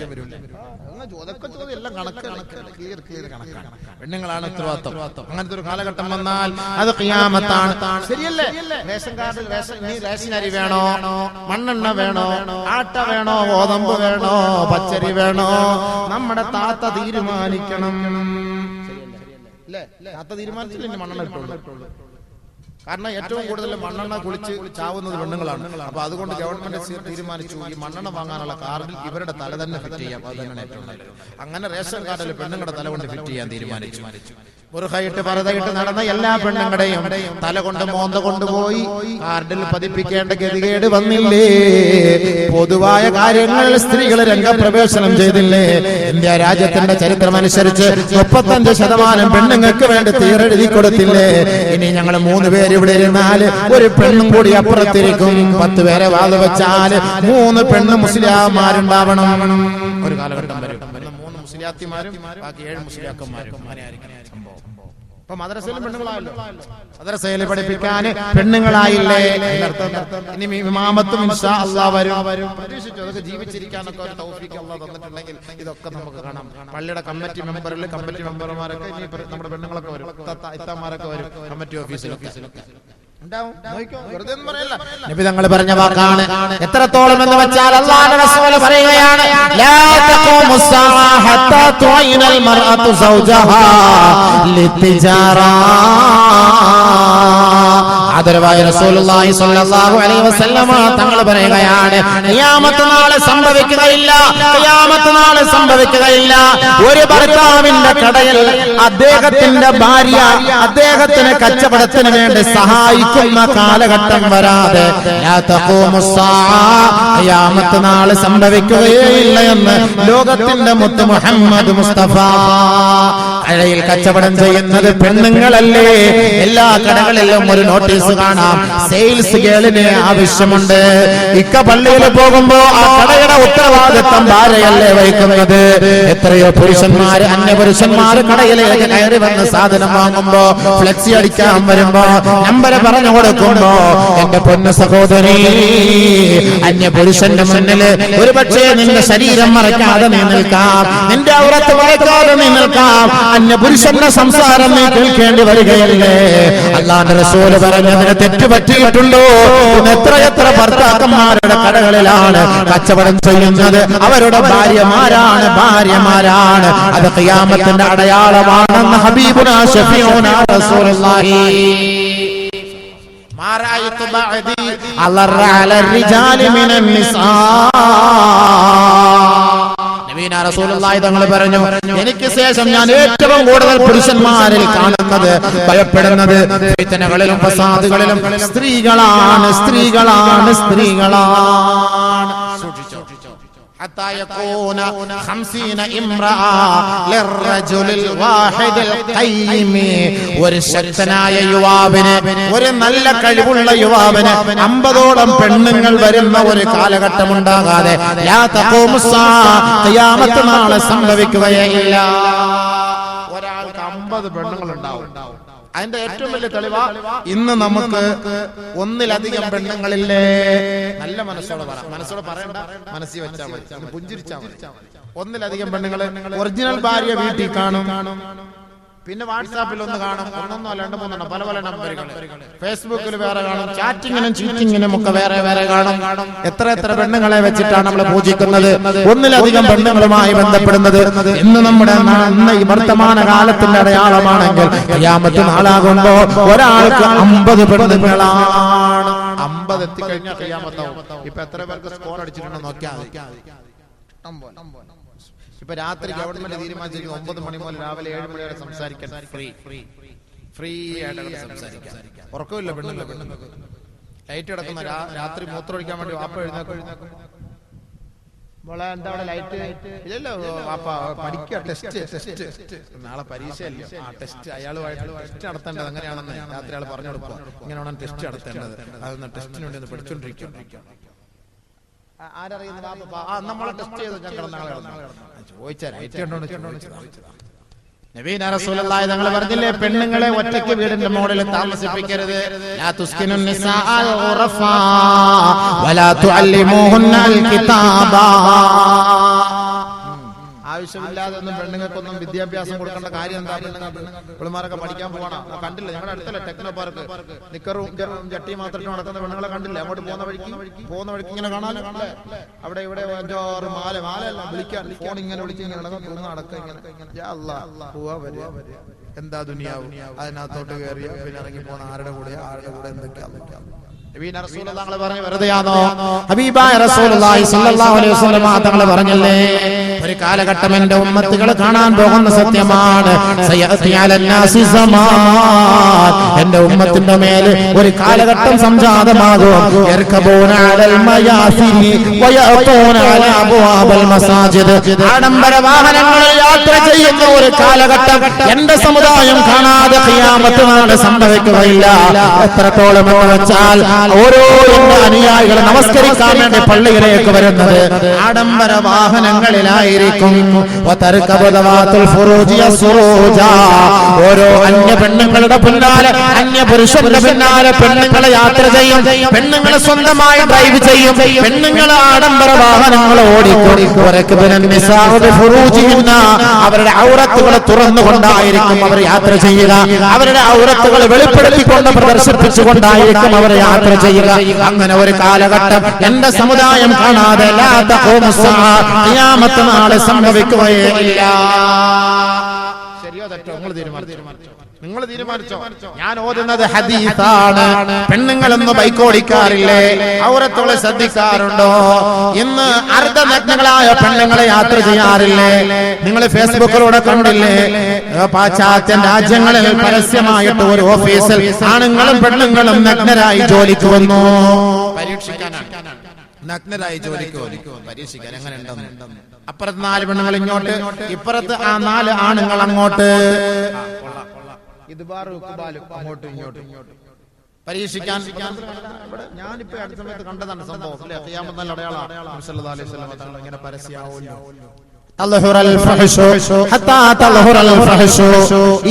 Speaker 1: ചോദ്യം എല്ലാം കണക്കാണ്, ക്ലിയർ കണക്കാണ്. പെണ്ണുങ്ങളാണ് ഉത്തരവാദിത്തം. അങ്ങനത്തെ ഒരു കാലഘട്ടം വന്നാൽ അത് ഖിയാമത്താണ്. ശരിയല്ലേ? റേഷൻ കാർഡിൽ റേഷൻ അരി വേണോ, മണ്ണെണ്ണ വേണോ, ആട്ട വേണോ, ഗോതമ്പ് വേണോ, പച്ചരി വേണോ, നമ്മുടെ താത്ത തീരുമാനിക്കണം. അല്ലേ? താത്ത തീരുമാനിച്ചില്ല മണ്ണെണ്ണ ഇട്ടുള്ളൂ. കാരണം ഏറ്റവും കൂടുതൽ മണ്ണെണ്ണ കുളിച്ച് ചാവുന്നത് പെണ്ണുങ്ങളാണ്. അപ്പൊ അതുകൊണ്ട് ഗവൺമെന്റ് തീരുമാനിച്ചു ഈ മണ്ണെണ്ണ വാങ്ങാനുള്ള കാർഡിൽ ഇവരുടെ തല തന്നെ ഫിറ്റ് ചെയ്യാം. അത് തന്നെയാണ് ഏറ്റവും നല്ലത്. അങ്ങനെ റേഷൻ കാർഡിൽ പെണ്ണുങ്ങളുടെ തല കൊണ്ട് ഫിറ്റ് ചെയ്യാൻ തീരുമാനിച്ചു. ബുർഖയിട്ട് പർദയിട്ട് നടന്ന എല്ലാ പെണ്ണുങ്ങളുടെയും തല കൊണ്ട് മോന്ത കൊണ്ടുപോയി കാർഡിൽ പതിപ്പിക്കേണ്ട ഗതികേട് വന്നില്ലേ? പൊതുവായ കാര്യങ്ങൾ സ്ത്രീകൾ രംഗപ്രവേശനം ചെയ്തില്ലേ? ഇന്ത്യ രാജ്യത്തിന്റെ ചരിത്രം അനുസരിച്ച് 35% പെണ്ണുങ്ങൾക്ക് വേണ്ടി തീരെഴുതി കൊടുത്തില്ലേ? ഇനി ഞങ്ങൾ 3 പേര് ഇവിടെ ഇരുന്നാൽ ഒരു പെണ്ണും കൂടി അപ്പുറത്തിരിക്കും. 10 പേരെ വാത് വെച്ചാൽ 3 പെണ്ണ് മുസ്ലിംമാരുണ്ടാവണം. ഒരു കാലഘട്ടം വരും 3 മുസ്ലിയാത്തിമാരും ബാക്കി 7 മുസ്ലിയാക്കന്മാരും. അപ്പൊ മദ്രസയിലും പെണ്ണുങ്ങളായല്ലോ, മദ്രസയിൽ പഠിപ്പിക്കാൻ പെണ്ണുങ്ങളായില്ലേ? ഇനി ഇമാമത്തും ഇൻഷാ അല്ലാഹ് വരും. പ്രതീക്ഷിച്ചു അതൊക്കെ ജീവിച്ചിരിക്കാനൊക്കെ ഒരു തൗഫീഖ് അല്ലാഹ് തന്നിട്ടുണ്ടെങ്കിൽ ഇതൊക്കെ നമുക്ക് കാണാം. പള്ളിയുടെ കമ്മിറ്റി മെമ്പർമാരൊക്കെ ഇനി നമ്മുടെ പെണ്ണുങ്ങളൊക്കെ വരും, ഇത്താമാരൊക്കെ വരും കമ്മിറ്റി ഓഫീസിലൊക്കെ. നബി തങ്ങൾ പറഞ്ഞ വാക്കാണ്. എത്രത്തോളം എന്ന് വെച്ചാൽ അല്ലാഹുവിന്റെ റസൂൽ പറയുകയാണ്, ലാ തഖൂമു സ്സാഅ ഹത്താ തുഈനൽ മർഅതു സൗജഹാ ലിത്തിജാറ. ആദരവായ റസൂലുള്ളാഹി സ്വല്ലല്ലാഹു അലൈഹി വസല്ലമ തങ്ങൾ പറയുകയാണ്, ഖിയാമത്ത് നാളെ സംഭവിക്കുകയില്ല, ഖിയാമത്ത് നാളെ സംഭവിക്കുകയില്ല ഒരു ഭർത്താവിന്റെ കടയിൽ അദ്ദേഹത്തിന്റെ ഭാര്യ അദ്ദേഹത്തിന് കച്ചവടത്തിന് വേണ്ടി സഹായിക്കുന്ന കാലഘട്ടം വരാതെ ലാ തഖൂമു സ്സാഅ, ഖിയാമത്ത് നാളെ സംഭവിക്കുകയില്ല എന്ന് ലോകത്തിന്റെ മുത്ത് മുഹമ്മദ് മുസ്തഫ. കടയിൽ കച്ചവടം ചെയ്യുന്നത് പെണ്ണുങ്ങളല്ലേ? എല്ലാ കടകളിലും ഒരു നോട്ടീസ് കാണാം, സെയിൽസ് ഗേളിന് ആവശ്യമുണ്ട്. ഇക്ക പള്ളിയിൽ പോകുമ്പോ ആ കടയുടെ ഉത്തരവാദിത്വം ഭാര്യയല്ലേ വഹിക്കുന്നത്? എത്രയോ പുരുഷന്മാര് അന്യപുരുഷന്മാര് കടയിലേക്ക് കയറി വന്ന് സാധനം വാങ്ങുമ്പോ ഫ്ലെക്സി അടിക്കാൻ വരുമ്പോ നമ്പർ പറഞ്ഞു കൊടുക്കുമ്പോ, എന്റെ പൊന്നു സഹോദരി, അന്യപുരുഷന്റെ മുന്നിൽ ഒരു പക്ഷേ നിന്റെ ശരീരം മറയ്ക്കാതെ നീ നിൽക്കാം, നിന്റെ ഔറത്ത് മറയ്ക്കാതെ നീ നിൽക്കാം, അന്യപുരുഷന്റെ സംസാരം നീ കേൾക്കേണ്ടി വരികയല്ലേ? അല്ലാഹുവിന്റെ റസൂൽ പറഞ്ഞതിന് തെറ്റ് പറ്റിയിട്ടുണ്ടോ? എത്രയെത്ര ഭർത്താക്കന്മാരുടെ കടകളിലാണ് കച്ചവടം ചെയ്യുന്നത് അവരുടെ ഭാര്യമാരാണ്. അത് ഖിയാമത്തിന്റെ അടയാളമാണെന്ന് ഹബീബുനാ ശഫീഉനാ റസൂലുള്ളാഹി. മാ റഅയ്തു ബഅദി അലറ അലർ റിജാലി മിനൻ നിസാ. നബീന റസൂലുള്ളാഹി തങ്ങൾ പറഞ്ഞു, എനിക്ക് ശേഷം ഞാൻ ഏറ്റവും കൂടുതൽ പുരുഷന്മാരിൽ കാണുന്നത്, ഭയപ്പെടുന്നത് ഫിത്നകളിലും ഫസാദുകളിലും സ്ത്രീകളാണ്. സൂക്ഷിച്ചോ. حتى يكون 50 امرأة للرجل الواحد القيم. ഒരു ശക്തനായ യുവാവിന്, ഒരു നല്ല കഴിവുള്ള യുവാവിന് 50ഓളം പെണ്ണുങ്ങൾ വരുന്ന ഒരു കാലഘട്ടം ഉണ്ടാകാതെ ലാ തഖൂമു സ്സാഅ, ഖിയാമത്ത് നാളെ സംഭവിക്കുകയില്ല. ഒരാൾക്ക് 50 പെണ്ണുങ്ങൾ ഉണ്ടാവും. അതിന്റെ ഏറ്റവും വലിയ തെളിവാ ഇന്ന് നമുക്ക് 1-ലധികം പെണ്ണുങ്ങളില്ലേ? നല്ല മനസ്സോടെ പറയണ്ട, മനസ്സിൽ വെച്ചാൽ മതി, പുഞ്ചിരിച്ചാൽ മതി. 1-ലധികം പെണ്ണുങ്ങൾ. ഒറിജിനൽ ഭാര്യ വീട്ടിൽ കാണും, പിന്നെ വാട്സാപ്പിൽ ഒന്ന് കാണും, 1 2 3 പല നമ്പറുകൾ, ഫേസ്ബുക്കിൽ വേറെ കാണും, ചാറ്റിങ്ങിനും ചീറ്റിങ്ങിനും ഒക്കെ വേറെ കാണും. എത്ര പെണ്ണുങ്ങളെ വെച്ചിട്ടാണ് നമ്മൾ പൂജിക്കുന്നത്, 1-ലധികം പെണ്ണുങ്ങളുമായി ബന്ധപ്പെടുന്നത്. ഇന്ന് നമ്മുടെ ഈ വർത്തമാന കാലത്തിന്റെ അടയാളമാണെങ്കിൽ ഖിയാമത്ത് നാളാകുമ്പോ ഒരാൾക്ക് 50 പെണ്ണുങ്ങളാണ്. 50 എത്തിക്കഴിഞ്ഞാൽ ഖിയാമത്താവും. ഇപ്പൊ എത്ര പേർക്ക് സ്കോർ അടിച്ചിട്ടുണ്ടെന്ന് നോക്കിയാൽ ഇപ്പൊ രാത്രി ഗവൺമെന്റ് തീരുമാനിച്ചിരിക്കും 9 മണി മുതൽ രാവിലെ 7 മണി വരെ സംസാരിക്കാൻ ഫ്രീ ആയിട്ട് സംസാരിക്കാൻ. ഉറക്കമില്ല പെണ്ണുങ്ങൾക്ക്. ലൈറ്റ് കിടക്കുന്ന രാത്രി മൂത്രമൊഴിക്കാൻ വേണ്ടി വാപ്പ എഴുന്നേക്കും. മോളെ എന്താ അവിടെ ലൈറ്റ്? ഇല്ലല്ലോ വാപ്പ പഠിക്കുക, ടെസ്റ്റ് നാളെ പരീക്ഷയല്ലേ, ആ ടെസ്റ്റ് അയാളുമായിട്ട് ടെസ്റ്റ് നടത്തേണ്ടത് അങ്ങനെയാണെന്ന് രാത്രി അയാൾ പറഞ്ഞു കൊടുക്കുക. ഇങ്ങനെയാണ് ടെസ്റ്റ് നടത്തേണ്ടത്, അതൊന്ന് ടെസ്റ്റിന് വേണ്ടി ഒന്ന് പഠിച്ചോണ്ടിരിക്കും. ആരറിയുന്ന നമ്മളെ ടെസ്റ്റ് ചെയ്ത് ഞാൻ കിടന്നാളെ ചോദിച്ചാൽ നബീന റസൂലുള്ളാഹി തങ്ങൾ പറഞ്ഞില്ലേ, പെണ്ണുങ്ങളെ ഒറ്റയ്ക്ക് വീടിന്റെ മുകളിൽ താമസിപ്പിക്കരുത്. ലാ തുസ്കിനുൻ നിസാഅൽ ഖുറഫാ വലാ തുഅല്ലിമൂഹുന്നൽ കിതാബ. ആവശ്യമില്ലാതെ ഒന്നും പെണ്ണുങ്ങൾക്കൊന്നും വിദ്യാഭ്യാസം കൊടുക്കേണ്ട കാര്യം എന്താ? പെണ്ണുമാരൊക്കെ പഠിക്കാൻ പോകണം. കണ്ടില്ല ഞങ്ങളുടെ അടുത്തല്ലേ ടെക്നോ പാർക്ക്, നിക്കറും ചട്ടി മാത്രം നടക്കുന്ന പെണ്ണുങ്ങളെ കണ്ടില്ല? അങ്ങോട്ട് പോകുന്ന വഴിക്ക് ഇങ്ങനെ കാണാൻ അവിടെ ഇവിടെ 5-6 മാലയല്ല വിളിക്കാൻ, ഫോൺ ഇങ്ങനെ വിളിച്ച് ഇങ്ങനെ നടക്കുക. എന്താ ദുനിയാവ്? അതിനകത്തോട്ട് കയറിയ പിന്നെ ഇറങ്ങി പോണ ആരുടെ കൂടെ എന്തൊക്കെയാ തങ്ങൾ പറഞ്ഞു വെറുതെയാണോ? ഹബീബായ റസൂലുള്ളാഹി സ്വല്ലല്ലാഹു അലൈഹി വസല്ലം തങ്ങൾ പറഞ്ഞല്ലേ, ഒരു കാലഘട്ടം എന്റെ ഉമ്മത്തുകൾ കാണാൻ പോകുന്ന സത്യമാണ്. സയഅതി അലന്നാസി സമാൻ, എന്റെ ഉമ്മത്തിന്റെ മേൽ ഒരു കാലഘട്ടം സംജാതമാകും. യർകബൂന അലൽ മയാസിനി വയഅതൂന അലാ അബ്വാബൽ മസാജിദ്, ആഡംബര വാഹനങ്ങളിൽ യാത്ര ചെയ്യുന്ന ഒരു കാലഘട്ടം എന്റെ സമുദായം കാണാതെ ഖിയാമത്ത് നാൾ സംഭവിക്കുകയില്ല. എത്രത്തോളം എന്ന് വെച്ചാൽ ഓരോ എന്റെ അനുയായികൾ നമസ്കരിക്കാൻ വേണ്ടി പള്ളിയിലേക്ക് വരുന്നത് ആഡംബര വാഹനങ്ങളിലായിരിക്കും. ഓരോ അന്യ പെണ്ണുങ്ങളുടെ പിന്നാലെ, അന്യ പുരുഷന്റെ പിന്നാലെ പെണ്ണുങ്ങളെ യാത്ര ചെയ്യും, പെണ്ണുങ്ങളെ സ്വന്തമായി ഡ്രൈവ് ചെയ്യും, പെണ്ണുങ്ങളെ ആഡംബര വാഹനങ്ങൾ ഓടിക്കും. അവരുടെ ഔറത്തുകൾ തുറന്നുകൊണ്ടായിരിക്കും അവർ യാത്ര ചെയ്യുക, അവരുടെ ഔറത്തുകൾ വെളിപ്പെടുത്തിക്കൊണ്ട് പ്രദർശിപ്പിച്ചുകൊണ്ടായിരിക്കും അവർ യാത്ര ചെയ്യുക. അങ്ങനെ ഒരു കാലഘട്ടം എന്റെ സമുദായം കാണാതെ ഖിയാമത്ത് നാളെ സംഭവിക്കുകയേ ഇല്ല. ശരിയോ തെറ്റോ? നിങ്ങൾ തീരുമാനിച്ചോ? ഞാൻ ഓതുന്നത് ഹദീസാണ്. പെണ്ണുങ്ങളൊന്നും ബൈക്ക് ഓടിക്കാറില്ലേ? ഔറത്തുകളെ ശ്രദ്ധിക്കാറുണ്ടോ? ഇന്ന് അർദ്ധനഗ്നങ്ങളായ പെണ്ണുങ്ങളെ യാത്ര ചെയ്യാറില്ലേ? നിങ്ങൾ ഫേസ്ബുക്കിലൂടെ കണ്ടില്ലേ? പാശ്ചാത്യ രാജ്യങ്ങളിൽ പരസ്യമായിട്ട് ഒരു ഓഫീസിൽ ആണുങ്ങളും പെണ്ണുങ്ങളും നഗ്നരായി ജോലിക്ക് വന്നു. പരീക്ഷിക്കാനാണ്, നഗ്നരായി ജോലിക്ക് പരീക്ഷിക്കാൻ എങ്ങനെ ഉണ്ടെന്ന്. അപ്പുറത്ത് 4 പെണ്ണുങ്ങൾ ഇങ്ങോട്ട്, ഇപ്പുറത്ത് 4 ആണുങ്ങൾ അങ്ങോട്ട്. അങ്ങോട്ടും ഇങ്ങോട്ടും പരീക്ഷിക്കാൻ. ഞാനിപ്പോ അടുത്ത സമയത്ത് കണ്ടതാണ് സംഭവം. ഇങ്ങനെ പരസ്യമാവുമല്ലോ.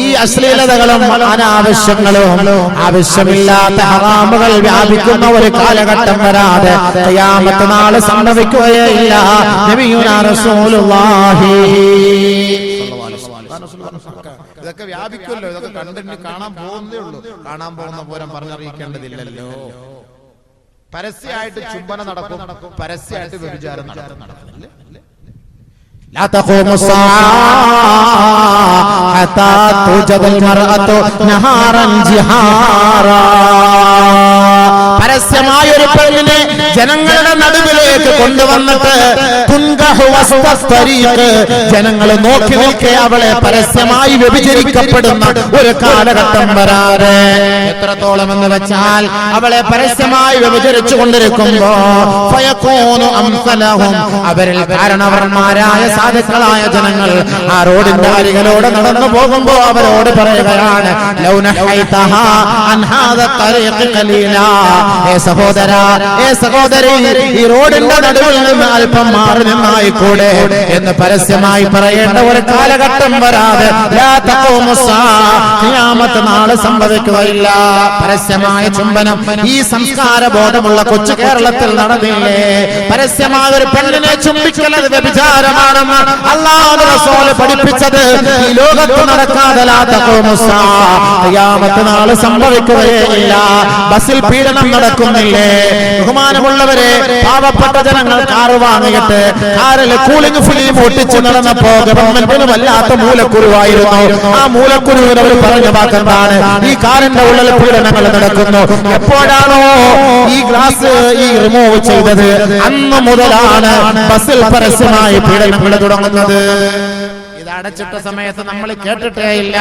Speaker 1: ഈ അശ്ലീലതകളും അനാവശ്യങ്ങളും ആവശ്യമില്ലാത്ത ഹറാമുകൾ വ്യാപിക്കുന്ന ഒരു കാലഘട്ടം വരാതെ ഖിയാമത്ത് നാൾ സംഭവിക്കുകയേ ഇല്ല. നബിയുനാ റസൂലുള്ളാഹി ഇതൊക്കെ വ്യാപിക്കുമല്ലോ. ഇതൊക്കെ കണ്ടിട്ട് കാണാൻ പോകുന്നതേ ഉള്ളൂ. കാണാൻ പോകുന്ന പോരം പറഞ്ഞറിയിക്കേണ്ടതില്ലല്ലോ. പരസ്യമായിട്ട് ചുംബന നടക്കും, പരസ്യമായിട്ട് വ്യഭിചാരം നടക്കുന്നില്ല. لا تقوم الساعة حتى توجد المرأة نهارا جهارا. പരസ്യമായ ഒരു പെണ്ണിനെ ജനങ്ങളുടെ നടുവിലേക്ക് കൊണ്ടുവന്നിട്ട് ജനങ്ങൾ നോക്കി നോക്കി അവളെ പരസ്യമായി വ്യഭിചരിക്കപ്പെടുന്ന ഒരു കാലഘട്ടം വരാതെ. എത്രത്തോളം എന്ന് വെച്ചാൽ അവളെ പരസ്യമായി വ്യഭിചരിച്ചു കൊണ്ടിരിക്കുമ്പോ അവരിൽ കാരണവർമാരായ സാധുക്കളായ ജനങ്ങൾ ആ റോഡിന്റെ അരികിലൂടെ നടന്നു പോകുമ്പോ അവരോട് പറയുകയാണ്, സഹോദരി, ഈ റോഡിന്റെ നടുവിൽ നിന്ന് അല്പം മാറി നിന്നായിക്കൂടെ എന്ന് പരസ്യമായി പറയേണ്ട ഒരു കാലഘട്ടം വരാതെ ഖിയാമത്ത് നാളെ സംഭവിക്കുകയില്ല. പരസ്യമായ ചുംബനം ഈ സംസ്കാര ബോധമുള്ള കൊച്ചു കേരളത്തിൽ നടന്നില്ലേ? പരസ്യമായ ഒരു പെണ്ണിനെ ചുംബിക്കൽ വ്യഭിചാരമാണെന്ന് അല്ലാഹുവിന്റെ റസൂൽ പഠിപ്പിച്ചത് ഈ ലോകത്ത് നടക്കാതെ ഖിയാമത്ത് നാളെ സംഭവിക്കുകയേ ഇല്ല. ബസ്സിൽ പീഡനം നടക്കുന്നില്ലേ? ബഹുമാനമുള്ളവരെ, പാവപ്പെട്ട ജനങ്ങൾ കാറ് വാങ്ങിയിട്ട് കാറിൽ കൂളിംഗ് ഫിലിം ഒട്ടിച്ച് നടന്നപ്പോ ഗവൺമെന്റിന് വല്ലാത്ത മൂലക്കുരുവായിരുന്നു. ആ മൂലക്കുരുവിന് അവർ പറഞ്ഞ വാക്കെന്താണ്? ഈ കാറിന്റെ ഉള്ളിൽ പീഡനങ്ങൾ നടക്കുന്നു. എപ്പോഴാണോ ഈ ഗ്ലാസ് റിമൂവ് ചെയ്തത് അന്ന് മുതലാണ് ബസ്സിൽ പരസ്യമായി പീഡനങ്ങൾ തുടങ്ങുന്നത്. അടച്ചിട്ട സമയത്ത് നമ്മൾ കേട്ടിട്ടേ ഇല്ല.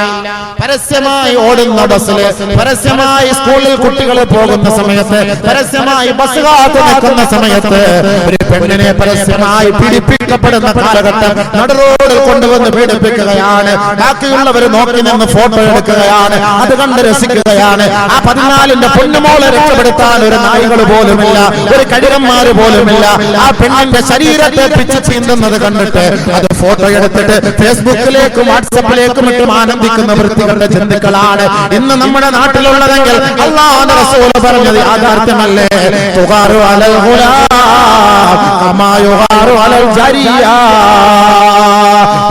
Speaker 1: പരസ്യമായി ഓടുന്ന ബസ്സില്, പരസ്യമായി സ്കൂളിൽ കുട്ടികൾ പോകുന്ന സമയത്ത്, പരസ്യമായി ബസ് കാത്തു നിൽക്കുന്ന സമയത്ത് ഒരു പെണ്ണിനെ പരസ്യമായി പീഡിപ്പിക്കപ്പെടുന്ന കാലഘട്ടം നടുറോഡിൽ കൊണ്ടുവന്ന് പീഡിപ്പിക്കുകയാണ്. ബാക്കിയുള്ളവർ നോക്കി നിന്ന് ഫോട്ടോ എടുക്കുകയാണ്, അത് കണ്ട് രസിക്കുകയാണ്. ആ 14ന്റെ പൊന്നുമോളെ രക്ഷപ്പെടുത്താൻ ഒരു നായികൾ പോലുമില്ല, ഒരു കടിരന്മാര് പോലുമില്ല. ആ പെണ്ണിന്റെ ശരീരത്തെ പിച്ച് ചീന്തുന്നത് കണ്ടിട്ട് അത് ഫോട്ടോ എടുത്തിട്ട് ഫേസ്ബുക്കിലേക്കും വാട്സപ്പിലേക്കും ഇട്ടും ആനന്ദിക്കുന്ന വൃത്തികളുടെ ജന്തുക്കളാണ് ഇന്ന് നമ്മുടെ നാട്ടിലുള്ളതെങ്കിൽ അല്ലാഹുവിന്റെ റസൂൽ പറഞ്ഞത് യാഥാർത്ഥ്യമല്ലേ? തുഗാറു അലൽ ഗുലാം കമാ യുഗാറു അലൽ ജരിയ.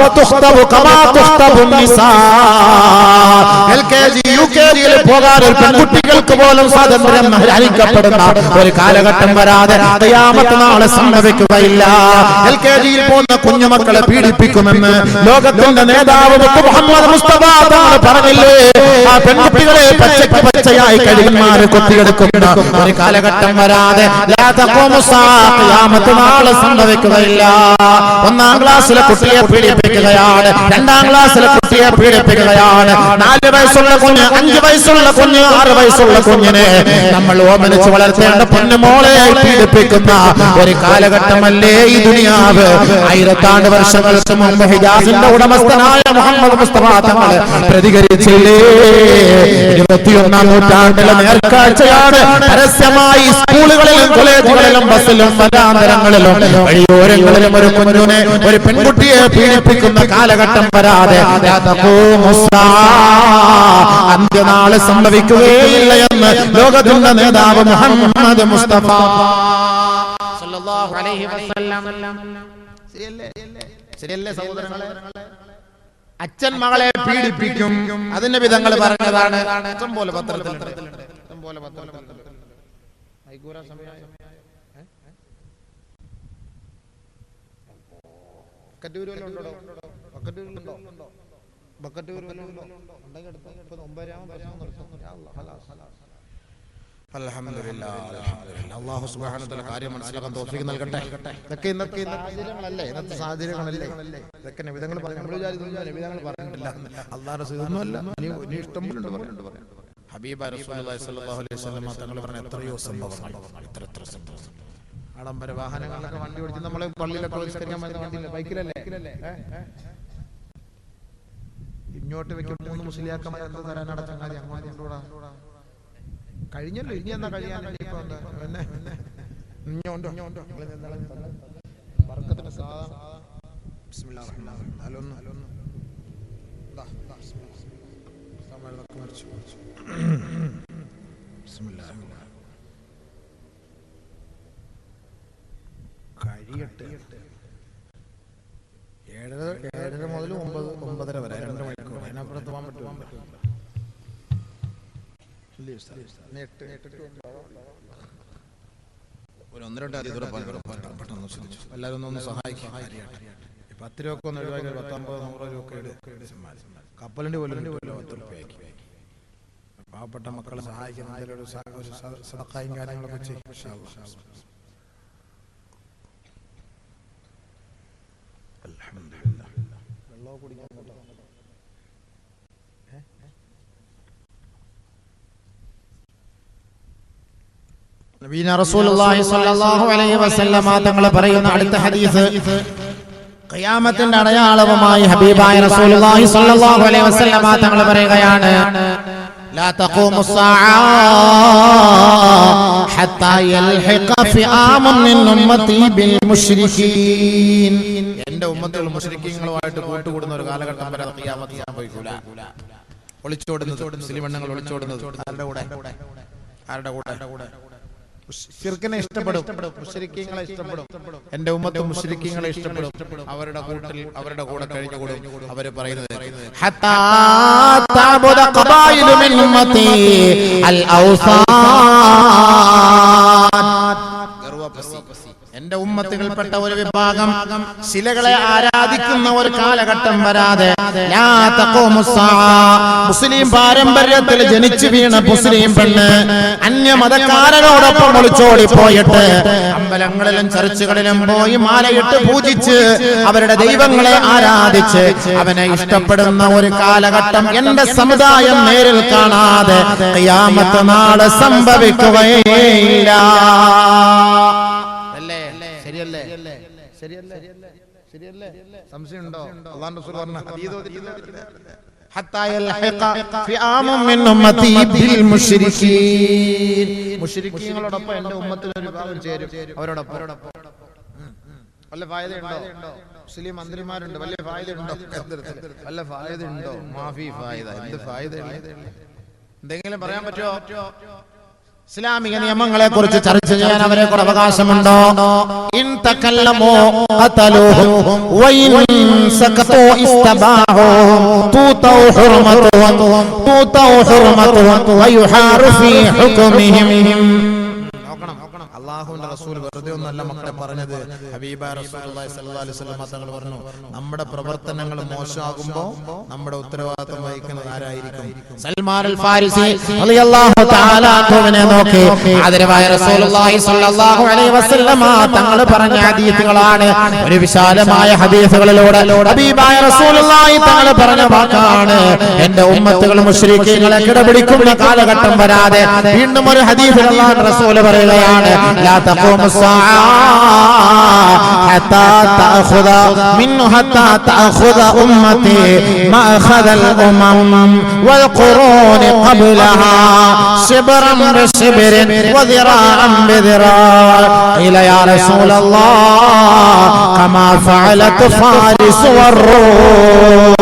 Speaker 1: സതുഖ്തബു കമാ തുഖ്തബു നിസാ. LKG UKG യിൽ പോകാൻ ഒരു പെൺകുട്ടികൾക്ക് പോലും സ്വാതന്ത്ര്യം ഹരിക്കപ്പെടുന്ന ഒരു കാലഘട്ടം വരാതെ ഖിയാമത്ത് നാളെ സംഭവിക്കുകയില്ല. LKG യിൽ പോകുന്ന കുഞ്ഞുമക്കളെ പീഡിപ്പിക്കുമെന്ന് ലോകത്തിന്റെ നേതാവ് മുഹമ്മദ് മുസ്തഫ തങ്ങൾ പറഞ്ഞില്ലേ? ആ പെൺകുട്ടികളെ പച്ചയായി കഴിവന്മാരെ കൊത്തിയെടുക്കുന്ന ഒരു കാലഘട്ടം വരാതെ ഖിയാമത്ത് നാളെ സംഭവിക്കുകയില്ല. 1-ാം ക്ലാസ്സിലെ കുട്ടിയെ പീഡിപ്പിക്കുകയാണ്, 2-ാം ക്ലാസ്സിലെ കുട്ടിയെ പീഡിപ്പിക്കുകയാണ്. 4 വയസ്സുള്ള കുഞ്ഞ്, 5 വയസ്സുള്ള കുഞ്ഞ്, 6 വയസ്സുള്ള കുഞ്ഞിനെ നമ്മൾ ഓമനിച്ച് വളർത്തേണ്ട പൊന്നുമോളെ പീഡിപ്പിക്കുന്ന ഒരു കാലഘട്ടമല്ലേ ഈ ദുനിയാവ്? 1000 വർഷങ്ങൾക്ക് മുമ്പ് ഹിജാസിന്റെ ഉടമസ്ഥനായ മുഹമ്മദ് മുസ്തഫ തങ്ങൾ പ്രതികരിച്ചില്ലേ? 21-ാം നൂറ്റാണ്ടിലെ നേർക്കാഴ്ചയാണ് പരസ്യമായി സ്കൂളുകളിലും കോളേജുകളിലും ബസ്സിലും വരാന്തരങ്ങളിലും വഴിയോരങ്ങളിലും ഒരു കുഞ്ഞിനെ, ഒരു പെൺകുട്ടിയെ പീഡിപ്പിക്കുന്ന കാലഘട്ടം വരാതെ അന്ത്യനാള് സംഭവിക്കുകയില്ല എന്ന് ലോകത്തിന്റെ നേതാവ് മുഹമ്മദ് മുസ്തഫ സല്ലല്ലാഹു അലൈഹി വസല്ലം. ശരിയല്ലേ സഹോദരങ്ങളെ? അച്ഛൻ മകളെ പീഡിപ്പിക്കും, അതിന്റെ വിധങ്ങൾ പറഞ്ഞതാണ്. ഇഷ്ടം പോലെ പത്രത്തിലുണ്ട്. അല്ലാഹു സുബ്ഹാനഹു വ തആല കാര്യം മനസ്സിലാക്കാൻ തൗഫീഖ് നൽകട്ടെ. ഇതൊക്കെ ഇന്നത്തെ സാഹചര്യങ്ങളല്ലേ, ഇന്നത്തെ സാഹചര്യങ്ങളല്ലേ. ഇതൊക്കെ നബിതങ്ങൾ പറഞ്ഞു, നമ്മൾ വിചാരിക്കുന്നു നബിതങ്ങൾ പറഞ്ഞിട്ടില്ല, അല്ലാഹു റസൂലൊന്നുമല്ല. ഇനി ഇഷ്ടം പോലെ ഉണ്ട്. ഹബീബ റസൂലുള്ളാഹി സ്വല്ലല്ലാഹു അലൈഹി വസല്ലം തങ്ങൾ പറഞ്ഞ എത്രയോ സംഭവങ്ങൾ, എത്ര സംഭവങ്ങൾ. ആഡംബര വാഹനങ്ങളിലൊക്കെ വണ്ടി ഓടിച്ച് നമ്മളെ പള്ളിയിലൊക്കെ നിസ്കരിക്കാൻ പറ്റുന്ന വണ്ടിയില്ല, ബൈക്കിലല്ലേ? ഇങ്ങോട്ട് വെക്കുമ്പോൾ മുസ്ലിയാക്കന്മാർ എന്താ തരാനട ചങ്ങാതി അങ്ങോട്ട് കൊണ്ടുകൂടാ? കഴിഞ്ഞല്ലോ, ഇനി എന്നാ കഴിയാൻ? കഴിയട്ടെ. 7:30 മുതൽ 9:30 വരെ 2 മണിക്കൂർ. അതിനപ്പുറത്ത് പോകാൻ പറ്റുമോ? ഒരു 1-2 അതിഥിയോടെ പെട്ടെന്ന് ശ്രദ്ധിച്ചു. എല്ലാവരും ഒന്ന് സഹായിക്കാം. 10 രൂപ ഒന്ന് ഒഴിവാക്കി 50-100 രൂപ കപ്പലിന്റെ പോലും 10 രൂപയാക്കി. പാവപ്പെട്ട മക്കളെ സഹായിക്കുന്ന ഒരു സദഖയും കാര്യങ്ങളൊക്കെ ചെയ്യും. ഇൻഷാ അല്ലാഹ്. അൽഹംദുലില്ലാഹ്. വെള്ളം കുടിക്കാൻ നബീന റസൂലുള്ളാഹി സ്വല്ലല്ലാഹു അലൈഹി വസല്ലം തങ്ങൾ പറയുന്ന അടുത്ത ഹദീസ് ഖിയാമത്തിന്റെ അടയാളവുമായി ഹബീബായ റസൂലുള്ളാഹി സ്വല്ലല്ലാഹു അലൈഹി വസല്ലം തങ്ങൾ പറയുകയാണ്, ലാ തഖൂമു സ്സാഅ ഹത്താ യൽഹിഖ ഫിആമുൻ മിൻ ഉമ്മത്തി ബിൽ മുശ്രികീൻ. എന്റെ ഉമ്മത്തുകൾ മുശ്രിക്കീങ്ങളുമായിട്ട് കൂട്ടുകൂടുന്ന ഒരു കാലഘട്ടം വരെ ഖിയാമത്ത് സംഭവിക്കൂല. ഒളിച്ചോടുന്നത്, മുസ്ലിം പെണ്ണുങ്ങൾ ഒളിച്ചോടുന്നത് ആരുടെ കൂടെ? ശിർക്കിനെ ഇഷ്ടപ്പെടും, മുശ്രിക്കീങ്ങളെ ഇഷ്ടപ്പെടും. എന്റെ ഉമ്മത്ത് മുശ്രിക്കീങ്ങളെ ഇഷ്ടപ്പെടും. അവരുടെ കൂട്ടിൽ, അവരുടെ കൂടെ കഴിഞ്ഞുകൂടും. അവര് പറയുന്നത് ഹത്താ തഅബുദ ഖബായിലു മിൻ ഉമ്മത്തി അൽ ഔസാൻ. എന്റെ ഉമ്മത്തുകൾപ്പെട്ട ഒരു വിഭാഗം ശിലകളെ ആരാധിക്കുന്ന ഒരു കാലഘട്ടം വരാതെ ലാ തഖൂമു സ്സാഅ. മുസ്ലിം പാരമ്പര്യത്തിൽ ജനിച്ചു വീണ മുസ്ലിം പെണ്ണ് അന്യമതക്കാരനോടൊപ്പം ഒളിച്ചോടി പോയിട്ട് അമ്പലങ്ങളിലും ചർച്ചുകളിലും പോയി മാലയിട്ട് പൂജിച്ച് അവരുടെ ദൈവങ്ങളെ ആരാധിച്ച് അവനെ ഇഷ്ടപ്പെടുന്ന ഒരു കാലഘട്ടം എന്റെ സമുദായം നേരിൽ കാണാതെ ഖിയാമത്ത് നാളെ സംഭവിക്കുകയില്ല. ശരിയല്ലേ? സംശയമുണ്ടോ? അല്ലാഹു റസൂൽ പറഞ്ഞ ഹദീസ് ഓതിട്ടില്ല. ഹത്താ യൽഹിഖ ഫിആമുൻ മിൻ ഉമ്മത്തി ബിൽ മുശ്രികീൻ. മുശ്രിക്കീങ്ങളോടൊപ്പം എന്റെ ഉമ്മത്തിൽ ഒരു വിഭാഗം ചേരും. അവരോടൊപ്പം വല്ല ഫായദയുണ്ടോ? മുസ്ലിം മന്ത്രിമാരുണ്ട്, വലിയ ഫായദയുണ്ടോ? വല്ല ഫായദയുണ്ടോ? മാഫി ഫായദ. എന്ത് ഫായദ? എന്തെങ്കിലും പറയാൻ പറ്റുമോ? ഇസ്ലാമിക നിയമങ്ങളെ കുറിച്ച് ചർച്ച ചെയ്യാൻ അവരെ കൂടെ അവകാശമുണ്ടോ? ഇൻ തകല്ലമു ഖതലുഹും വഇൻ സകതു ഇസ്തബാഹും തൂതൗ ഹുർമതുഹും വയുഹാറു ഫീ ഹുക്മിഹിം. അല്ലാഹുവിന്റെ റസൂൽ വെറുതെ ഒന്നല്ല മക്കളെ പറഞ്ഞത്. ഹബീബായ റസൂലുള്ളാഹി സ്വല്ലല്ലാഹു അലൈഹി വസല്ലം തങ്ങൾ പറഞ്ഞു, നമ്മുടെ പ്രവർത്തനങ്ങൾ മോശമാകുമ്പോൾ നമ്മുടെ ഉത്തരവാദിത്തം വഹിക്കുന്നത് ആരായിരിക്കും? സൽമാൻ അൽ ഫാരിസി റളിയല്ലാഹു തആല അൻഹുവിനെ നോക്കി ആദരവായ റസൂലുള്ളാഹി സ്വല്ലല്ലാഹു അലൈഹി വസല്ലം തങ്ങൾ പറഞ്ഞ ഹദീസുകളാണ്. ഒരു വിശാലമായ ഹദീസുകളിലൂടെ ഹബീബായ റസൂലുള്ളാഹി തങ്ങൾ പറഞ്ഞ വാക്കാണ്, എന്റെ ഉമ്മത്തുകൾ മുശ്രിക്കീങ്ങളെ കിടപിടിക്കുന്ന കാലഘട്ടം വരാതെ. വീണ്ടും ഒരു ഹദീസിൽ അല്ലാഹുവിന്റെ റസൂൽ പറയുകയാണ്, لا تقوم الساعة حتى تأخذ أمتي ما أخذ الأمم والقرون قبلها شبرا بشبر وذراعا بذراع. قيل يا رسول الله كما فعلت فارس والروم.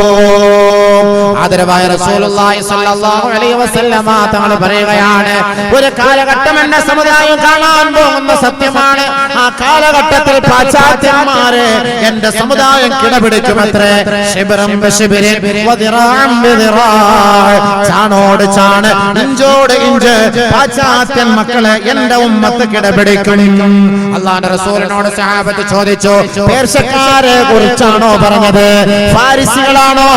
Speaker 1: ആദരവായ റസൂലുള്ളാഹി സ്വല്ലല്ലാഹു അലൈഹി വസല്ലമ തങ്ങൾ പറയുകയാണ്, ഒരു കാലഘട്ടം എന്ന സമുദായം കാണാൻ പോകുന്ന സത്യമാണ്. ആ കാലഘട്ടത്തിൽ പാശ്ചാത്യന്മാരെ എന്റെ സമുദായം കിടപിടിക്കുമത്രേ. ശിബ്റൻ ബിശിബ്രിൻ വദിറാഅൻ ബിദിറാഅ്, ചാണോട് ചാണ് ഇഞ്ചോട് ഇഞ്ച് പാശ്ചാത്യൻ മക്കളെ എന്റെ ഉമ്മത്ത് കിടപിടിക്കും. അല്ലാഹുവിന്റെ റസൂലിനോട് സഹാബത്ത് ചോദിച്ചു, പേർഷ്യക്കാരെ കുറിച്ചാണോ പറഞ്ഞത്? ഫാരിസികളാണോ?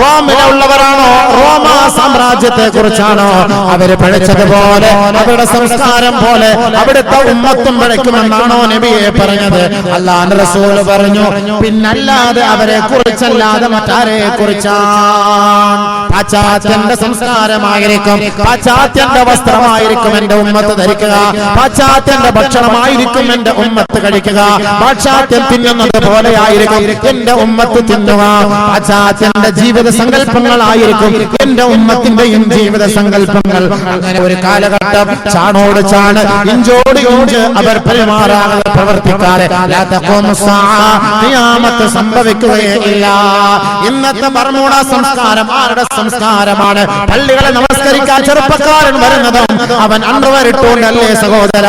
Speaker 1: റോമിലുള്ളവരാണോ? റോമ സാമ്രാജ്യത്തെ കുറിച്ചാണോ? അവര് പിഴച്ചതുപോലെ അവരുടെ സംസ്കാരം പോലെ അവിടുത്തെ ഉമ്മത്തും പിഴയ്ക്കുമെന്നാണോ നബിയെ പറഞ്ഞത്? അല്ലാഹുവിന്റെ റസൂൽ പറഞ്ഞു, പിന്നല്ലാതെ അവരെ കുറിച്ചല്ലാതെ മറ്റാരെ കുറിച്ചാണ്? പാശ്ചാത്യന്റെ സംസ്കാരമായിരിക്കും, പാശ്ചാത്യന്റെ വസ്ത്രമായിരിക്കും എന്റെ ഉമ്മത്ത് ധരിക്കുക, പാശ്ചാത്യന്റെ ഭക്ഷണമായിരിക്കും എന്റെ ഉമ്മത്ത് കഴിക്കുക, പാശ്ചാത്യൻ തിന്നുന്നത് പോലെയായിരിക്കും എന്റെ ഉമ്മത്ത് തിന്നുക, പാശ്ചാത്യന്റെ ജീവിത സങ്കല്പങ്ങളായിരിക്കും എന്റെ ഉമ്മത്തിന്റെയും ജീവിത സങ്കല്പങ്ങൾ. അങ്ങനെ ഒരു കാലഘട്ടം ചാണോട് ചാണ് ഇഞ്ചോട് ഇഞ്ച് അവർ പെരുമാറാതെ പ്രവർത്തിക്കാതെ ഖിയാമത്ത് സംഭവിക്കുകയേ ഇല്ല. ഇന്നത്തെ ബർമൂഡ സംസ്കാരം ആരുടെ സംസ്കാരമാണ്? പള്ളികളെ നമസ്കരിക്കാൻ ചെറുപ്പക്കാരൻ വരുന്നതും അവൻ അണ്ടർവെയർ ഇട്ടുകൊണ്ടല്ലേ സഹോദര?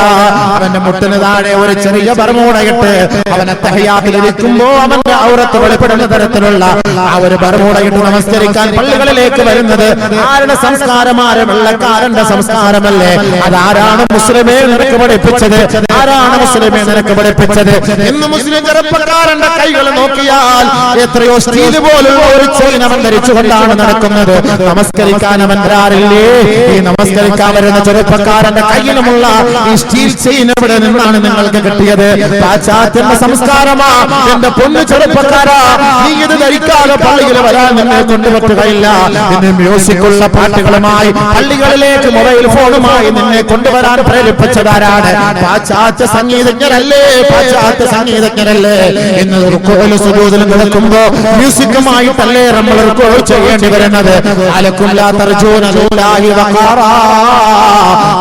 Speaker 1: അവന്റെ മുട്ടിന് താഴെ ഒരു ചെറിയ ബർമൂഡയിട്ട് അവനെ തഹയ്യാത്തിലിരിക്കുമ്പോ അവന്റെ ഔറത്ത് വെളിപ്പെടുന്ന തരത്തിലുള്ള ആ ഒരു ബർമൂഡയിട്ട് നമസ്കരിക്കാൻ പള്ളികളിലേക്ക് വരുന്നത് ആരുടെ സംസ്കാരമാണ്? വെള്ളക്കാരന്റെ സംസ്കാരമല്ലേ? അതാരാണ് മുസ്ലിമേ നിനക്ക് പഠിപ്പിച്ചത്? ആരാണ് മുസ്ലിമേ നിനക്ക് പഠിപ്പിച്ചത്? ഇന്ന് മുസ്ലിം ചെറുപ്പക്കാരന്റെ കൈകൾ നോക്കിയാൽ എത്രയോ സ്റ്റീല് പോലുള്ള ഒരു ചെയിൻ അവൻ ധരിച്ചുകൊണ്ടാണ് നടക്കുന്നത്. നമസ്കരിക്കാൻ അവൻ വരാറില്ലേ? ഈ നമസ്കരിക്കാൻ വരുന്ന ചെറുപ്പക്കാരന്റെ കയ്യിലുമുള്ള ഈ സ്റ്റീൽ ചെയിൻ എവിടെ നിന്നാണ് നിങ്ങൾക്ക് കിട്ടിയത്? പാശ്ചാത്യന്റെ സംസ്കാരമാ. എന്റെ പൊന്നു ചെറുപ്പക്കാരാ, നീ ഇത് ധരിക്കാതെ പള്ളിയിൽ വരാൻ നിന്നെ കൊണ്ടുപറ്റുകയില്ല. നിന്നെ മ്യൂസിക്കുള്ള പാട്ടുകളുമായി പള്ളികളിലേക്ക് മൊബൈൽ ഫോണുമായി നിന്നെ കൊണ്ടുവരാൻ പ്രേരിപ്പിച്ചതാരാണ്? പാശ്ചാത്യ സംഗീതജ്ഞരല്ലേ? പാശ്ചാത്യ സംഗീതജ്ഞരല്ലേ? ഇന്ന് റുക്കൂഅ് സുജൂദിൽ നടക്കുമ്പോ മ്യൂസിക്കുമായിട്ടല്ലേ നമ്മൾ റുക്കൂഅ് ചെയ്യേണ്ടി വരുന്നത്? അലക്കും ലാ തർജൂന ലില്ലാഹി വഖാറാ.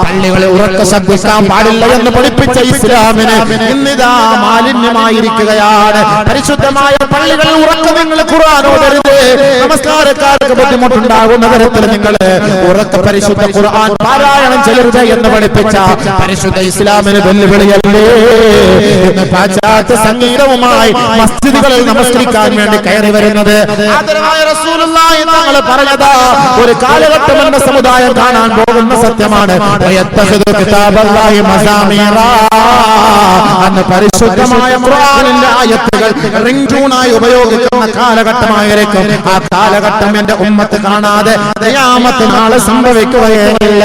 Speaker 1: പള്ളികളിൽ ഉറക്ക ശബ്ദിക്കാൻ പാടില്ല എന്ന് പഠിപ്പിച്ച ഇസ്ലാമിന് ഇന്നിതാ മാലിന്യമായിരിക്കുകയാണ്. പരിശുദ്ധമായ പള്ളികളിൽ ഉറക്കം നിങ്ങൾ ഖുർആൻ ഓതരുത്. നമസ്കാരക്കാർക്ക് ബുദ്ധിമുട്ടുണ്ടാകുന്ന തരത്തിൽ നിങ്ങൾ ഉറക്ക പരിശുദ്ധ ഖുർആൻ പാരായണം ചെയ്യരുത് എന്ന് പഠിപ്പിച്ച പരിശുദ്ധ ഇസ്ലാമിന് വെല്ലുവിളിയല്ലേ? ഇന്ന് പാശ്ചാത്യ സംഗീതവുമായി മസ്ജിദുകളിൽ നമസ്കരിക്കാൻ വേണ്ടി കയറി വരുന്നത് ആദരവായ റസൂലുള്ളാഹി തങ്ങൾ പറഞ്ഞതാ. ഒരു കാലഘട്ടം എന്ന സമുദായം കാണാൻ പോകുന്ന സത്യമാണ്. അന്ന് പരിശുദ്ധമായ ഖുർആനിന്റെ ആയത്തുകൾ റിംഗ് ട്യൂണായി ഉപയോഗിക്കുന്ന കാലഘട്ടമായിരിക്കും. ആ കാലഘട്ടം എന്റെ ഉമ്മത്ത് കാണാതെ ഖിയാമത്ത് നാളെ സംഭവിക്കുകയില്ല.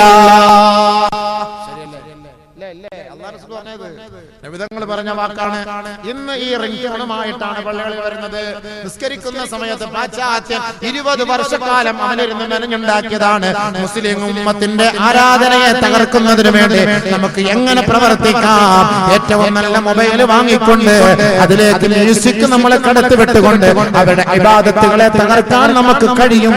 Speaker 1: നബിതങ്ങൾ പറഞ്ഞ വാക്കാണ്. ഇന്ന് ഈ റിംഗ്ടോണുമായിട്ടാണ് പള്ളികളിൽ വരുന്നത്. നിസ്കരിക്കുന്ന സമയത്ത് പാശ്ചാത്യൻ 20 വർഷക്കാലം അവനിരുന്ന് മെനഞ്ഞുണ്ടാക്കിയതാണ്. മുസ്ലിം ഉമ്മത്തിന്റെ ആരാധനയെ തകർക്കുന്നതിന് വേണ്ടി നമുക്ക് എങ്ങനെ പ്രവർത്തിക്കാം? ഏറ്റവും നല്ല മൊബൈൽ വാങ്ങിക്കൊണ്ട് അതിലേക്ക് മ്യൂസിക് നമ്മളെ കടത്തി വിട്ടുകൊണ്ട് അവരുടെ ഇബാദത്തുകളെ തകർക്കാൻ നമുക്ക് കഴിയും.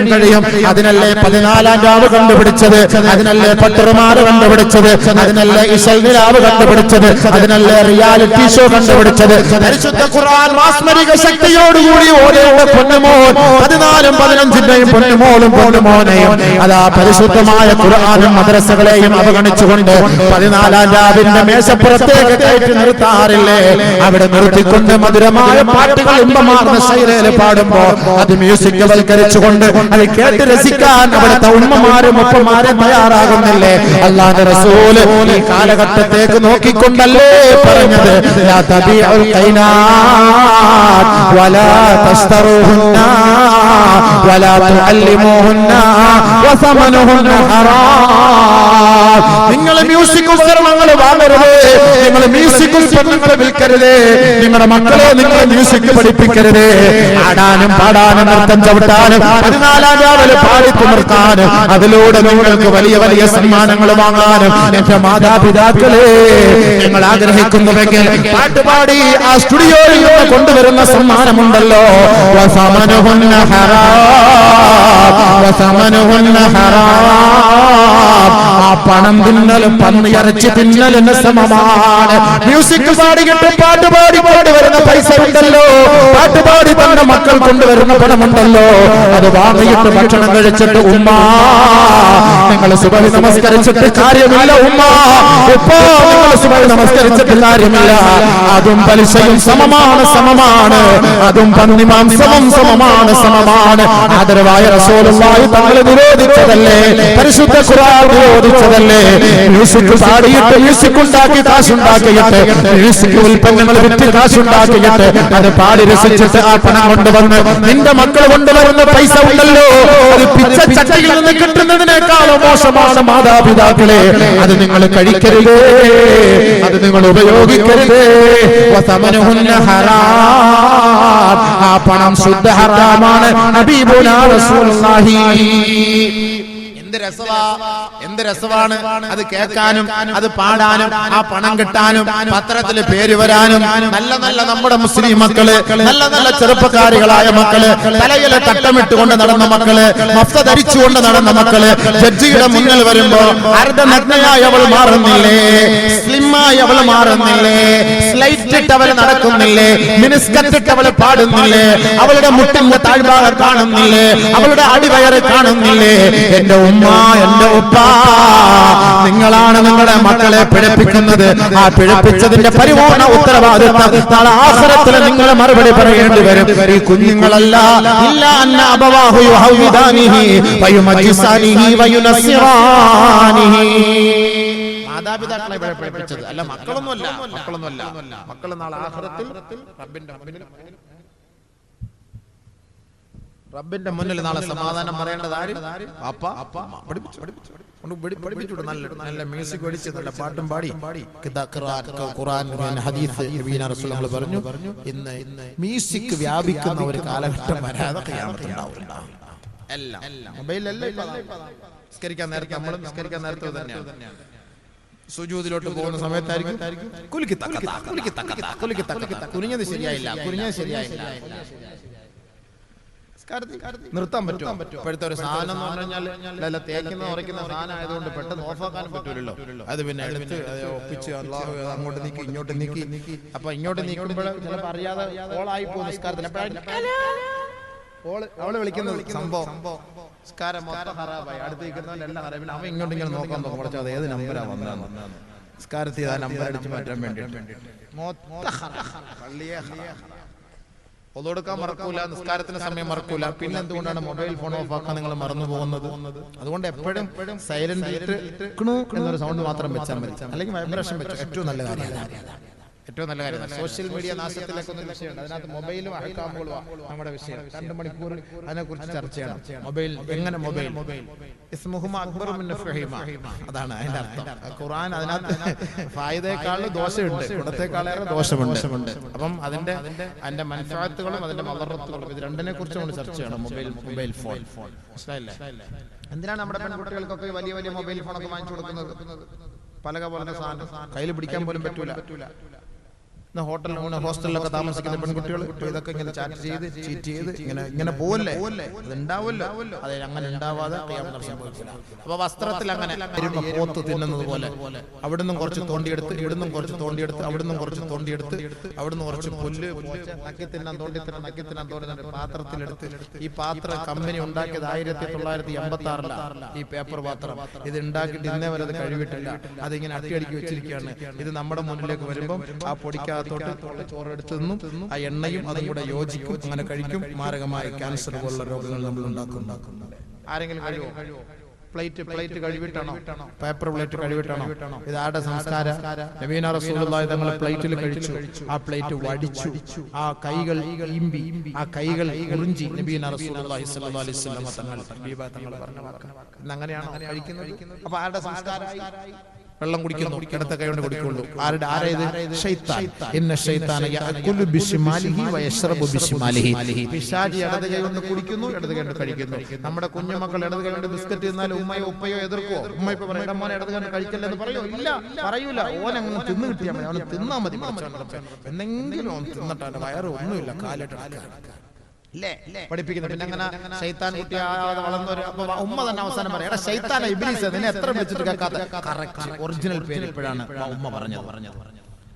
Speaker 1: അതിനല്ലേ 14-ാം രാവ് കണ്ടുപിടിച്ചത്, അതിനല്ലേ പട്ടുറുമാറ് കണ്ടുപിടിച്ചത്, അതിനല്ലേ ഇശൽ നിലാവ് കണ്ടുപിടിച്ചത്, അതിനല്ലേ റിയാലിറ്റി ഷോ കണ്ടുപിടിച്ചത്. പരിശുദ്ധ ഖുർആൻ മാസ്മരിക ശക്തിയോടുകൂടി ഓരോ പൊന്നുമോൻ 14 14 15 പൊന്നുമോളും പൊന്നുമോനെയും അതാ പരിശുദ്ധമായ ഖുർആനും മദ്രസകളെയും അവഗണിച്ചുകൊണ്ട് 14 രാവിന്റെ മേശപ്പുറത്തേക്ക് കയറ്റി നിർത്താറില്ലേ? അവിടെ നിർത്തിക്കൊണ്ട് മധുരമായ പാട്ടുകൾ ഇമ്പമാർന്ന ശൈലിയിൽ പാടുമ്പോ അത് മ്യൂസിക് വൽക്കരിച്ചുകൊണ്ട് അത് കേട്ട് രസിക്കാൻ അവിടുത്തെ ഉമ്മമാരും ഒപ്പമാരും തയ്യാറാകുന്നില്ലേ? അല്ലാഹുവിന്റെ റസൂൽ ഈ കാലഘട്ടത്തേക്ക് നോക്കിക്കൊണ്ടല്ലേ പറഞ്ഞത് ലാ തബീഉൽ ഖൈനാത് വലാ തസ്തറൂഹുന്ന വലാ തുഅല്ലിമൂഹുന്ന വസമനുഹുന്ന ഹറാം. നിങ്ങൾ മ്യൂസിക് ഉപകരണങ്ങൾ വാങ്ങരുത്, നിങ്ങൾ മ്യൂസിക് ഉപകരണങ്ങൾ വിൽക്കരുത്, നിങ്ങളുടെ മക്കളെ നിങ്ങൾ മ്യൂസിക് പഠിപ്പിക്കരുത്. ആടാനും പാടാനും നൃത്തം ചവിട്ടാനും 14 രാവിലെ പാടി തിമിർക്കാനും അതിലൂടെ നിങ്ങൾക്ക് വലിയ വലിയ സമ്മാനങ്ങൾ വാങ്ങാനും എന്റെ മാതാപിതാക്കളെ നിങ്ങൾ ആഗ്രഹിക്കുന്നുവെങ്കിൽ പാട്ടുപാടി ആ സ്റ്റുഡിയോയിൽ നിന്ന് കൊണ്ടുവരുന്ന സമ്മാനമുണ്ടല്ലോ, വസമനുഹുന്ന ഹറാം, വസമനുഹുന്ന ഹറാം. ആ പണം തിന്നലും പന്നിയിറച്ചി തിന്നലിന് സമമാണ്. മ്യൂസിക് പാടിയിട്ട് പാട്ടുപാടി വരുന്ന പൈസ ഉണ്ടല്ലോ, പാട്ടുപാടി തന്നെ മക്കൾ കൊണ്ടുവരുന്ന പണമുണ്ടല്ലോ, അത് വാങ്ങിയിട്ട് ഭക്ഷണം കഴിച്ചിട്ട് ഉമ്മ നിങ്ങൾ സുബഹി നമസ്കരിച്ചിട്ട് കാര്യമില്ല, ഉമ്മ ഉപ്പ നിങ്ങൾ സുബഹി നമസ്കരിച്ചിട്ട് കാര്യമില്ല. അതും പലിശയും സമമാണ്, അതും പന്നിമാംസവും സമമാണ്. ആദരവായ റസൂലുള്ളാഹി തങ്ങൾ നിരോധിച്ചതല്ലേ, പരിശുദ്ധ ഖുർആൻ നിരോധിച്ചതല്ലേ? മ്യൂസിക് പാടിയിട്ട് മ്യൂസിക് ഉണ്ടാക്കി കാശുണ്ടാക്കിയിട്ട് മ്യൂസിക് ഉൽപ്പന്നങ്ങൾ വിറ്റ് കാശുണ്ടാക്കിയിട്ട് അത് പാടി രസിച്ചിട്ട് ആ പണം കൊണ്ടുവന്ന് നിന്റെ മക്കൾ കൊണ്ടുവരുന്ന പൈസ ഉണ്ടല്ലോ, അത് പിച്ച ചട്ടിയിൽ നിന്ന് കിട്ടുന്നതിനേക്കാളും മോശമാണ് മാതാപിതാക്കളെ. അത് നിങ്ങൾ കഴിക്കരുത്, അത് നിങ്ങൾ ഉപയോഗിക്കരുത്. വസമനുഹുന്ന ഹറാം, ആ പണം ശുദ്ധ ഹറാമാണ്. ഹബീബുനാ റസൂലുള്ളാഹി എന്ത് രസമാണ് അത് കേൾക്കാനും അത് പാടാനും ആ പണം കിട്ടാനും പത്രത്തിൽ പേര് വരാനും. നല്ല നല്ല നമ്മുടെ മുസ്ലിം മക്കള്, നല്ല നല്ല ചെറുപ്പക്കാരികളായ മക്കള്, തലയിലെ തട്ടമിട്ടുകൊണ്ട് നടന്ന മക്കള്, മഫ്ത ധരിച്ചുകൊണ്ട് നടന്ന മക്കള് ജഡ്ജിയുടെ മുന്നിൽ വരുമ്പോ അർദ്ധനഗ്നയായി അവൾ മാറുന്നില്ലേ, സ്ലിമ്മായി അവൾ മാറുന്നില്ലേ, സ്ലൈറ്റ് ഇട്ട് അവൾ നടക്കുന്നില്ലേ, മിനിസ്കറ്റ് ഇട്ട് അവൾ പാടുന്നില്ലേ, അവളുടെ മുട്ടിന്റെ താഴ്ഭാഗം കാണുന്നില്ലേ, അവളുടെ അടിവയറ് കാണുന്നില്ലേ? എന്റെ ഉമ്മ എന്റെ ഉപ്പ, നിങ്ങളാണ് നിങ്ങളുടെ മക്കളെ പിഴപ്പിക്കുന്നത്. ആ പിഴപ്പിച്ചതിന്റെ പരിപൂർണ ഉത്തരവാദിത്വം നാളെ ആഖിറത്തിൽ നിങ്ങൾ മറുപടി പറയേണ്ടി വരും. ഈ കുഞ്ഞുങ്ങളല്ല ഇല്ലാ അന്ന അബവാഹു യുഹവിദാനിഹി വയുമജ്ജിസാനിഹി വയുനസ്സിറാനിഹി. മാതാപിതാക്കളെ പിഴപ്പിച്ചത് അല്ല, മക്കളൊന്നുമല്ല. മക്കൾ നാളെ ആഖിറത്തിൽ റബ്ബിന്റെ മുന്നിൽ നാളെ സമാധാനം പറയേണ്ടത് ആര്? പഠിപ്പിച്ചു നല്ല മ്യൂസിക് പഠിച്ച് നല്ല പാട്ടും പാടി ഖുർആൻ ഹദീസ് റസൂലുള്ളാഹി പറഞ്ഞു. ഇന്ന് മ്യൂസിക് വ്യാപിക്കുന്ന ഒരു കാലഘട്ടം വരാതെ ഖിയാമത്ത് ഉണ്ടാവില്ല. എല്ലാം മൊബൈലല്ലേ. നിസ്കരിക്കാൻ നേരത്തെ തന്നെയാണ് സുജൂദിലോട്ട് പോകുന്ന സമയത്തായിരിക്കും കുനിഞ്ഞത് ശരിയായില്ല. നിർത്താൻ പറ്റുമോ? ഇപ്പോഴത്തെ ഒരു സാധനം എന്ന് പറഞ്ഞാൽ തേക്കുന്ന ഉറയ്ക്കുന്ന സാധനം ആയതുകൊണ്ട് പെട്ടെന്ന് ഓഫാക്കാനും പറ്റൂലല്ലോ. അത് പിന്നെ എടുത്ത് ഒപ്പിച്ച് അങ്ങോട്ട് നീക്കി ഇങ്ങോട്ട് നീക്കി. അപ്പൊ ഇങ്ങോട്ട് നീക്കുമ്പോൾ ചിലപ്പോൾ അറിയാതെ ഓളായി പോകും നിസ്കാരത്തിൽ. അവള് വിളിക്കുന്നത് സംഭവം നിസ്കാരം മൊത്തം ഹറാബായി, അടുത്ത് നിൽക്കുന്നവരെല്ലാം ഹറാബിന്. അവൻ ഇങ്ങോട്ട് ഇങ്ങനെ നോക്കാൻ തോന്നും, കുറച്ച് അത് ഏത് നമ്പരാ വന്നതെന്ന് നിസ്കാരത്തിൽ ആ നമ്പർ അടിച്ച് മാറ്റാൻ വേണ്ടിയിട്ട് പള്ളിയെ ഒതുകൊടുക്കാൻ മറക്കൂല, നിസ്കാരത്തിന് സമയം മറക്കൂല. പിന്നെ എന്തുകൊണ്ടാണ് മൊബൈൽ ഫോൺ ഓഫ് ആക്കാൻ നിങ്ങൾ മറന്നു പോകുന്നത്? അതുകൊണ്ട് എപ്പോഴും സൈലന്റ് എന്നൊരു സൗണ്ട് മാത്രം വെച്ചാൽ മതി, അല്ലെങ്കിൽ വൈബ്രേഷൻ വെച്ചു. ഏറ്റവും നല്ല കാര്യം സോഷ്യൽ മീഡിയ നാശത്തിലേക്കൊന്നും വിഷയമുണ്ട്. അതിനകത്ത് മൊബൈലും അഹ്കാമുകളും നമ്മുടെ വിഷയം. 2 മണിക്കൂർ അതിനെക്കുറിച്ച് ചർച്ച ചെയ്യണം. മൊബൈൽ ഇസ്മുഹുമ അക്ബറു മിൻ നഫ്ഇഹിമ, അതാണ് അതിന്റെ അർത്ഥം. ഖുർആൻ അതിനകത്ത് ഫായിദയേക്കാൾ ദോഷമുണ്ട്, ഗുണത്തെക്കാളേറെ ദോഷമുണ്ട്. അപ്പം അതിന്റെ മൻഫഅത്തുകളും അതിന്റെ മദറത്തുകളും ഇത് രണ്ടിനെ കുറിച്ച് നമ്മൾ ചർച്ച ചെയ്യണം. മൊബൈൽ ഫോൺ മനസ്സിലായില്ലേ? എന്തിനാണ് നമ്മുടെ പെൺകുട്ടികൾക്കൊക്കെ വലിയ വലിയ മൊബൈൽ ഫോണൊക്കെ വാങ്ങിച്ചു കൊടുക്കുന്നത്? പലക പോലെ സാധനം കയ്യിൽ പിടിക്കാൻ പോലും പറ്റൂല. ഹോട്ടലിൽ ഹോസ്റ്റലിലൊക്കെ താമസിക്കുന്ന പെൺകുട്ടികൾ ഇതൊക്കെ ഇങ്ങനെ ചാറ്റ് ചെയ്ത് ചീറ്റ് ചെയ്ത് ഇങ്ങനെ പോവല്ലേ, അത് ഉണ്ടാവുമല്ലോ. അത് അങ്ങനെ ഉണ്ടാവാതെ സംഭവിക്കില്ല. അപ്പൊ വസ്ത്രത്തിൽ അങ്ങനെ വരുമ്പോ പോത്ത് തിന്നുന്നത് പോലെ അവിടുന്ന് കുറച്ച് തോണ്ടിയെടുത്ത്, ഇവിടുന്നും കുറച്ച് തോണ്ടിയെടുത്ത്, അവിടുന്ന് കുറച്ച് തോണ്ടിയെടുത്ത്, അവിടുന്ന് കുറച്ച് പുല്ല് നക്കി തിന്നാൻ തോണ്ടി പാത്രത്തിലെടുത്ത്, ഈ പാത്രം കമ്പനി ഉണ്ടാക്കിയത് 1986 ഈ പേപ്പർ പാത്രം. ഇത് ഉണ്ടാക്കിയിട്ട് ഇന്നേ വരെ അത് കഴിവിട്ടില്ല. അതിങ്ങനെ അട്ടിയടിക്കി വെച്ചിരിക്കുകയാണ്. ഇത് നമ്മുടെ മുന്നിലേക്ക് വരുമ്പം ആ പൊടിക്കകത്തോട്ട് ചോറെടുത്ത് നിന്നും ആ എണ്ണയും അതും കൂടെ യോജിക്കും, അങ്ങനെ കഴിക്കും. മാരകമായ ക്യാൻസർ പോലുള്ള രോഗങ്ങൾ നമ്മൾ ഉണ്ടാക്കും. ആരെങ്കിലും കഴിവോ? പ്ലേറ്റ് കഴിവിട്ടാണോ? പേപ്പർ പ്ലേറ്റ് കഴിവിട്ടാണോ? ഇത് ആരുടെ സംസ്കാരം? നബീന റസൂലുള്ളാഹി തങ്ങൾ പ്ലേറ്റിൽ കഴിച്ചു, ആ പ്ലേറ്റ് വടിച്ചു, ആ കൈകൾ ഈമ്പി, ആ കൈകൾ ഉറിഞ്ചി. നബീന റസൂലുള്ളാഹി സ്വല്ലല്ലാഹു അലൈഹി വസല്ലം തങ്ങൾ പറഞ്ഞ വാക്ക്. അങ്ങനെയാണോ കഴിക്കുന്നത്? അപ്പൊ ആരുടെ സംസ്കാരമായി? വെള്ളം കുടിക്കുന്നു, ഇടത്ത കൈ കൊണ്ട് കുടിക്കുള്ളൂ. ആരേത്? ശൈത്താൻ. ഇന്ന ശൈത്താന യഅകുലു ബിശിമാലിഹി വയശ്റബു ബിശിമാലിഹി. പിശാചി ഇടത് കൈ കൊണ്ട് കുടിക്കുന്നു, ഇടത് കൈ കൊണ്ട് കഴിക്കുന്നു. നമ്മുടെ കുഞ്ഞുമക്കൾ ഇടത് കൈ കൊണ്ട് ബിസ്ക്കറ്റ് തിന്നാൽ ഉമ്മയോ ഉപ്പയോ എതിർക്കോ? ഉമ്മ ഇപ്പൊ പറയും മോനെ ഇടത് കൈ കൊണ്ട് കഴിക്കല്ലെന്ന് പറയോ? ഇല്ല, പറയൂല. ഓനങ്ങനെ തിന്നു കിട്ടിയാൽ മതി, അവന് തിന്നാ മതി. എന്തെങ്കിലും അവൻ തിന്നിട്ടാണ്, വയറ് ഒന്നുമില്ല, കാലിട്ട് പഠിപ്പിക്കുന്നത്. പിന്നെ അങ്ങനെ ശൈത്താൻ കുട്ടി വളർന്നൊരു ഉമ്മ തന്നെ അവസാനം പറയാം, എടാ ശൈത്താന ഇബ്ലീസ് നിന്നെ എത്ര വിളിച്ചിട്ട് കേൾക്കാത്ത. കറക്റ്റ് ഒറിജിനൽ പേര് ഇപ്പോഴാണ് ഉമ്മ പറഞ്ഞത്.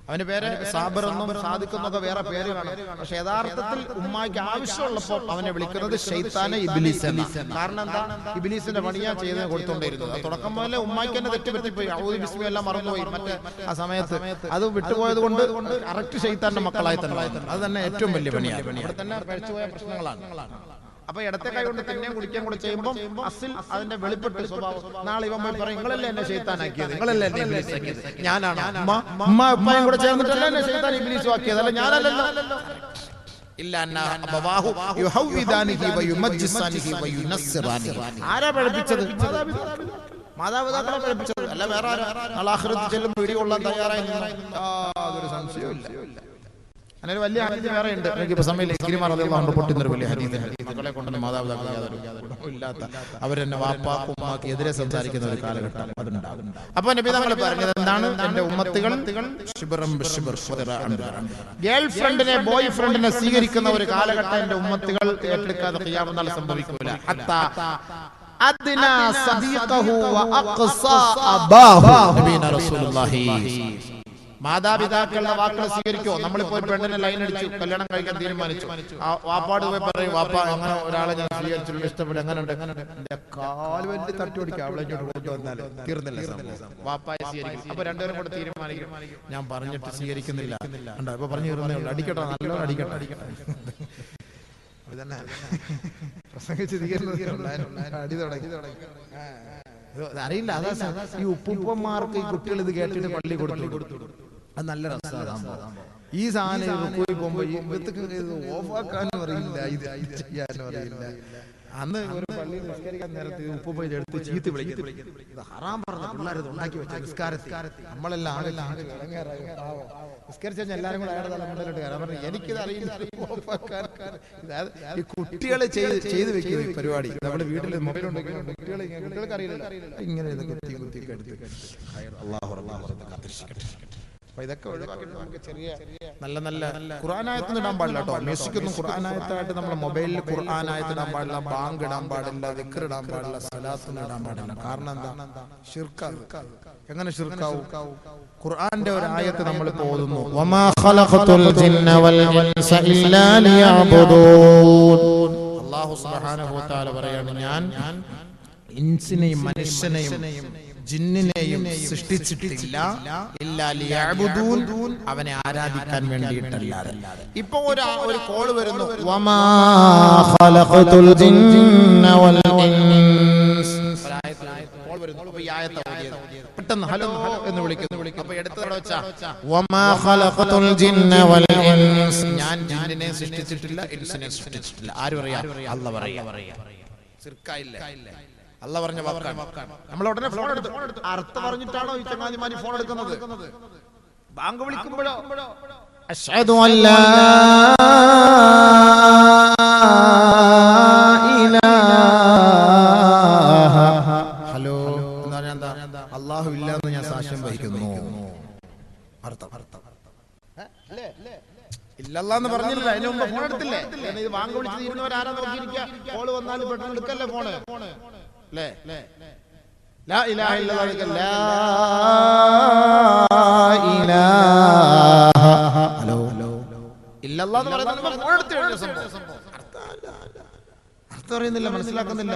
Speaker 1: അവന്റെ പേര് സാബർ എന്നും സാദിഖെന്നൊക്കെ വേറെ പേര് കാണും. പക്ഷെ യഥാർത്ഥത്തിൽ ഉമ്മാക്ക് ആവശ്യമുള്ളപ്പോൾ അവനെ വിളിക്കുന്നത് ശൈത്താനെ ഇബ്ലീസ് എന്ന. കാരണം എന്താ? ഇബ്ലീസിന്റെ പണിയാ ചെയ്ത് കൊടുത്തോണ്ടിരുന്നത്. തുടക്കം മുതലേ ഉമ്മാക്ക് തന്നെ തെറ്റുപറ്റിപ്പോയി, ഔദു ബിസ്മി എല്ലാം മറന്നുപോയി. മറ്റേ ആ സമയത്ത് അത് വിട്ടുപോയത് കൊണ്ട് കറക്റ്റ് ശൈത്താന്റെ മക്കളായി തന്നെ. അത് തന്നെ ഏറ്റവും വലിയ പണിയാണ്. ഇവിടെ തന്നെ പഴിച്ചുപോയ പ്രശ്നങ്ങളാണ്. അപ്പൊ ഇടത്തെ കൈ കൊണ്ട് തിന്നെയും കുടിക്കാൻ കൂടെ ചെയ്യുമ്പോൾ അസിൽ അതിന്റെ വെളിപ്പെട്ട് സ്വഭാവം. നാളെ ഇവൻ പോയി പറയും, നിങ്ങളല്ലേ എന്നെ ശൈത്താനാക്കിയത്, നിങ്ങളല്ലേ എന്നെ ഇബ്ലീസ് ആക്കിയത്, ഞാനാണ്. ഉമ്മ ഉപ്പയും കൂടെ ചേർന്നിട്ടല്ലേ എന്നെ ശൈത്താൻ ഇബ്ലീസ് ആക്കിയത്, അല്ല ഞാനല്ലല്ലോ. ആരാ പഠിപ്പിച്ചത്? മാതാപിതാക്കളെ പഠിപ്പിച്ചത്, അല്ല വേറെ ആരാ? ആഖിറത്തിൽ ചെല്ലുമ്പോൾ പിടികൊള്ളാൻ തയ്യാറായി യാതൊരു സംശയവും. അങ്ങനെ വലിയ ഹദീസ് വേറെ ഉണ്ട്. എനിക്കിപ്പോ സമയമില്ല. ഇക്രിമ റളിയല്ലാഹു അൻഹു പൊട്ടുന്നൊരു വലിയ ഹദീസ്. മക്കളെ കൊണ്ടുവന്ന മാതാപിതാക്കളെ യാതൊരു ഇല്ലാത്ത അവരെന്നെ വാപ്പാ ഉമ്മാക്ക് എതിരെ സംസാരിക്കുന്ന ഒരു കാലഘട്ടം അതുണ്ടാകും. അപ്പൊ നബി തങ്ങൾ പറഞ്ഞത് എന്താണ്? എന്റെ ഉമ്മത്തുകൾ ഗേൾ ഫ്രണ്ടിനെ ബോയ് ഫ്രണ്ടിനെ സ്വീകരിക്കുന്ന ഒരു കാലഘട്ടം എന്റെ ഉമ്മത്തുകൾ ഏറ്റെടുക്കാതെ ഖിയാമത്ത് നാൾ സംഭവിക്കൂല. ഹത്താ അദ്നാ സദീഖഹു വ അഖ്സാ അബാഹു. നബീന റസൂലുള്ളാഹി മാതാപിതാക്കളുടെ വാക്കുകൾ സ്വീകരിക്കോ? നമ്മളിപ്പോ ഒരു പെണ്ണിനെ ലൈൻ അടിച്ചു, കല്യാണം കഴിക്കാൻ തീരുമാനിച്ചു. വാപ്പാട് പോയി പറയും, വാപ്പ അങ്ങനെ ഒരാളെ ഞാൻ സ്വീകരിച്ചിട്ടുണ്ട്, ഇഷ്ടപ്പെടും, അങ്ങനെ ഉണ്ട്, എന്റെ കാല് വലിയ തട്ടി ഓടിക്കുക, അവളെ കൊണ്ടുവന്നാല് തീർന്നില്ല സംഭവം. വാപ്പായെ സ്വീകരിക്കും. അപ്പൊ രണ്ടുപേരും കൂടെ തീരുമാനിക്കും, ഞാൻ പറഞ്ഞിട്ട് സ്വീകരിക്കുന്നില്ല, ഉണ്ടോ ഇപ്പൊ പറഞ്ഞു തീർന്നേ ഉള്ളൂ, അടിക്കട്ടോ, നല്ലോണം അടിക്കട്ടെ. ഇതന്നെ പ്രസംഗിച്ച് അടി തുടങ്ങി. അറിയില്ല, അതാ ഈ ഉപ്പുപ്പന്മാർക്ക് ഈ കുട്ടികൾ ഇത് കേട്ടിട്ട് പള്ളി കൊടുത്തു. അത് നല്ല രസമാണ്. ഈ സാധനം പോകുമ്പോ ഓഫാക്കാനും അറിയില്ല, ഇത് ചെയ്യാനും അറിയില്ല. അന്ന് ഒരു പള്ളിയിൽ നിസ്കരിക്കാൻ നേരത്ത് ഉപ്പ് പോയി എടുത്ത് ചീത്ത് വിളിക്കും. ഇത് ഹറാം പറഞ്ഞ പിള്ളേർ ഉണ്ടാക്കി വെച്ച നിസ്കാരത്തിൽ നമ്മളെല്ലാം നിസ്കരിച്ചു കഴിഞ്ഞാൽ എല്ലാവരും കൂടെ അയാളുടെ തലമുറയിലോട്ട് കയറാൻ പറഞ്ഞു. എനിക്കിത് അറിയില്ല. ഈ കുട്ടികളെ ചെയ്ത് വെക്കുന്ന ഈ പരിപാടി നമ്മുടെ വീട്ടിൽ മൊബൈൽ ഉണ്ടെങ്കിലും കുട്ടികൾക്ക് അറിയില്ല. ഇങ്ങനെ കുത്തി എടുത്ത് അപ്പൊ ഇതൊക്കെ ഒഴിവാക്കിയിട്ട് നമുക്ക് ചെറിയ നല്ല ഖുർആനായത്ത് ഇടാൻ പാടില്ല കേട്ടോ. മ്യൂസിക്കൊന്നും ഖുർആനായത്തായിട്ട് നമ്മുടെ മൊബൈലിൽ ഖുർആനായത്ത് ഇടാൻ പാടില്ല, ബാങ്ക് ഇടാൻ പാടില്ല, ദിക്ർ ഇടാൻ പാടില്ല, സലാത്തൊന്നും ഇടാൻ പാടില്ല. കാരണം എന്താ? ശിർക്കാവും. എങ്ങനെ ശിർക്കാവും? ഖുർആന്റെ ഒരു ആയത്ത് നമ്മൾ ഓതുന്നു, വമാ ഖലഖതുൽ ജിന്ന വൽ ഇൻസ ഇല്ലാ ലിയഅ്ബുദൂൻ. അല്ലാഹു സുബ്ഹാനഹു വ തആല പറയാണ്, ഞാൻ ഇൻസിനെയും മനുഷ്യനെയും ജിന്നിനെയും സൃഷ്ടിച്ചിട്ടില്ല ഇല്ലാ ലിയഅ്ബുദൂൻ, അവനെ ആരാധിക്കാൻ വേണ്ടിയിട്ടല്ലാതെ. ഇപ്പോ ഒരു കോൾ വരുന്നു, വമാ ഖലഖതുൽ ജിന്ന വൽ ഇൻസ്. കോൾ വരുന്നു, അപ്പോൾ ഈ ആയത്ത് ഓതിയത് പെട്ടെന്ന് ഹലോ എന്ന് വിളിക്കുന്നു. അപ്പോൾ എടുത്തവിടെ വെച്ചാ വമാ ഖലഖതുൽ ജിന്ന വൽ ഇൻസ്, ഞാൻ ജിന്നിനെ സൃഷ്ടിച്ചിട്ടില്ല, ഇൻസിനെ സൃഷ്ടിച്ചിട്ടില്ല. ആര് പറയാ? അല്ലാഹു പറയാ. ശിർക്കായില്ല. അല്ലാഹു പറഞ്ഞ വാക്കാണ്. നമ്മൾ ഉടനെ ഫോൺ എടുത്ത് അർത്ഥം പറഞ്ഞിട്ടാണോ ഈ ചങ്ങാതിമാരി ഫോൺ എടുക്കുന്നത്? ബാങ്ക് വിളിക്കുമ്പോഴോ അശ്ഹദു അല്ലാ ഇലാഹ, ഹലോ എന്ന് പറഞ്ഞാൽ എന്താ? അല്ലാഹു ഇല്ല എന്ന് ഞാൻ സാക്ഷ്യം വഹിക്കുന്നു. അർത്ഥം ഇല്ലല്ലാന്ന് പറഞ്ഞില്ല, അതിന് മുമ്പ് ഫോൺ എടുത്തില്ലേ? ഇത് വാങ്ങി വിളിച്ച് ഇരുന്നവരാരാ നോക്കിയിരിക്കുക? കോള് വന്നാൽ പെട്ടെന്ന് എടുക്കല്ലേ ഫോണ് അല്ലേ? ലാ ഇലാഹ ഇല്ലല്ലാഹ്, ലാ ഇലാഹ ഇല്ലല്ലാന്ന് പറയുന്നത് ഫോൺ എടുത്ത് കഴിഞ്ഞ സംഭവം. അർത്ഥം അറിയുന്നില്ല, മനസ്സിലാക്കുന്നില്ല.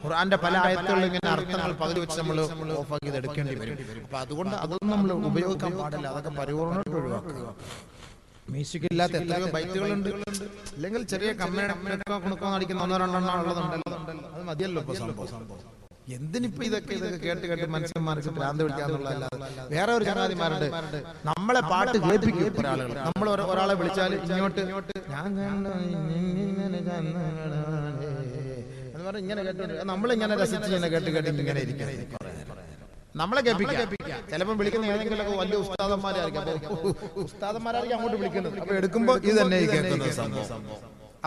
Speaker 1: ഖുർആന്റെ പല ആയത്തുകളിൽ ഇങ്ങനെ അർത്ഥങ്ങൾ പകുതി വെച്ച് നമ്മൾ ഓഫാക്കി ഇത് എടുക്കേണ്ടി വരും. അപ്പൊ അതുകൊണ്ട് അതൊന്നും നമ്മൾ ഉപയോഗിക്കാൻ പാടില്ല. അതൊക്കെ പരിപൂർണ്ണമായിട്ട് ഒഴിവാക്കുക. മ്യൂസിക് ഇല്ലാത്ത എത്രയോ ബൈറ്റുകളുണ്ട്. അല്ലെങ്കിൽ ചെറിയ കമ്മിണക്കോ അടിക്കുന്ന ഒന്നോ രണ്ടെണ്ണം ഉള്ളതുണ്ടല്ലോ, അത് മതിയല്ലോ ഇപ്പൊ സംഭവം. എന്തിനിപ്പോ ഇതൊക്കെ കേട്ട് മനുഷ്യന്മാർക്ക് ഭ്രാന്ത് പിടിക്കാന്നുള്ളതല്ലാതെ വേറെ ഒരു ചങ്ങാതിമാരുണ്ട്, നമ്മളെ പാട്ട് കേൾപ്പിക്കും ഒരാളുകൾ. നമ്മൾ ഒരാളെ വിളിച്ചാൽ ഇങ്ങോട്ട് എന്ന് പറഞ്ഞ് ഇങ്ങനെ കേട്ടോണ്ട് നമ്മളിങ്ങനെ രസിച്ച് ഇങ്ങനെ കേട്ട് ഇങ്ങനെ ഇരിക്കുക, നമ്മളെ കേൾപ്പിക്കാം. ചിലപ്പോൾ വിളിക്കുന്ന ഏതെങ്കിലുമൊക്കെ വലിയ ഉസ്താദന്മാരായിരിക്കും. അപ്പൊ ഉസ്താദന്മാരായിരിക്കും അങ്ങോട്ട് വിളിക്കുന്നത്. അപ്പൊ എടുക്കുമ്പോ ഇത് തന്നെ കേൾക്കുന്ന സംഭവം.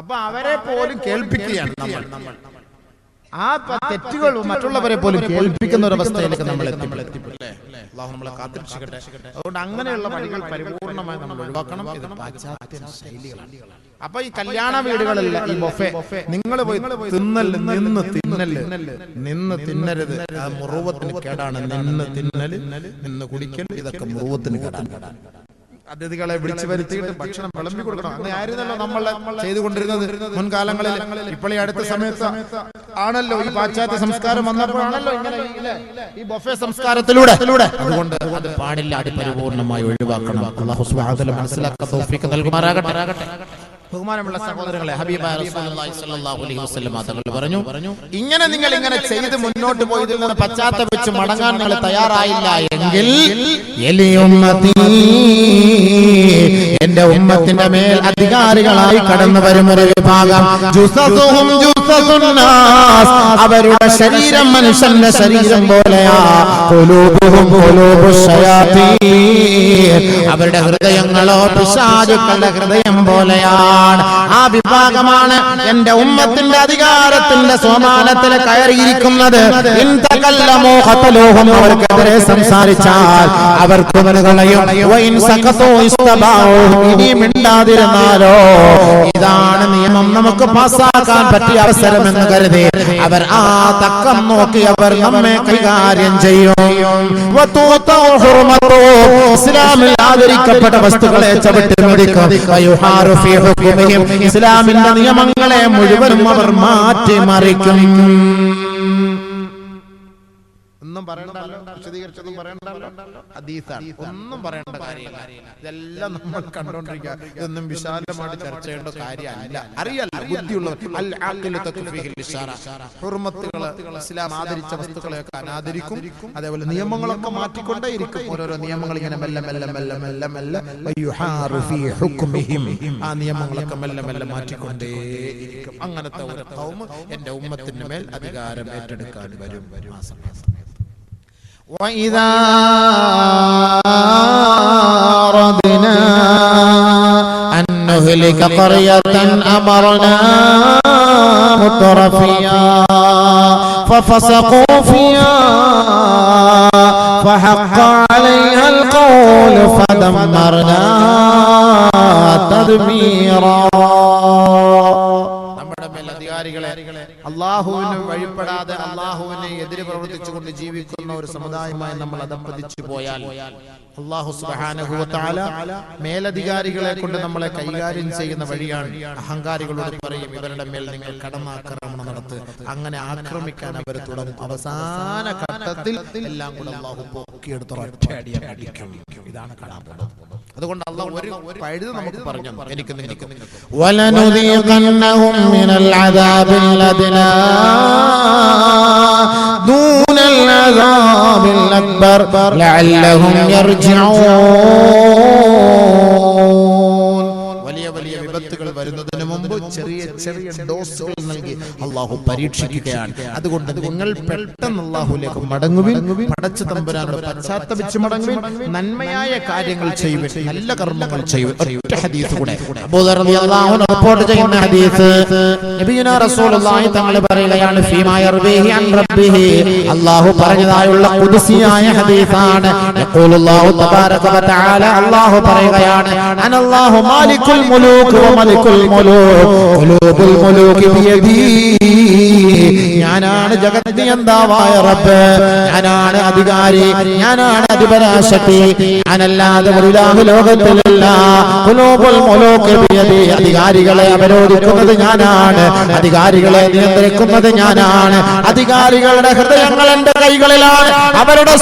Speaker 1: അപ്പൊ അവരെ പോലും കേൾപ്പിക്കുകയാണ് നമ്മൾ. ആ തെറ്റുകൾ മറ്റുള്ളവരെ പോലും കേൾപ്പിക്കുന്ന ഒരു അവസ്ഥയിലേക്ക് നമ്മൾ എത്തിപ്പെട്ടല്ലേ? അല്ലാഹു നമ്മളെ കാത്തിരക്ഷിക്കട്ടെ. അതുകൊണ്ട് അങ്ങനെയുള്ള വഴികൾ പരിപൂർണമായി നമ്മൾ ഒഴിവാക്കണം. ഇത് പാശ്ചാത്യ ശൈലികളാണ്. അപ്പൊ ഈ കല്യാണ വീടുകളിൽ ഈ ബൊഫെ നിങ്ങൾ പോയി നിന്ന് തിന്നരുത്. മുറുവത്തിന് കേടാണ്. നിന്ന് കുടിക്കൽ, ഇതൊക്കെ മുറുവത്തിന് കേടാണ്. അതിഥികളെ വിളിച്ചു വരുത്തിയിട്ട് ഭക്ഷണം വിളമ്പി കൊടുക്കണം. അങ്ങനെ ആയിരുന്നല്ലോ നമ്മൾ ചെയ്തുകൊണ്ടിരുന്നത് മുൻകാലങ്ങളിൽ. ഇപ്പോൾ ഈ അടുത്ത സമയത്ത് ആണല്ലോ ഈ പാശ്ചാത്യ സംസ്കാരം വന്നപ്പോഴാണല്ലോ ഇങ്ങനെ ഈ ബൊഫെ സംസ്കാരത്തിലൂടെ. അതുകൊണ്ട് അത് പാടില്ല, അത് പരിപൂർണമായി ഒഴിവാക്കണം. അല്ലാഹു സുബ്ഹാനഹു വ തആല മനസ്സിലാക്കാൻ തൗഫീഖ് നൽകുമാറാകട്ടെ. ബഹുമാനമുള്ള സഹോദരങ്ങളെ, ഹബീബായ റസൂലുള്ളാഹി സ്വല്ലല്ലാഹു അലൈഹി വസല്ലം തങ്ങൾ പറഞ്ഞു, ഇങ്ങനെ നിങ്ങൾ ഇങ്ങനെ ചെയ്ത് മുന്നോട്ട് പോയി ഇതിൽ നിന്ന് പശ്ചാത്തപിച്ച് മടങ്ങാൻ നിങ്ങൾ തയ്യാറായില്ല എങ്കിൽ എന്റെ ഉമ്മത്തിന്റെ മേൽ അധികാരികളായി കടന്നു വരും ഒരു വിഭാഗം, അവരുടെ ശരീരം മനുഷ്യന്റെ ശരീരം പോലെയാ, അവരുടെ ഹൃദയങ്ങളോ പിശാചുക്കളുടെ ഹൃദയം പോലെയാണ്. ആ വിഭാഗമാണ് എന്റെ ഉമ്മത്തിന്റെ അധികാരത്തിന്റെ സോമാനത്തിൽ കയറിയിരിക്കുന്നത്. അവർക്കെതിരെ സംസാരിച്ചാൽ അവർ കുമലുകളെയും ഇനി മിണ്ടാതിരുന്നാലോ. ഇതാണ് നിയമം. നമുക്ക് പാസ്സാക്കാൻ പറ്റിയ അവസരം എന്ന് കരുതി അവർ ആ തക്കം നോക്കി അവർ നമ്മെ കൈകാര്യം ചെയ്യും. ഇസ്ലാമിൽ ആദരിക്കപ്പെട്ട വസ്തുക്കളെ ചവിട്ടി മെതിക്കും. ഇസ്ലാമിന്റെ നിയമങ്ങളെ മുഴുവനും അവർ മാറ്റിമറിക്കും. ഒന്നും പറയണ്ടല്ലോ, വിശദീകരിച്ചൊന്നും പറയണ്ടല്ലോ, ഹദീസാണ്, ഒന്നും പറയേണ്ട കാര്യമില്ല. ഇതെല്ലാം നമ്മൾ കണ്ടോണ്ടിരിക്കുക. ഇതൊന്നും വിശാലമായിട്ട് ചർച്ച ചെയ്യേണ്ട കാര്യമല്ല. അറിയല്ല, ബുദ്ധിയുള്ളവർ ഹുർമത്തുകൾ, ഇസ്ലാം ആദരിച്ച വസ്തുക്കളെയൊക്കെ അനാദരിക്കും. അതേപോലെ നിയമങ്ങളൊക്കെ മാറ്റിക്കൊണ്ടേയിരിക്കും. ഓരോരോ നിയമങ്ങൾ ഇങ്ങനെ മെല്ലെ ആ നിയമങ്ങളൊക്കെ മെല്ലെ മാറ്റിക്കൊണ്ടേയിരിക്കും. അങ്ങനത്തെ ഒരു ഖൗമ് എന്റെ ഉമ്മത്തിന് മേൽ അധികാരം ഏറ്റെടുക്കാൻ വരും. وَإِذَا أَرَدْنَا أَن نُّهْلِكَ قَرْيَةً أَمَرْنَا مُتْرَفِيهَا فَفَسَقُوا فِيهَا فَحَقَّ عَلَيْهَا الْقَوْلُ فَدَمَّرْنَاهَا تَدْمِيرًا. അള്ളാഹുവിന് വഴിപ്പെടാതെ അള്ളാഹുവിനെ എതിരെ പ്രവർത്തിച്ചുകൊണ്ട് ജീവിക്കുന്ന ഒരു സമുദായമായി നമ്മൾ അധപ്പതിച്ചു പോയാൽ അള്ളാഹു സുബ്ഹാനഹു വ തആല മേലധികാരികളെ കൊണ്ട് നമ്മളെ കൈകാര്യം ചെയ്യുന്ന വഴിയാണ്. അഹങ്കാരികളോട് പറയും, ഇവരുടെ മേൽ നിങ്ങൾ കടന്നാക്രമണം നടത്തുക. അങ്ങനെ ആക്രമിക്കാൻ അവർ തുടങ്ങും. അവസാന ഘട്ടത്തിൽ എല്ലാം കൂടെ അള്ളാഹു പൊക്കിയെടുത്ത് ഒറ്റയടിക്കും. ഇതാണ് കാണാൻ പോകുന്നത്. അതുകൊണ്ട് അള്ളാഹു ഒരു പഴുത് നമുക്ക് പറഞ്ഞു, എനിക്ക് നിങ്ങൾക്ക് വലനുദീഖന്നഹും മിനൽ അദാബിൽ അദ്നാ ദൂനൽ അദാബിൽ അക്ബർ ലഅല്ലഹും യർജിഊൻ. വലിയ വിപത്തുകൾ വരുന്നതിന് മുമ്പ് ചെറിയ ചെറിയ ഡോസുകൾ നൽകി അള്ളാഹു പരീക്ഷിക്കുകയാണ്. അതുകൊണ്ട് നിങ്ങൾ പെട്ടെന്ന് അള്ളാഹുവിലേക്ക് മടങ്ങുവിൻ, പടച്ച തമ്പുരാനോട് പശ്ചാത്തപിച്ച് മടങ്ങുവിൻ, നന്മയായ കാര്യങ്ങൾ ചെയ്യുവിൻ, നല്ല കർമ്മങ്ങൾ ചെയ്യുവിൻ. ഒറ്റ ഹദീസ് കൂടെ അബൂ ദർ റളിയല്ലാഹു അൻഹു റിപ്പോർട്ട് ചെയ്യുന്ന ഹദീസ്, നബിയുനാ റസൂലുള്ളാഹി തങ്ങൾ പറയുകയാണ്, ഫീമാ യർബിഹി അൻ റബ്ബിഹി, അല്ലാഹു പറഞ്ഞതായുള്ള ഖുദ്സിയായ ഹദീസാണ്. യഖൂലുല്ലാഹു തബാരക വ തആല, അല്ലാഹു പറയുകയാണ്, അനല്ലാഹു മാലികുൽ മുലൂക് വ മലികുൽ മുലൂക് ഖുലൂബുൽ മുലൂകി ബിയദി, ഞാനാണ് ജഗദ്നിയന്താവായ റബ്ബ്, ഞാനാണ് അധികാരി, ഞാനാണ് അധിപരാശക്തി, ഞാനല്ലാതെ ഒരു ഇലാഹു ലോകത്തിലില്ല. ഖുലൂബുൽ മുലൂകി ബിയദി, അധികാരികളെ അവരോധിക്കുന്നത് ഞാനാണ്, അധികാരികളെ നിയന്ത്രിക്കുന്നത് ഞാനാണ്, അധികാരികളുടെ ഹൃദയങ്ങൾ എന്റെ കൈകളിലാണ്, അവരുടെ